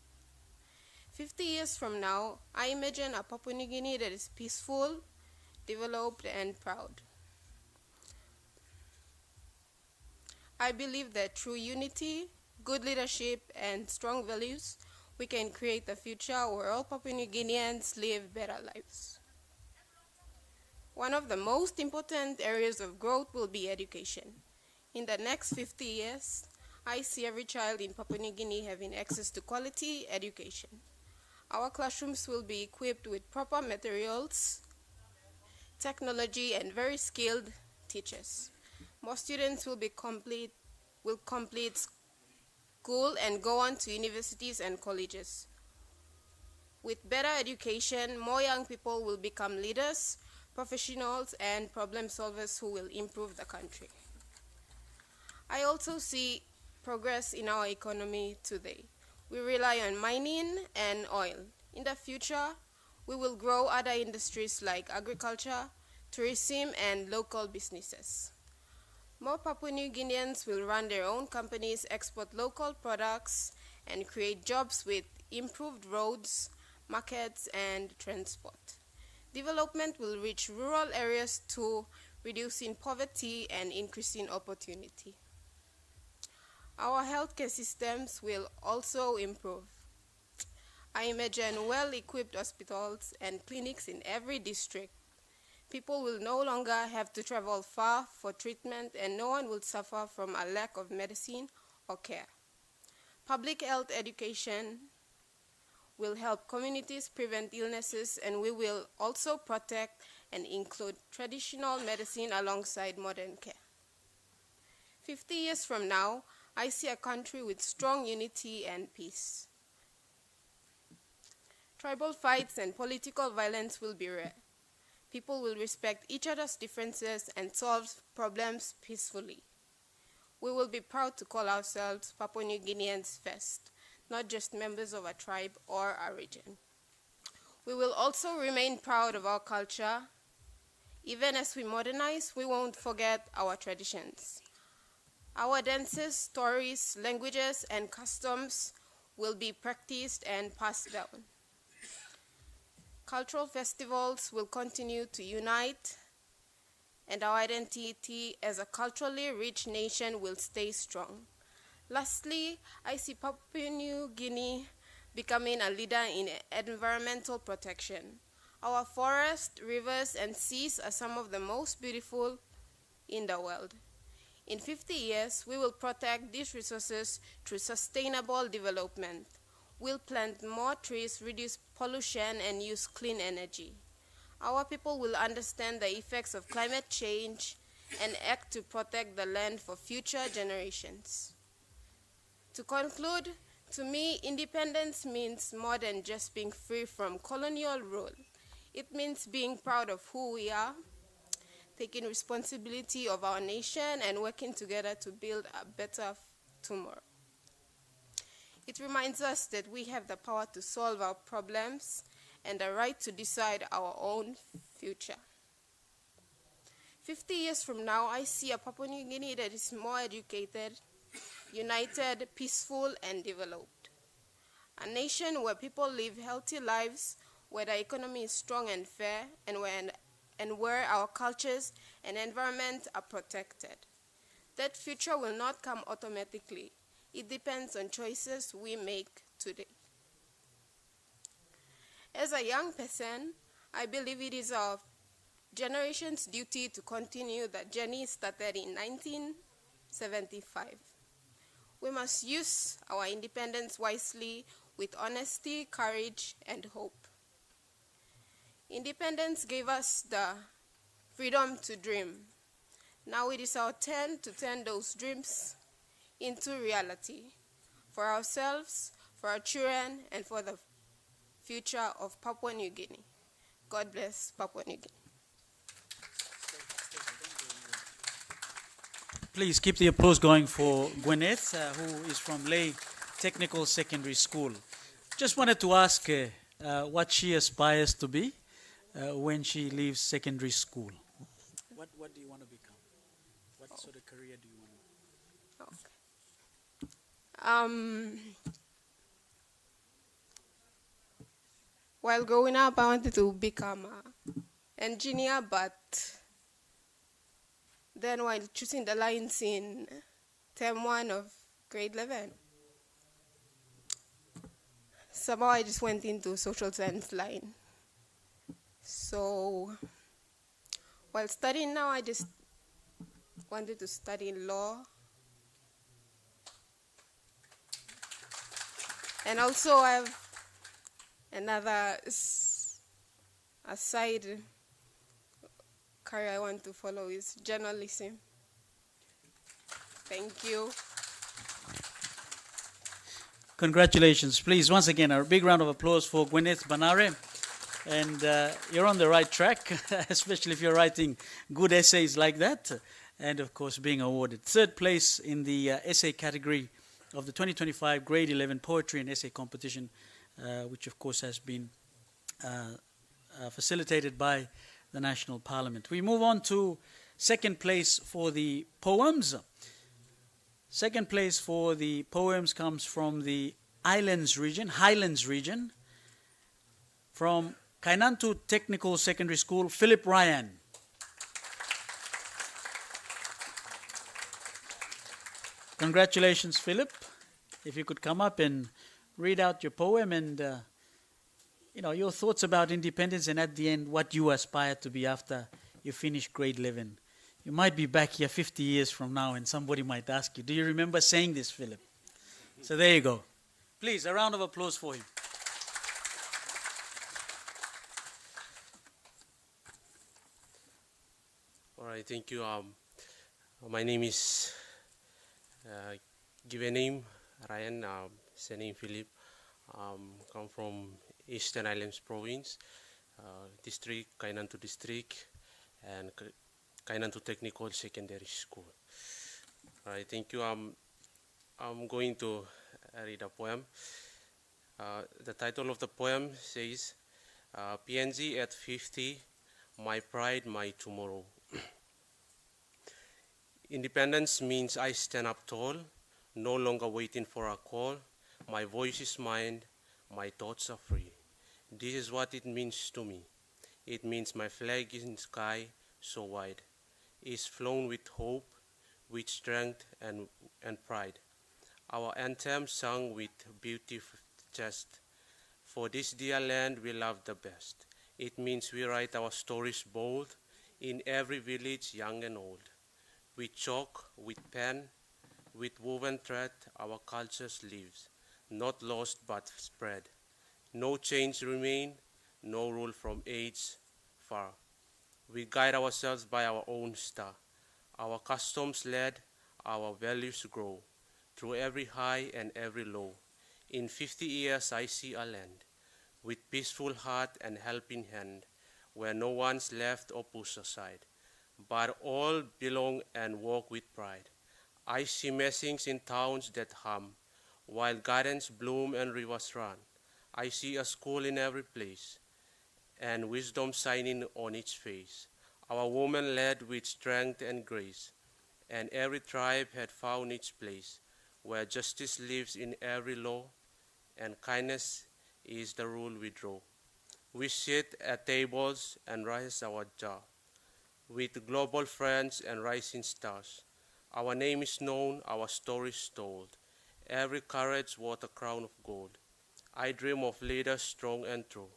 50 years from now, I imagine a Papua New Guinea that is peaceful, developed, and proud. I believe that through unity, good leadership, and strong values, we can create a future where all Papua New Guineans live better lives. One of the most important areas of growth will be education. In the next 50 years, I see every child in Papua New Guinea having access to quality education. Our classrooms will be equipped with proper materials, technology, and very skilled teachers. More students will complete school and go on to universities and colleges. With better education, more young people will become leaders, professionals, and problem solvers who will improve the country. I also see progress in our economy today. We rely on mining and oil. In the future, we will grow other industries like agriculture, tourism, and local businesses. More Papua New Guineans will run their own companies, export local products, and create jobs with improved roads, markets, and transport. Development will reach rural areas too, reducing poverty and increasing opportunity. Our healthcare systems will also improve. I imagine well-equipped hospitals and clinics in every district. People will no longer have to travel far for treatment, and no one will suffer from a lack of medicine or care. Public health education will help communities prevent illnesses, and we will also protect and include traditional medicine alongside modern care. 50 years from now, I see a country with strong unity and peace. Tribal fights and political violence will be rare. People will respect each other's differences and solve problems peacefully. We will be proud to call ourselves Papua New Guineans first, not just members of a tribe or a region. We will also remain proud of our culture. Even as we modernize, we won't forget our traditions. Our dances, stories, languages, and customs will be practiced and passed down. Cultural festivals will continue to unite, and our identity as a culturally rich nation will stay strong. Lastly, I see Papua New Guinea becoming a leader in environmental protection. Our forests, rivers, and seas are some of the most beautiful in the world. In 50 years, we will protect these resources through sustainable development. We'll plant more trees, reduce pollution, and use clean energy. Our people will understand the effects of climate change and act to protect the land for future generations. To conclude, To me, independence means more than just being free from colonial rule. It means being proud of who we are, taking responsibility of our nation, and working together to build a better tomorrow. It reminds us that we have the power to solve our problems and the right to decide our own future. 50 years from now, I see a Papua New Guinea that is more educated, united, peaceful, and developed. A nation where people live healthy lives, where the economy is strong and fair, and where our cultures and environment are protected. That future will not come automatically. It depends on choices we make today. As a young person, I believe it is our generation's duty to continue the journey started in 1975. We must use our independence wisely with honesty, courage, and hope. Independence gave us the freedom to dream. Now it is our turn to turn those dreams into reality for ourselves, for our children, and for the future of Papua New Guinea. God bless Papua New Guinea. Please keep the applause going for Gwyneth, who is from Lay Technical Secondary School. Just wanted to ask what she aspires to be when she leaves secondary school. What do you want to become? What sort of career do you want to? While growing up, I wanted to become an engineer, but then while choosing the lines in term 1 of grade 11, somehow I just went into social science line. So while studying now, I just wanted to study law. And also I have another side career I want to follow is journalism. Thank you. Congratulations. Please, once again, a big round of applause for Gwyneth Banare. And you're on the right track, especially if you're writing good essays like that. And, of course, being awarded third place in the essay category of the 2025 Grade 11 Poetry and Essay Competition, which, of course, has been facilitated by the National Parliament. We move on to second place for the poems. Second place for the poems comes from the Highlands region, from Kainantu Technical Secondary School, Philip Ryan. Congratulations, Philip. If you could come up and read out your poem and your thoughts about independence, and at the end, what you aspire to be after you finish grade 11. You might be back here 50 years from now and somebody might ask you, do you remember saying this, Philip? So there you go. Please, a round of applause for him. All right, thank you. My name is, given name, Ryan, surname Philip. Come from Eastern Highlands Province, district, Kainantu district, and Kainantu Technical Secondary School. All right, thank you. I'm going to read a poem. The title of the poem says, PNG at 50, My Pride, My Tomorrow. Independence means I stand up tall, no longer waiting for a call. My voice is mine, my thoughts are free. This is what it means to me. It means my flag is in the sky so wide. It's flown with hope, with strength and pride. Our anthem sung with beautiful chest. For this dear land we love the best. It means we write our stories bold, in every village young and old. With chalk, with pen, with woven thread, our cultures lives, not lost but spread. No chains remain, no rule from age far. We guide ourselves by our own star. Our customs led, our values grow, through every high and every low. In 50 years I see a land with peaceful heart and helping hand, where no one's left or pushed aside, but all belong and walk with pride. I see messings in towns that hum, while gardens bloom and rivers run. I see a school in every place, and wisdom shining on its face. Our women led with strength and grace, and every tribe had found its place, where justice lives in every law, and kindness is the rule we draw. We sit at tables and raise our jaw, with global friends and rising stars. Our name is known, our story is told. Every courage worth a crown of gold. I dream of leaders strong and true,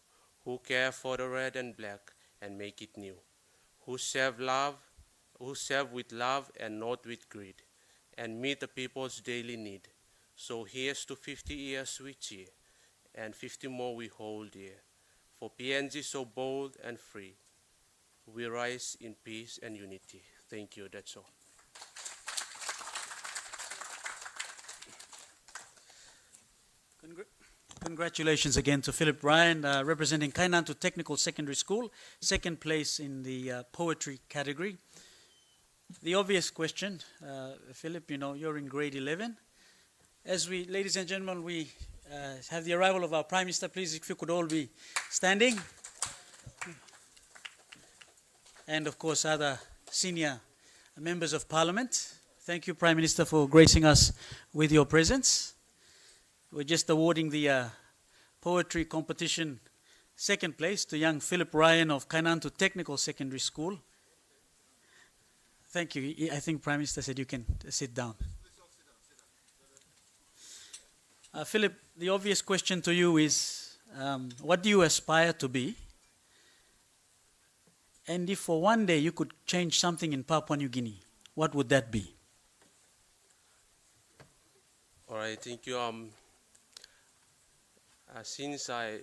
who care for the red and black and make it new, who serve with love and not with greed, and meet the people's daily need. So here's to 50 years we cheer, and 50 more we hold dear. For PNG so bold and free, we rise in peace and unity. Thank you, that's all. Congratulations again to Philip Ryan, representing Kainantu Technical Secondary School, second place in the poetry category. The obvious question, Philip, you know, you're in grade 11. As we, ladies and gentlemen, we have the arrival of our Prime Minister. Please, if you could all be standing. And of course, other senior members of Parliament. Thank you, Prime Minister, for gracing us with your presence. We're just awarding the poetry competition second place to young Philip Ryan of Kainantu Technical Secondary School. Thank you. I think Prime Minister said you can sit down. Philip, the obvious question to you is, what do you aspire to be? And if for one day you could change something in Papua New Guinea, what would that be? All right, thank you. Since I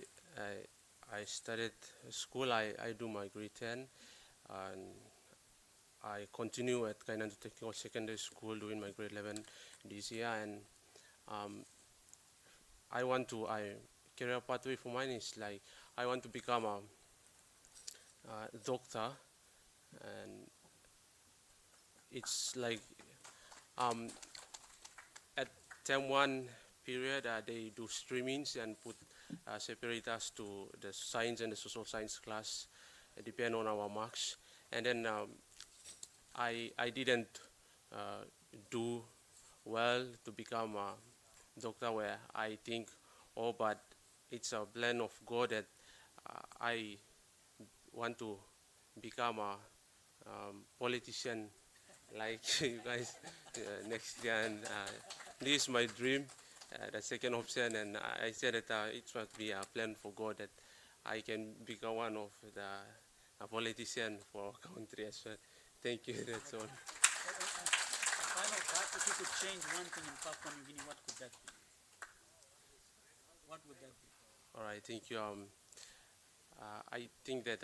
started school, I do my grade 10, and I continue at Kainantu Technical Secondary School doing my grade 11 this year, and career pathway for mine is like, I want to become a doctor, and it's like at term 1 period they do streamings and separate us to the science and the social science class, depend on our marks, and then I didn't do well to become a doctor, where I think, oh, but it's a blend of God that I want to become a politician like you guys next year, and this is my dream, the second option, and I said that it must be a plan for God that I can become one of a politician for our country as well. Thank you, that's all. Final part, if you could change one thing in Papua New Guinea, what could that be? What would that be? All right, thank you. I think that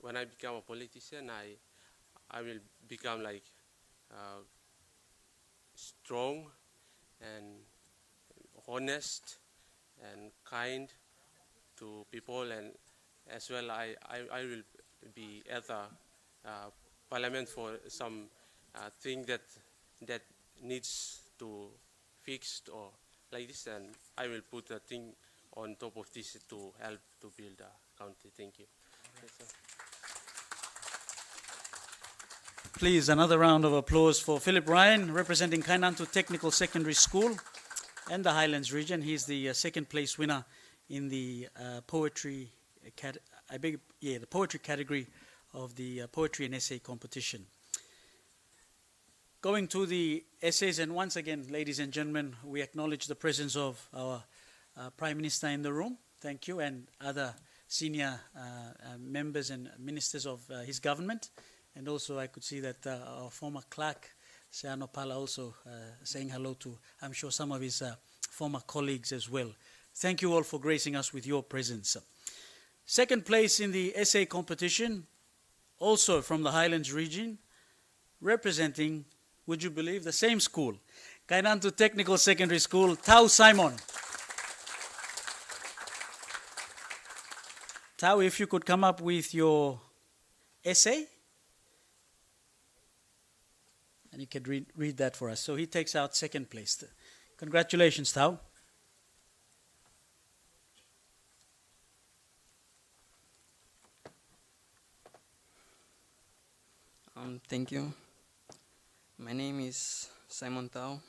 when I become a politician, I will become like strong and honest and kind to people, and as well I will be at the parliament for some thing that needs to fixed or like this, and I will put a thing on top of this to help to build the country. Thank you. Yes, Please, another round of applause for Philip Ryan, representing Kainantu Technical Secondary School and the Highlands region. He's the second place winner in the poetry the poetry category of the poetry and essay competition. Going to the essays, and once again, ladies and gentlemen, we acknowledge the presence of our Prime Minister in the room. Thank you, and other senior members and ministers of his government. And also I could see that our former clerk, Seano Pala, also saying hello to, I'm sure, some of his former colleagues as well. Thank you all for gracing us with your presence. Second place in the essay competition, also from the Highlands region, representing, would you believe, the same school, Kainantu Technical Secondary School, Tau Simon. Tau, if you could come up with your essay, and you could read that for us. So he takes out second place. Congratulations, Tau. Thank you. My name is Simon Tau,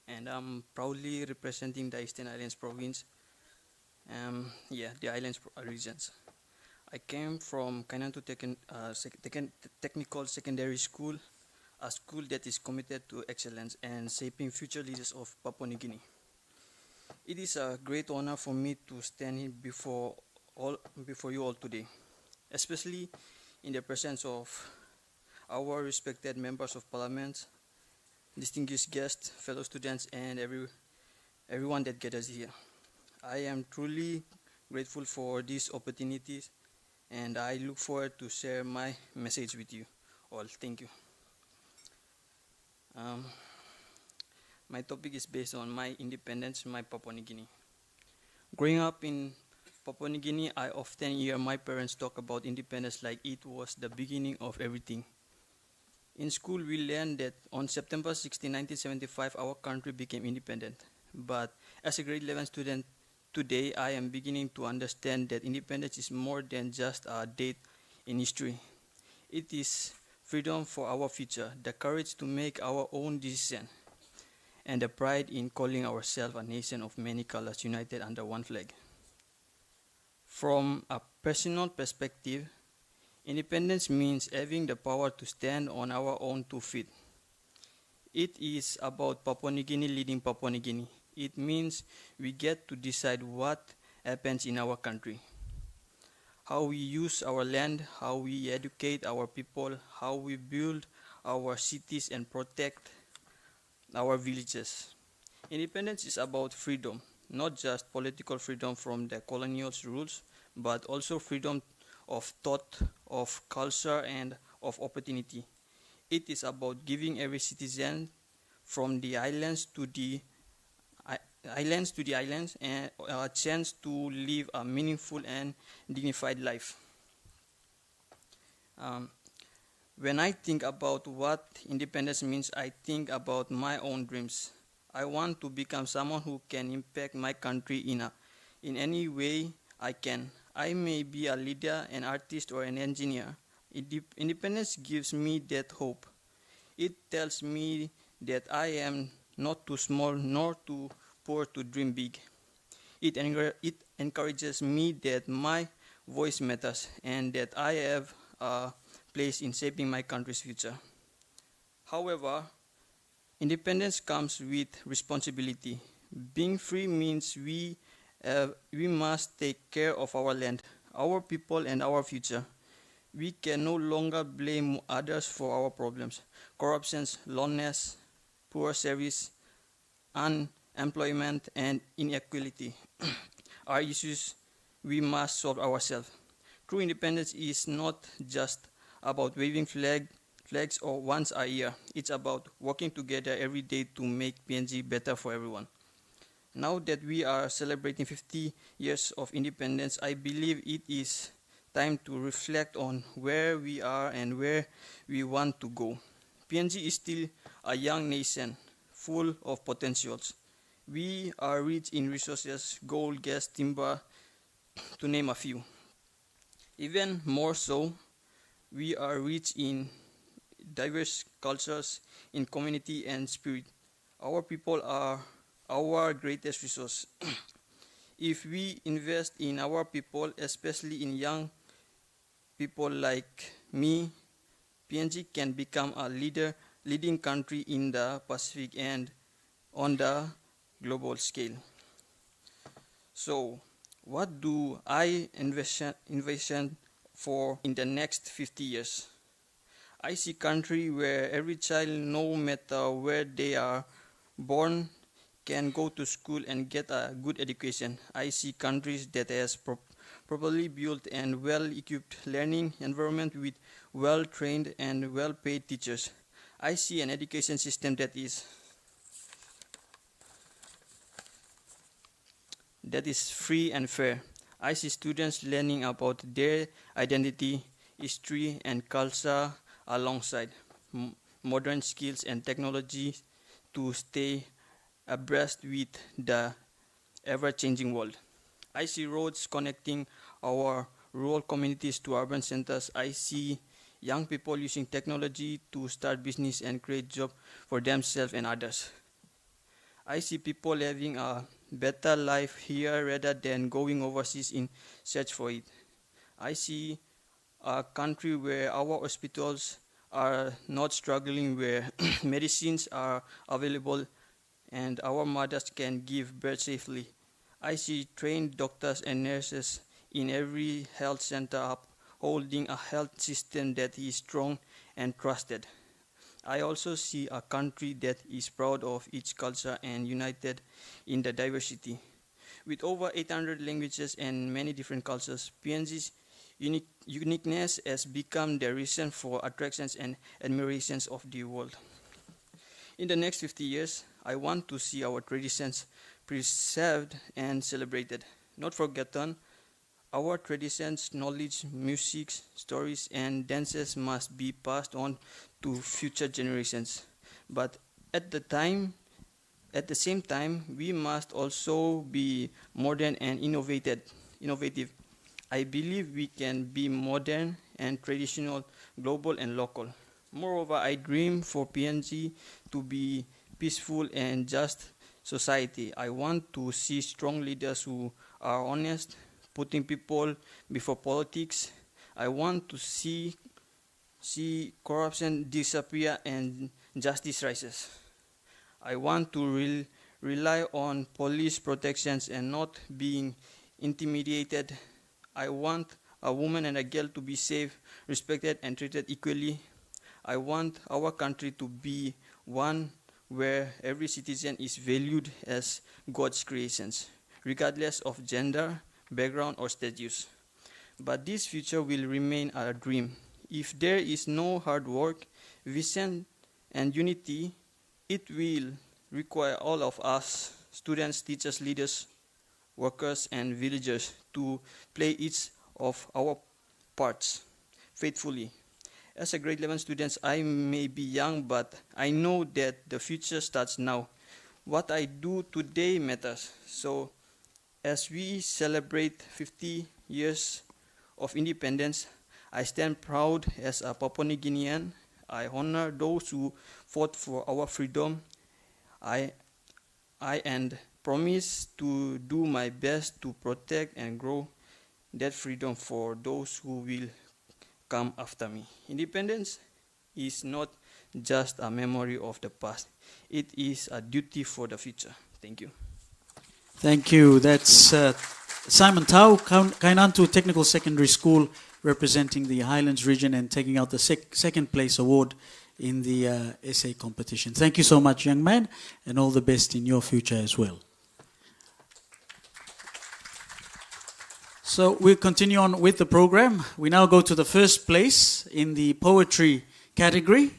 and I'm proudly representing the Eastern Islands Province. The Islands regions. I came from Kainantu Technical Secondary School, a school that is committed to excellence and shaping future leaders of Papua New Guinea. It is a great honor for me to stand here before you all today, especially in the presence of our respected members of parliament, distinguished guests, fellow students, and everyone that gathers here. I am truly grateful for these opportunities, and I look forward to share my message with you all. Thank you. My topic is based on my independence, my Papua New Guinea. Growing up in Papua New Guinea, I often hear my parents talk about independence like it was the beginning of everything. In school, we learned that on September 16, 1975, our country became independent. But as a grade 11 student today, I am beginning to understand that independence is more than just a date in history. It is freedom for our future, the courage to make our own decision, and the pride in calling ourselves a nation of many colors united under one flag. From a personal perspective, independence means having the power to stand on our own 2 feet. It is about Papua New Guinea leading Papua New Guinea. It means we get to decide what happens in our country, how we use our land, how we educate our people, how we build our cities and protect our villages. Independence is about freedom, not just political freedom from the colonial rules, but also freedom of thought, of culture, and of opportunity. It is about giving every citizen from the islands to the islands and a chance to live a meaningful and dignified life. When I think about what independence means, I think about my own dreams. I want to become someone who can impact my country in any way I can. I may be a leader, an artist, or an engineer. Independence gives me that hope. It tells me that I am not too small nor too poor to dream big. It encourages me that my voice matters and that I have a place in shaping my country's future. However, independence comes with responsibility. Being free means we must take care of our land, our people, and our future. We can no longer blame others for our problems. Corruption, loneliness, poor service, unemployment, and inequality are issues we must solve ourselves. True independence is not just about waving flags or once a year. It's about working together every day to make PNG better for everyone. Now that we are celebrating 50 years of independence, I believe it is time to reflect on where we are and where we want to go. PNG is still a young nation, full of potentials. We are rich in resources, gold, gas, timber, to name a few. Even more so, we are rich in diverse cultures, in community and spirit. Our people are our greatest resource. If we invest in our people, especially in young people like me, PNG can become a leading country in the Pacific and on the global scale. So, what do I envision for in the next 50 years? I see a country where every child, no matter where they are born, can go to school and get a good education. I see countries that has properly built and well-equipped learning environment with well-trained and well-paid teachers. I see an education system that is that is free and fair. I see students learning about their identity, history, and culture alongside modern skills and technology to stay abreast with the ever-changing world. I see roads connecting our rural communities to urban centers. I see young people using technology to start business and create jobs for themselves and others. I see people having a better life here rather than going overseas in search for it. I see a country where our hospitals are not struggling, where medicines are available and our mothers can give birth safely. I see trained doctors and nurses in every health center upholding a health system that is strong and trusted. I also see a country that is proud of its culture and united in the diversity. With over 800 languages and many different cultures, PNG's uniqueness has become the reason for attractions and admirations of the world. In the next 50 years, I want to see our traditions preserved and celebrated, not forgotten. Our traditions, knowledge, music, stories, and dances must be passed on to future generations. But at the same time, we must also be modern and innovative. I believe we can be modern and traditional, global and local. Moreover, I dream for PNG to be peaceful and just society. I want to see strong leaders who are honest, putting people before politics. I want to see corruption disappear and justice rises. I want to rely on police protections and not being intimidated. I want a woman and a girl to be safe, respected, and treated equally. I want our country to be one where every citizen is valued as God's creations, regardless of gender, background, or status. But this future will remain a dream. If there is no hard work, vision, and unity, it will require all of us, students, teachers, leaders, workers, and villagers, to play each of our parts faithfully. As a grade 11 student, I may be young, but I know that the future starts now. What I do today matters. So, as we celebrate 50 years of independence, I stand proud as a Papua New Guinean. I honor those who fought for our freedom. I and promise to do my best to protect and grow that freedom for those who will come after me. Independence is not just a memory of the past. It is a duty for the future. Thank you. Thank you. That's Simon Tau, Kainantu Technical Secondary School, representing the Highlands region and taking out the second place award in the essay competition. Thank you so much, young man, and all the best in your future as well. So we'll continue on with the program. We now go to the first place in the poetry category.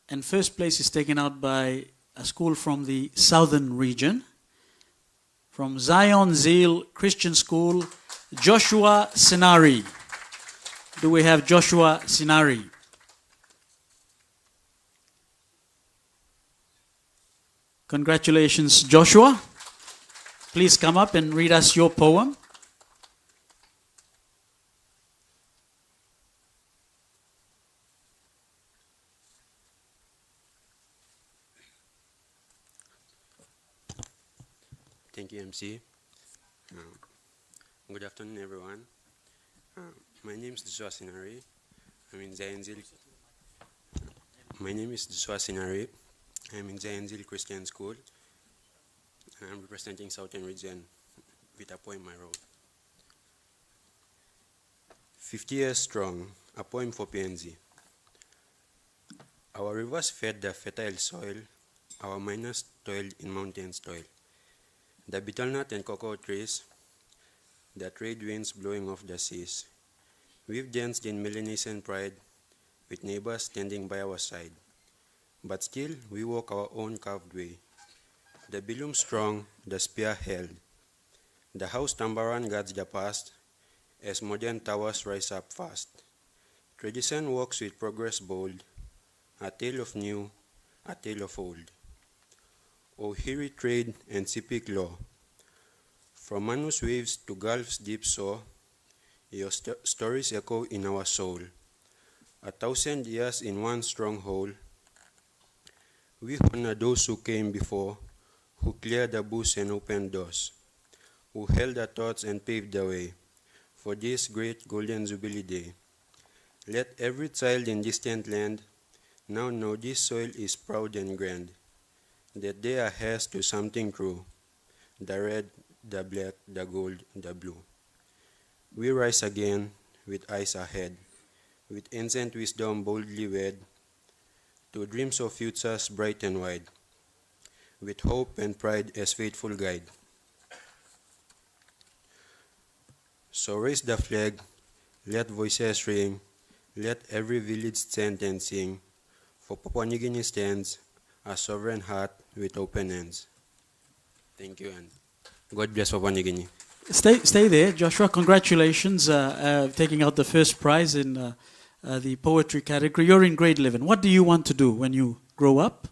And first place is taken out by a school from the southern region, from Zion Zeal Christian School, Joshua Sinari. Do we have Joshua Sinari? Congratulations, Joshua. Please come up and read us your poem. Thank you, MC. Good afternoon, everyone. My name is Joshua Sinari. I'm in Zion Zeal. My name is Joshua Sinari. I'm in Zion Zeal Christian School. I'm representing Southern Region with a poem I wrote. 50 years strong, a poem for PNG. Our rivers fed the fertile soil, our miners toiled in mountains toil. The betelnut and cocoa trees, the trade winds blowing off the seas. We've danced in Melanesian pride, with neighbors standing by our side. But still, we walk our own carved way. The Bilum strong, the spear held. The house tambaran guards the past, as modern towers rise up fast. Tradition walks with progress bold, a tale of new, a tale of old. Ohiri trade and civic law. From Manus waves to Gulf's deep soar, your stories echo in our soul. 1,000 years in one stronghold. We honor those who came before, who cleared the bush and opened doors, who held the thoughts and paved the way for this great golden jubilee day. Let every child in distant land now know this soil is proud and grand, that they are heirs to something true, the red, the black, the gold, the blue. We rise again with eyes ahead, with ancient wisdom boldly wed, to dreams of futures bright and wide, with hope and pride as faithful guide. So raise the flag, let voices ring, let every village chant and sing, for Papua New Guinea stands a sovereign heart with open hands. Thank you, and God bless Papua New Guinea. Stay there, Joshua. Congratulations, taking out the first prize in the poetry category. You're in grade 11. What do you want to do when you grow up?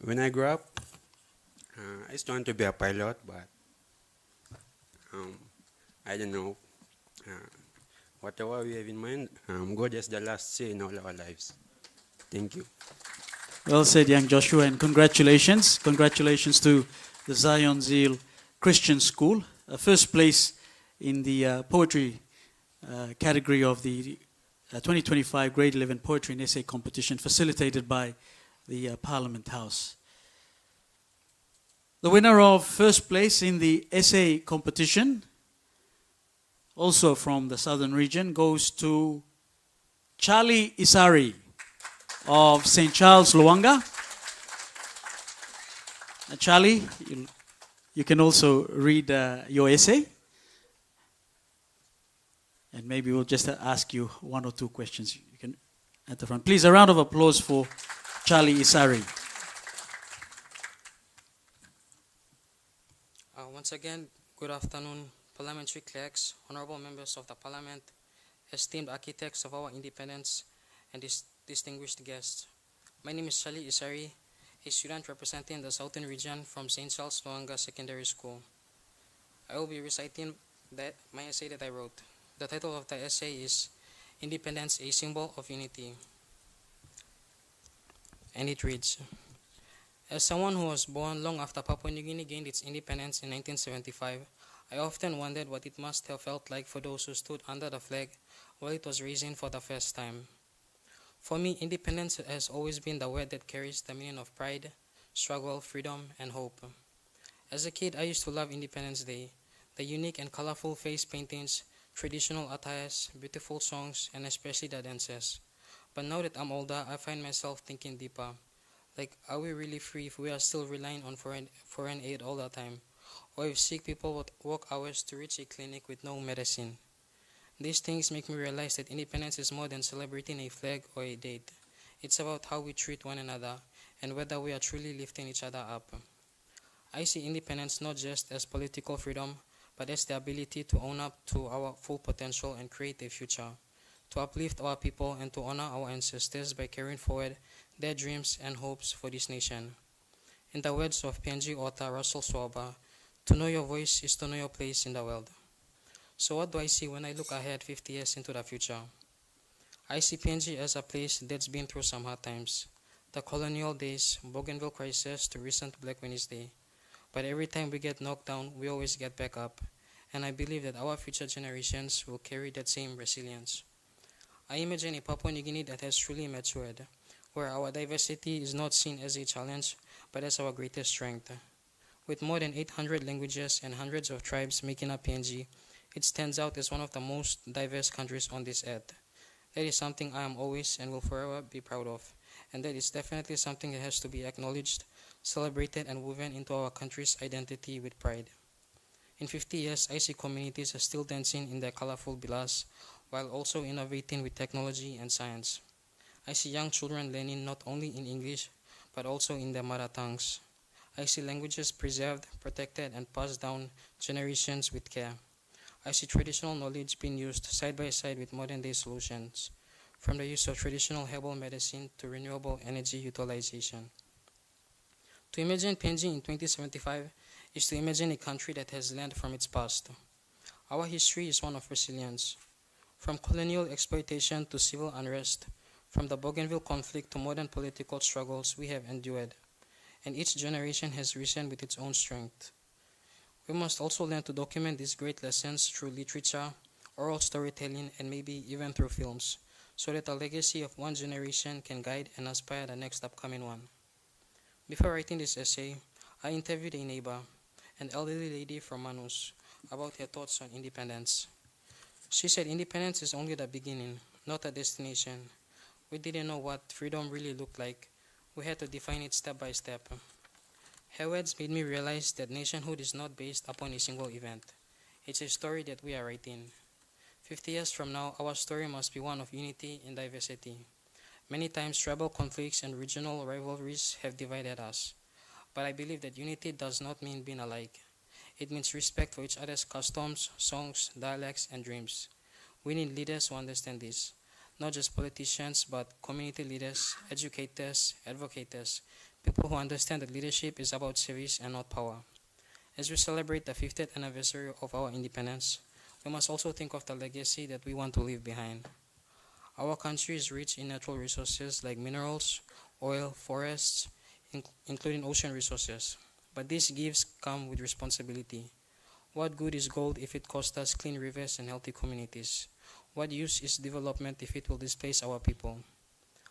When I grow up, I just want to be a pilot, but I don't know. Whatever we have in mind, God has the last say in all our lives. Thank you. Well said, young Joshua, and congratulations. Congratulations to the Zion Zeal Christian School. First place in the poetry category of the 2025 Grade 11 Poetry and Essay Competition facilitated by the Parliament House. The winner of first place in the essay competition, also from the southern region, goes to Charlie Isari of St. Charles, Luanga. Charlie, you can also read your essay. And maybe we'll just ask you one or two questions. You can at the front. Please, a round of applause for Charlie Isari. Once again, good afternoon, parliamentary clerks, honorable members of the parliament, esteemed architects of our independence, and distinguished guests. My name is Charlie Isari, a student representing the southern region from St. Charles Luanga Secondary School. I will be reciting my essay that I wrote. The title of the essay is Independence, a Symbol of Unity. And it reads, as someone who was born long after Papua New Guinea gained its independence in 1975, I often wondered what it must have felt like for those who stood under the flag while it was raising for the first time. For me, independence has always been the word that carries the meaning of pride, struggle, freedom, and hope. As a kid, I used to love Independence Day, the unique and colorful face paintings, traditional attires, beautiful songs, and especially the dances. But now that I'm older, I find myself thinking deeper. Like, are we really free if we are still relying on foreign aid all the time? Or if sick people would walk hours to reach a clinic with no medicine? These things make me realize that independence is more than celebrating a flag or a date. It's about how we treat one another and whether we are truly lifting each other up. I see independence not just as political freedom, but as the ability to own up to our full potential and create a future, to uplift our people and to honor our ancestors by carrying forward their dreams and hopes for this nation. In the words of PNG author Russell Swaba, to know your voice is to know your place in the world. So what do I see when I look ahead 50 years into the future? I see PNG as a place that's been through some hard times. The colonial days, Bougainville crisis to recent Black Wednesday. But every time we get knocked down, we always get back up. And I believe that our future generations will carry that same resilience. I imagine a Papua New Guinea that has truly matured, where our diversity is not seen as a challenge, but as our greatest strength. With more than 800 languages and hundreds of tribes making up PNG, it stands out as one of the most diverse countries on this earth. That is something I am always and will forever be proud of, and that is definitely something that has to be acknowledged, celebrated, and woven into our country's identity with pride. In 50 years, I see communities are still dancing in their colorful bilas, while also innovating with technology and science. I see young children learning not only in English, but also in their mother tongues. I see languages preserved, protected, and passed down generations with care. I see traditional knowledge being used side by side with modern-day solutions, from the use of traditional herbal medicine to renewable energy utilization. To imagine PNG in 2075 is to imagine a country that has learned from its past. Our history is one of resilience. From colonial exploitation to civil unrest, from the Bougainville conflict to modern political struggles, we have endured, and each generation has risen with its own strength. We must also learn to document these great lessons through literature, oral storytelling, and maybe even through films, so that the legacy of one generation can guide and inspire the next upcoming one. Before writing this essay, I interviewed a neighbor, an elderly lady from Manus, about her thoughts on independence. She said independence is only the beginning, not a destination. We didn't know what freedom really looked like. We had to define it step by step. Her words made me realize that nationhood is not based upon a single event. It's a story that we are writing. 50 years from now, our story must be one of unity and diversity. Many times, tribal conflicts and regional rivalries have divided us. But I believe that unity does not mean being alike. It means respect for each other's customs, songs, dialects, and dreams. We need leaders who understand this. Not just politicians, but community leaders, educators, advocates, people who understand that leadership is about service and not power. As we celebrate the 50th anniversary of our independence, we must also think of the legacy that we want to leave behind. Our country is rich in natural resources like minerals, oil, forests, including ocean resources. But these gifts come with responsibility. What good is gold if it costs us clean rivers and healthy communities? What use is development if it will displace our people?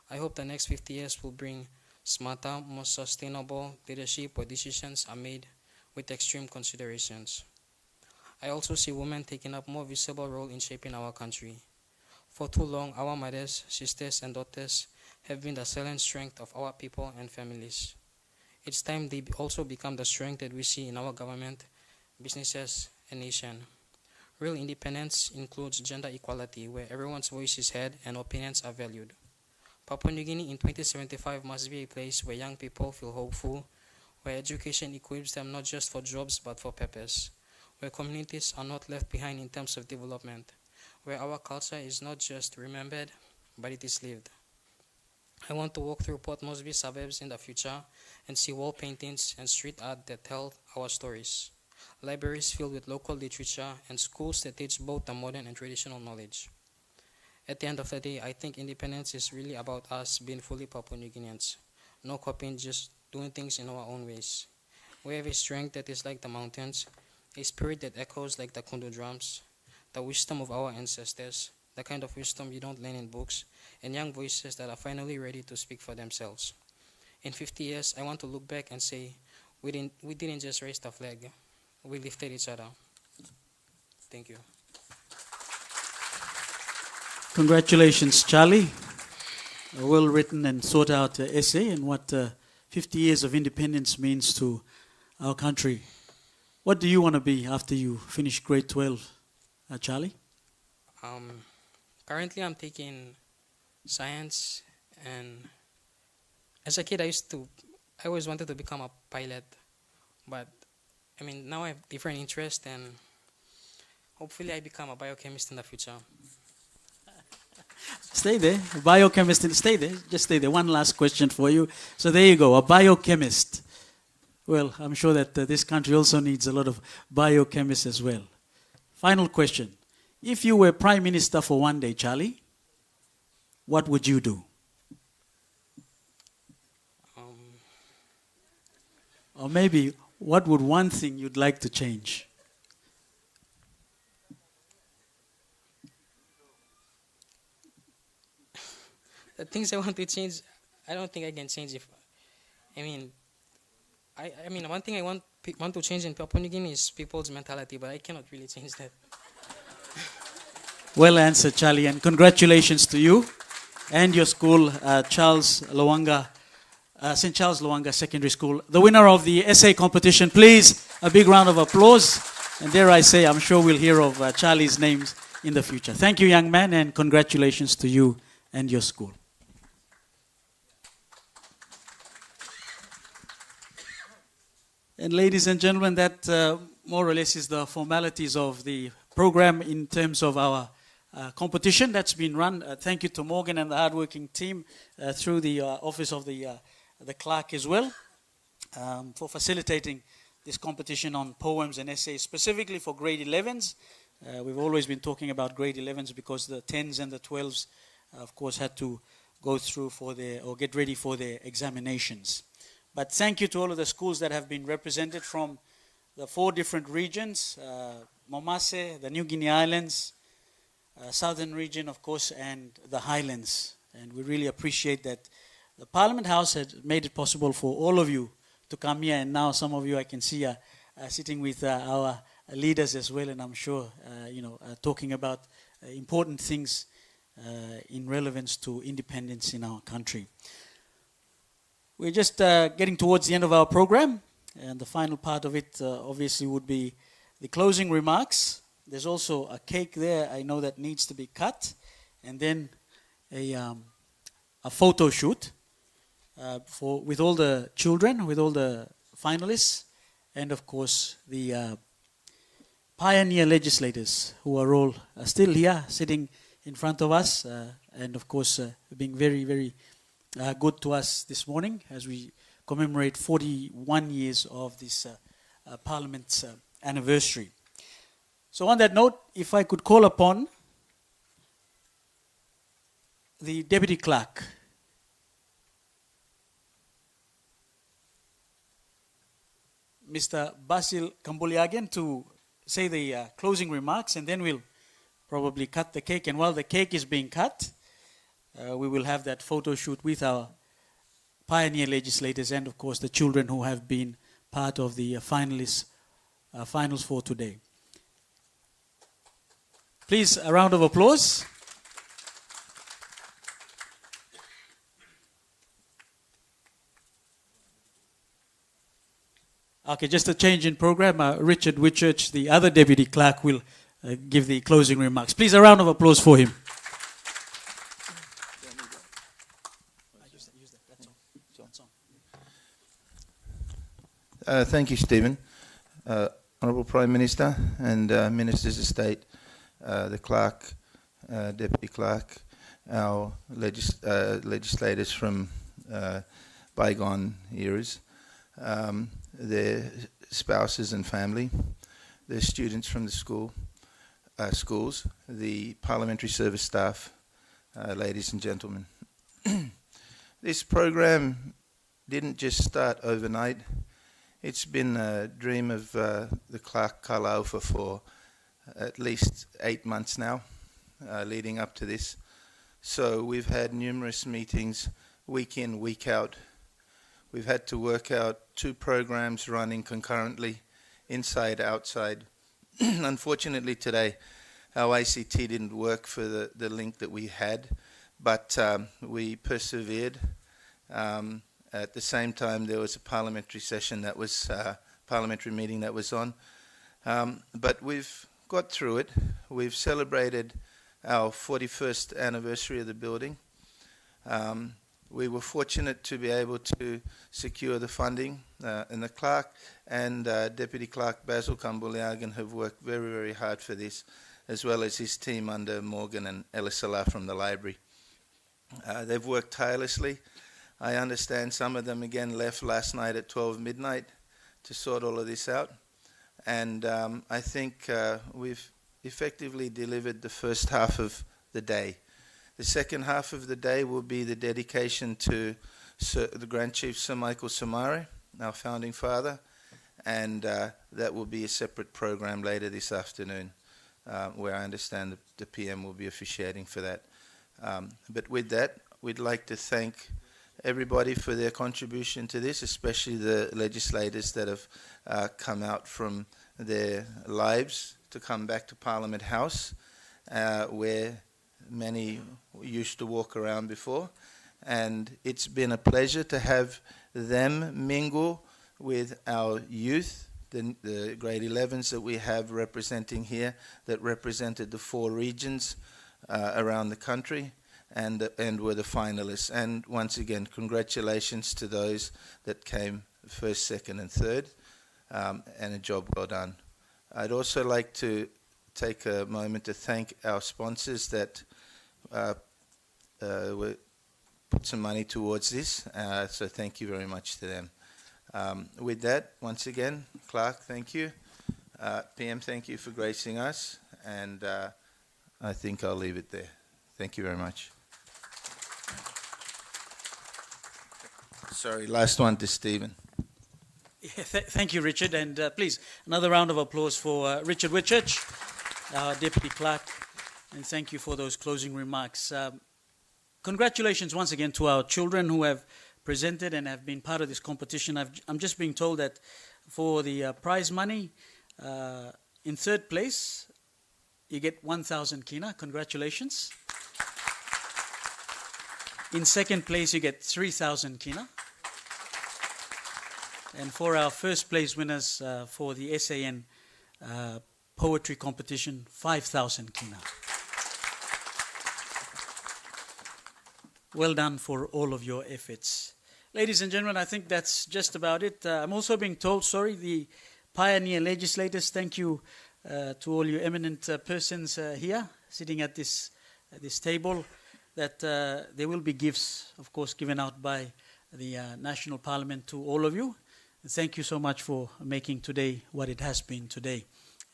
I hope the next 50 years will bring smarter, more sustainable leadership where decisions are made with extreme considerations. I also see women taking up more visible role in shaping our country. For too long, our mothers, sisters, and daughters have been the silent strength of our people and families. It's time they also become the strength that we see in our government, businesses, and nation. Real independence includes gender equality, where everyone's voice is heard and opinions are valued. Papua New Guinea in 2075 must be a place where young people feel hopeful, where education equips them not just for jobs but for purpose, where communities are not left behind in terms of development, where our culture is not just remembered, but it is lived. I want to walk through Port Moresby suburbs in the future and see wall paintings and street art that tell our stories, libraries filled with local literature, and schools that teach both the modern and traditional knowledge. At the end of the day, I think independence is really about us being fully Papua New Guineans. No copying, just doing things in our own ways. We have a strength that is like the mountains, a spirit that echoes like the kundu drums, the wisdom of our ancestors, the kind of wisdom you don't learn in books, and young voices that are finally ready to speak for themselves. In 50 years, I want to look back and say, we didn't just raise the flag, we lifted each other. Thank you. Congratulations, Charlie. A well-written and thought-out essay on what 50 years of independence means to our country. What do you want to be after you finish grade 12, Charlie? Currently, I'm taking science, and as a kid, I always wanted to become a pilot, but now I have different interests, and hopefully I become a biochemist in the future. Stay there, biochemist, stay there, just stay there. One last question for you. So there you go, a biochemist. Well, I'm sure that this country also needs a lot of biochemists as well. Final question. If you were Prime Minister for one day, Charlie, what would you do? Or maybe, what would one thing you'd like to change? The things I want to change, I don't think I can change. One thing I want to change in Papua New Guinea is people's mentality, but I cannot really change that. Well answered, Charlie, and congratulations to you and your school, St. Charles Luanga Secondary School. The winner of the essay competition, please, a big round of applause. And dare I say, I'm sure we'll hear of Charlie's names in the future. Thank you, young man, and congratulations to you and your school. And ladies and gentlemen, that more or less is the formalities of the program in terms of our competition that's been run. Thank you to Morgan and the hardworking team through the office of the clerk as well for facilitating this competition on poems and essays, specifically for grade 11s. We've always been talking about grade 11s because the 10s and the 12s, of course, had to go through get ready for their examinations. But thank you to all of the schools that have been represented from the 4 different regions, Momase, the New Guinea Islands, Southern region, of course, and the Highlands. And we really appreciate that the Parliament House had made it possible for all of you to come here. And now some of you I can see are sitting with our leaders as well, and I'm sure, talking about important things in relevance to independence in our country. We're just getting towards the end of our program, and the final part of it obviously would be the closing remarks. There's also a cake there, I know, that needs to be cut, and then a photo shoot with all the children, with all the finalists, and of course the pioneer legislators who are all still here, sitting in front of us, and of course being very, very good to us this morning as we commemorate 41 years of this Parliament's anniversary. So on that note, if I could call upon the Deputy Clerk, Mr. Basil Kambuliagen, to say the closing remarks, and then we'll probably cut the cake. And while the cake is being cut, we will have that photo shoot with our pioneer legislators and, of course, the children who have been part of the finals for today. Please, a round of applause. Okay, just a change in program. Richard Whitchurch, the other Deputy Clerk, will give the closing remarks. Please, a round of applause for him. Thank you, Stephen. Honourable Prime Minister and Ministers of State, the Clerk, Deputy Clerk, our legislators from bygone eras, their spouses and family, the students from the schools, the parliamentary service staff, ladies and gentlemen. This program didn't just start overnight. It's been a dream of the Clerk Kalaufa for at least 8 months now, leading up to this. So we've had numerous meetings, week in, week out. We've had to work out 2 programs running concurrently, inside, outside. Unfortunately today, our ICT didn't work for the link that we had, but we persevered. At the same time, there was a parliamentary session that was, parliamentary meeting that was on. But we've got through it. We've celebrated our 41st anniversary of the building. We were fortunate to be able to secure the funding, and the Clerk and Deputy Clerk Basil Kambuliagen have worked very, very hard for this, as well as his team under Morgan and Elisala from the library. They've worked tirelessly. I understand some of them again left last night at 12 midnight to sort all of this out. And I think we've effectively delivered the first half of the day. The second half of the day will be the dedication to the Grand Chief Sir Michael Somare, our founding father, and that will be a separate program later this afternoon, where I understand the PM will be officiating for that. But with that, we'd like to thank everybody for their contribution to this, especially the legislators that have come out from their lives to come back to Parliament House, where many used to walk around before. And it's been a pleasure to have them mingle with our youth, the grade 11s that we have representing here, that represented the 4 regions around the country, and were the finalists. And once again, congratulations to those that came first, second and third. and a job well done. I'd also like to take a moment to thank our sponsors that put some money towards this, so thank you very much to them. With that, once again, Clerk, thank you. PM, thank you for gracing us, and I think I'll leave it there. Thank you very much. Sorry, last one to Stephen. Yeah, thank you, Richard, and please, another round of applause for Richard Whitchurch, our Deputy Clerk, and thank you for those closing remarks. Congratulations once again to our children who have presented and have been part of this competition. I'm just being told that for the prize money, in third place, you get 1,000 kina. Congratulations. In second place, you get 3,000 kina. And for our first place winners for the SAN poetry competition, 5,000 kina. Well done for all of your efforts. Ladies and gentlemen, I think that's just about it. I'm also being told, the pioneer legislators, thank you to all you eminent persons here sitting at this table, that there will be gifts, of course, given out by the National Parliament to all of you. And thank you so much for making today what it has been today.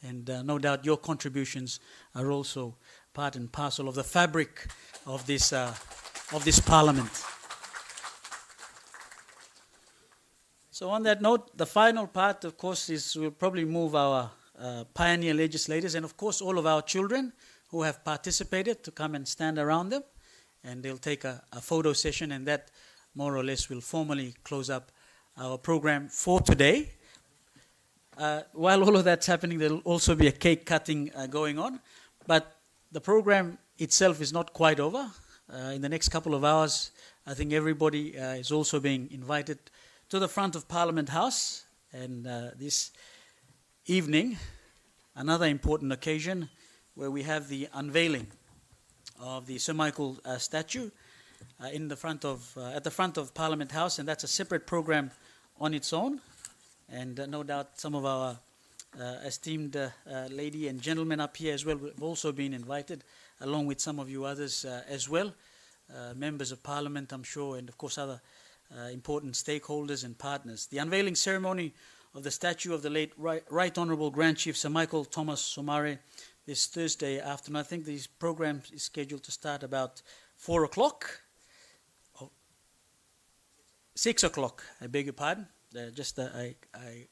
And no doubt your contributions are also part and parcel of the fabric of this Parliament. So on that note, the final part, of course, is we'll probably move our pioneer legislators and, of course, all of our children who have participated to come and stand around them. And they'll take a photo session, and that more or less will formally close up our program for today. While all of that's happening, there will also be a cake cutting going on. But the program itself is not quite over. In the next couple of hours, I think everybody is also being invited to the front of Parliament House. And this evening, another important occasion where we have the unveiling of the Sir Michael statue at the front of Parliament House, and that's a separate program on its own. And no doubt some of our esteemed lady and gentlemen up here as well have also been invited, along with some of you others as well, members of Parliament, I'm sure, and of course other important stakeholders and partners. The unveiling ceremony of the statue of the late Right Honourable Grand Chief Sir Michael Thomas Somare this Thursday afternoon. I think this program is scheduled to start about 4 o'clock. 6 o'clock, I beg your pardon. Just a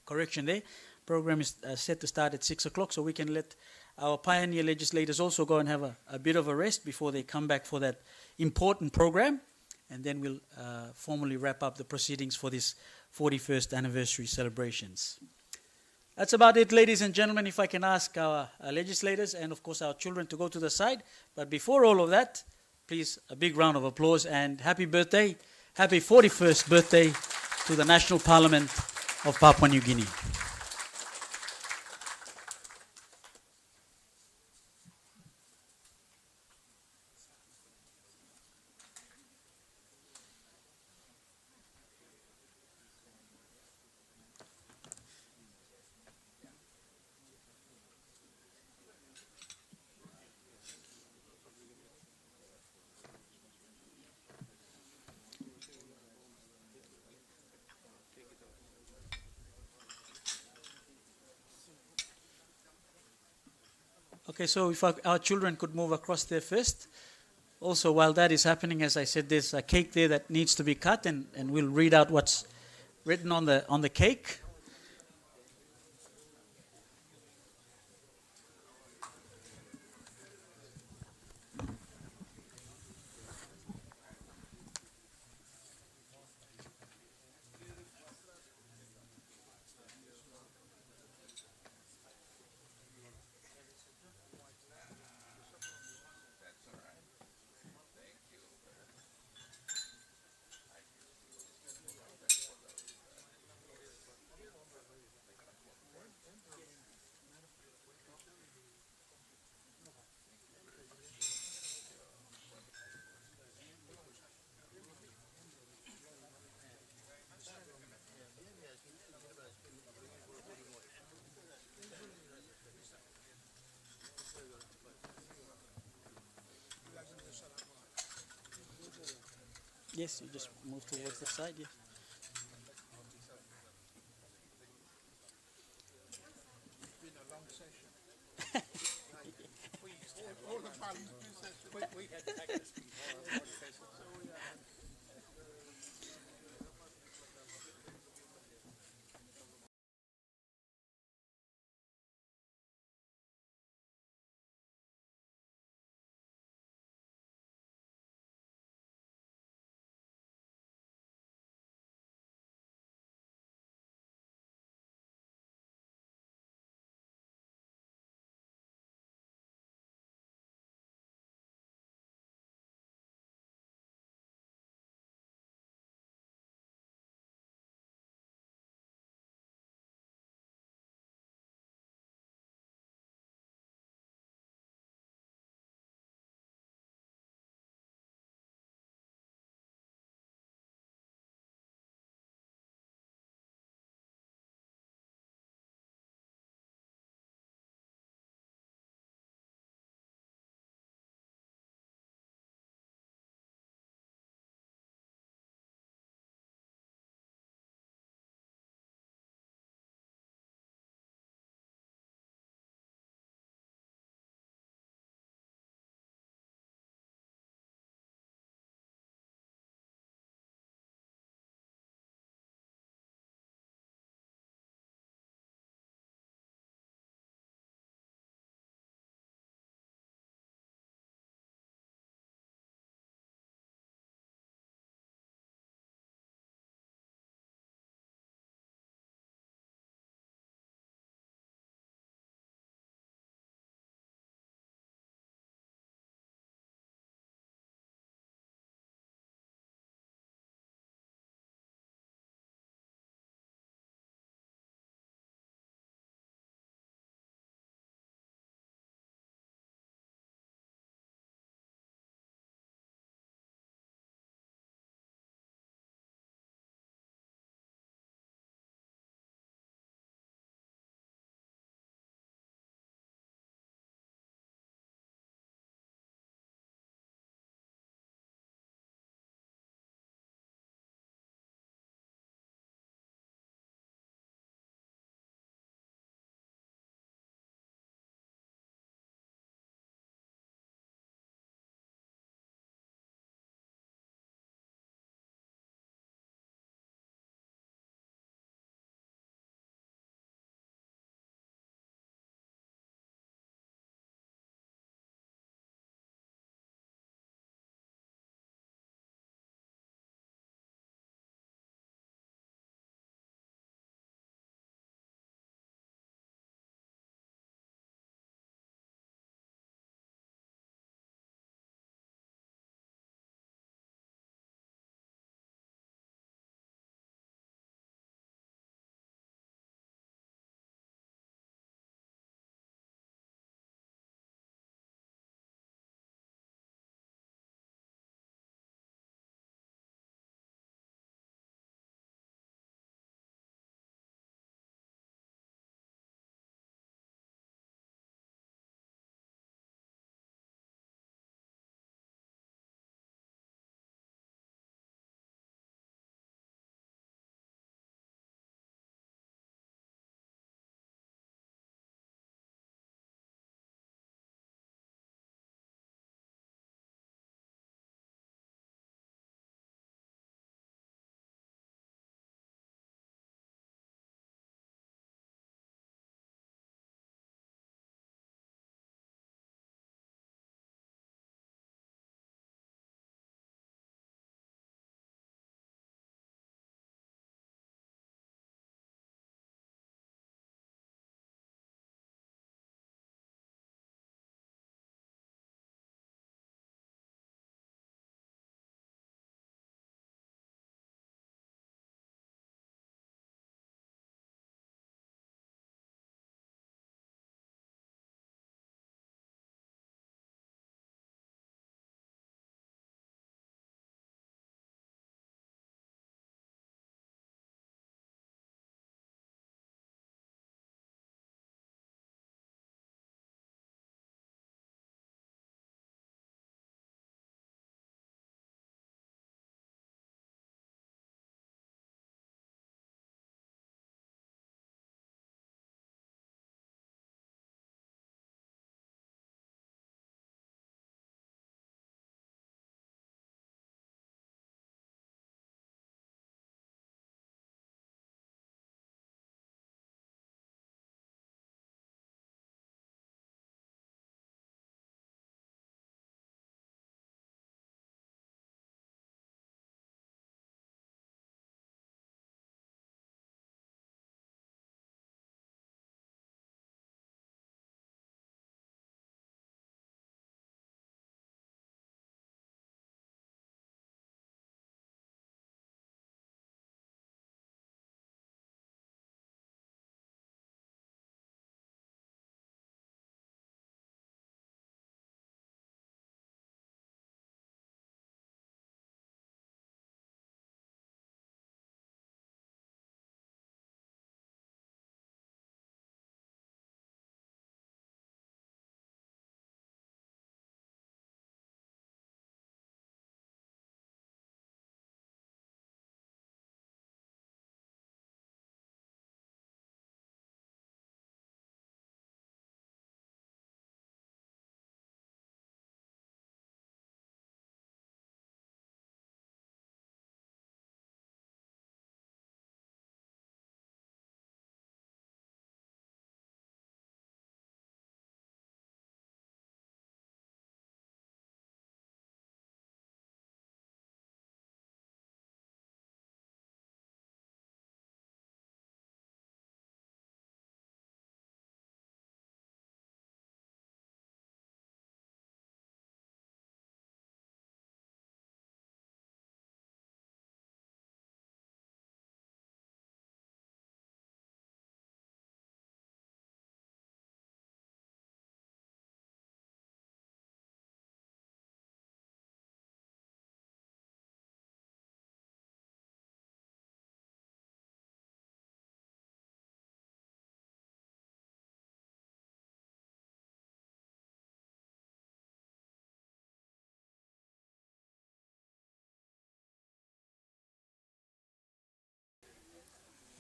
correction there. Program is set to start at 6 o'clock, so we can let our pioneer legislators also go and have a bit of a rest before they come back for that important program. And then we'll formally wrap up the proceedings for this 41st anniversary celebrations. That's about it, ladies and gentlemen. If I can ask our legislators and, of course, our children to go to the side. But before all of that, please, a big round of applause and happy birthday, happy 41st birthday to the National Parliament of Papua New Guinea. Okay, so if our children could move across there first. Also, while that is happening, as I said, there's a cake there that needs to be cut, and we'll read out what's written on the cake. yes, you just move towards the side, yeah. All the parliamentary sessions. We had practice.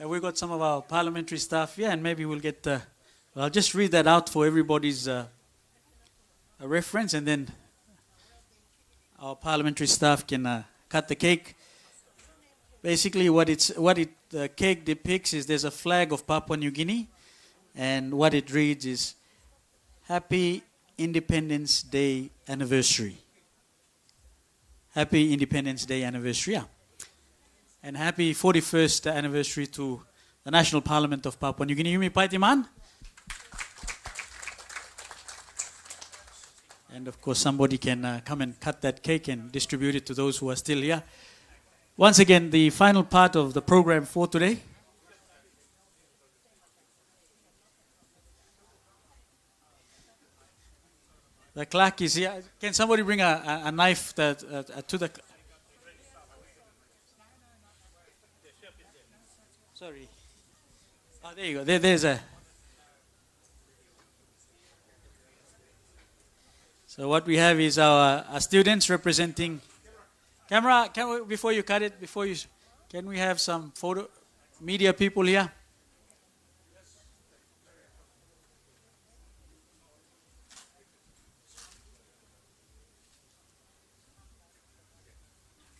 We've got some of our parliamentary staff here, and maybe we'll get, I'll just read that out for everybody's a reference, and then our parliamentary staff can cut the cake. Basically, the cake depicts is there's a flag of Papua New Guinea, and what it reads is, Happy Independence Day Anniversary. Happy Independence Day Anniversary, yeah. And happy 41st anniversary to the National Parliament of Papua New Guinea. Yumi Paitiman. And of course, somebody can come and cut that cake and distribute it to those who are still here. Once again, the final part of the program for today. The clerk is here. Can somebody bring a knife to the... Sorry. Oh, there you go. There's a... So what we have is our students representing... Camera, before you cut it, can we have some media people here?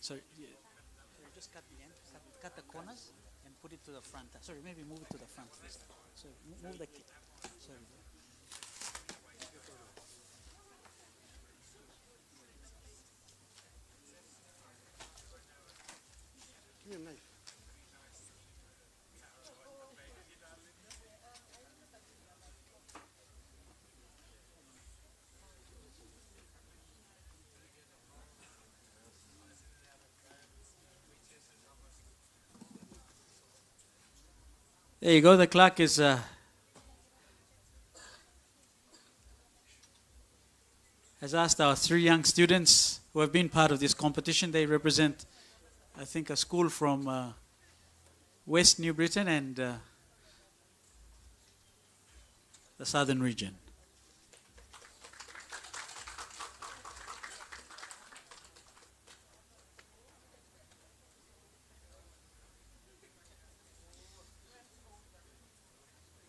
So just cut the end, cut the corners, and put it to the front. Sorry, maybe move it to the front first. So move the. Sorry. Give me a knife. There you go. The clerk is has asked our 3 young students who have been part of this competition. They represent, I think, a school from West New Britain and the southern region.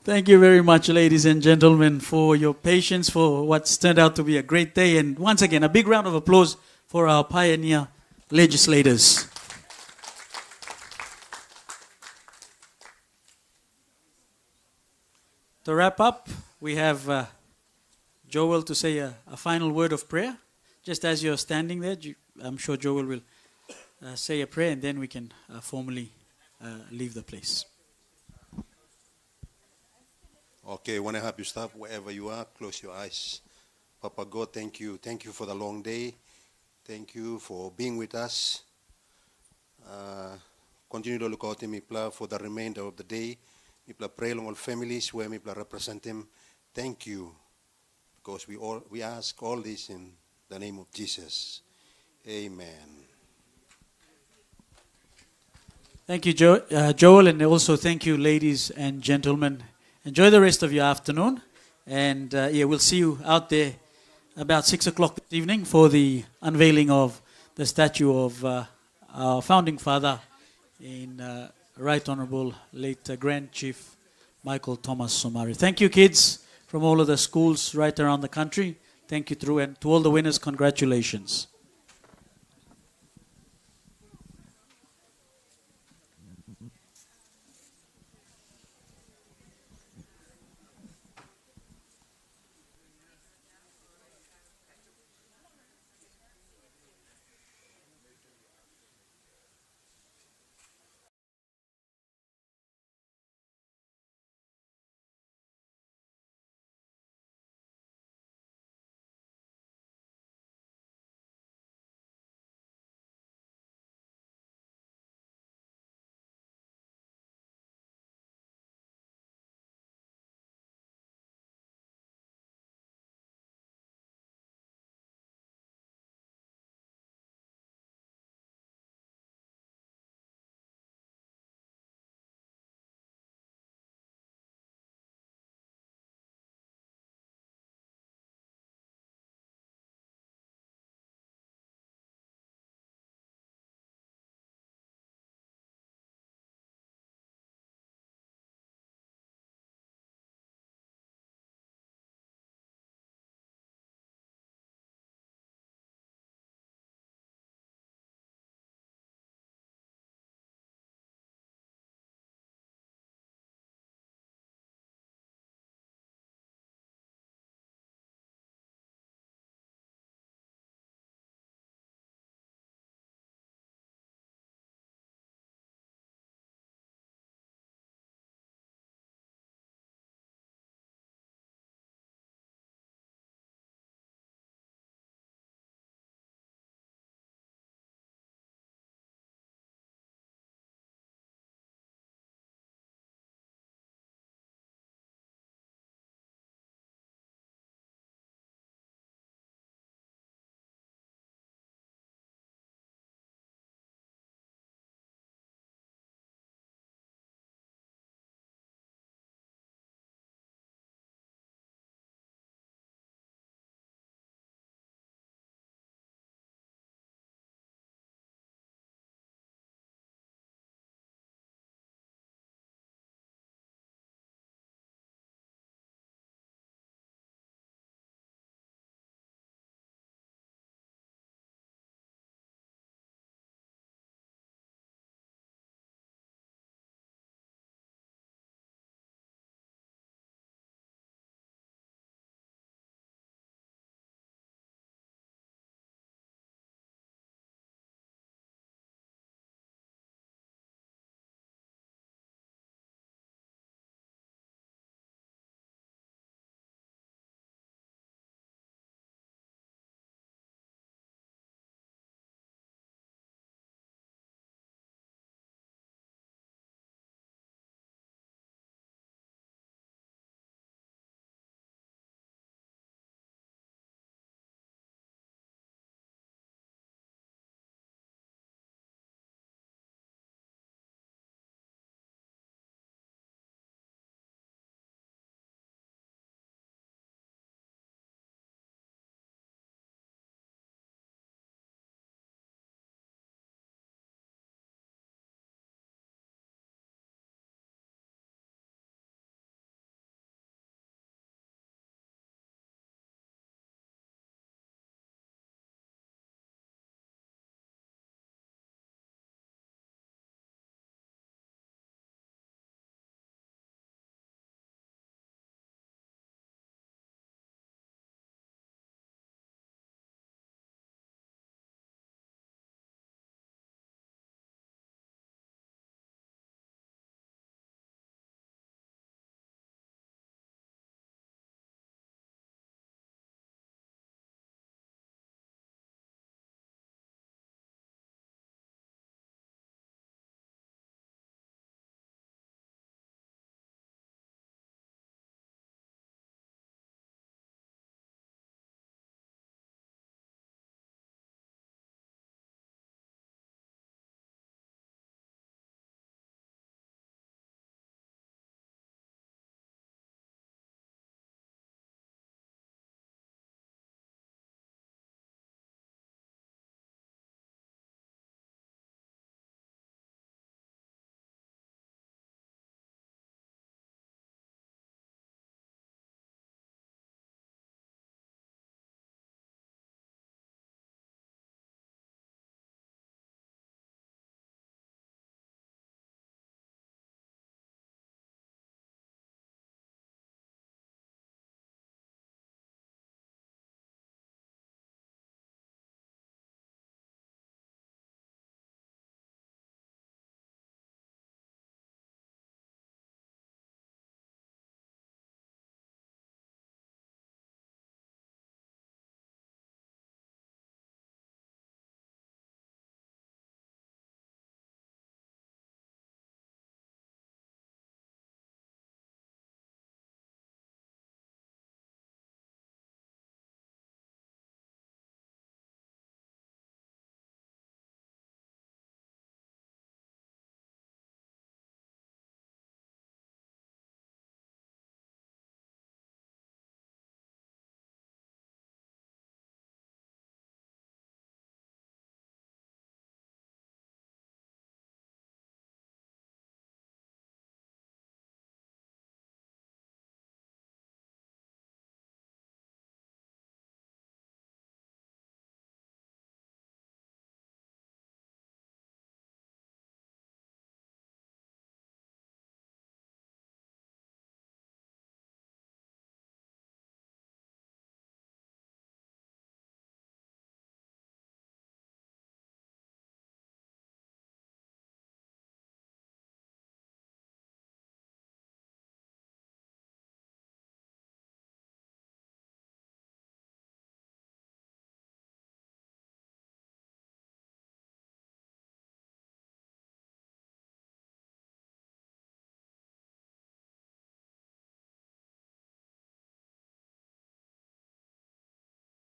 Thank you very much, ladies and gentlemen, for your patience, for what's turned out to be a great day. And once again, a big round of applause for our pioneer legislators. To wrap up, we have Joel to say a final word of prayer. Just as you're standing there, I'm sure Joel will say a prayer, and then we can formally leave the place. Okay, when I have you stop, wherever you are, close your eyes. Papa God, thank you. Thank you for the long day. Thank you for being with us. Continue to look out in Mipla for the remainder of the day. Mipla pray along all families where Mipla represent them. Thank you, because we ask all this in the name of Jesus. Amen. Thank you, Joel, and also thank you, ladies and gentlemen. Enjoy the rest of your afternoon, and we'll see you out there about 6 o'clock this evening for the unveiling of the statue of our founding father in Right Honorable late Grand Chief Michael Thomas Somari. Thank you, kids from all of the schools right around the country. Thank you, and to all the winners, congratulations.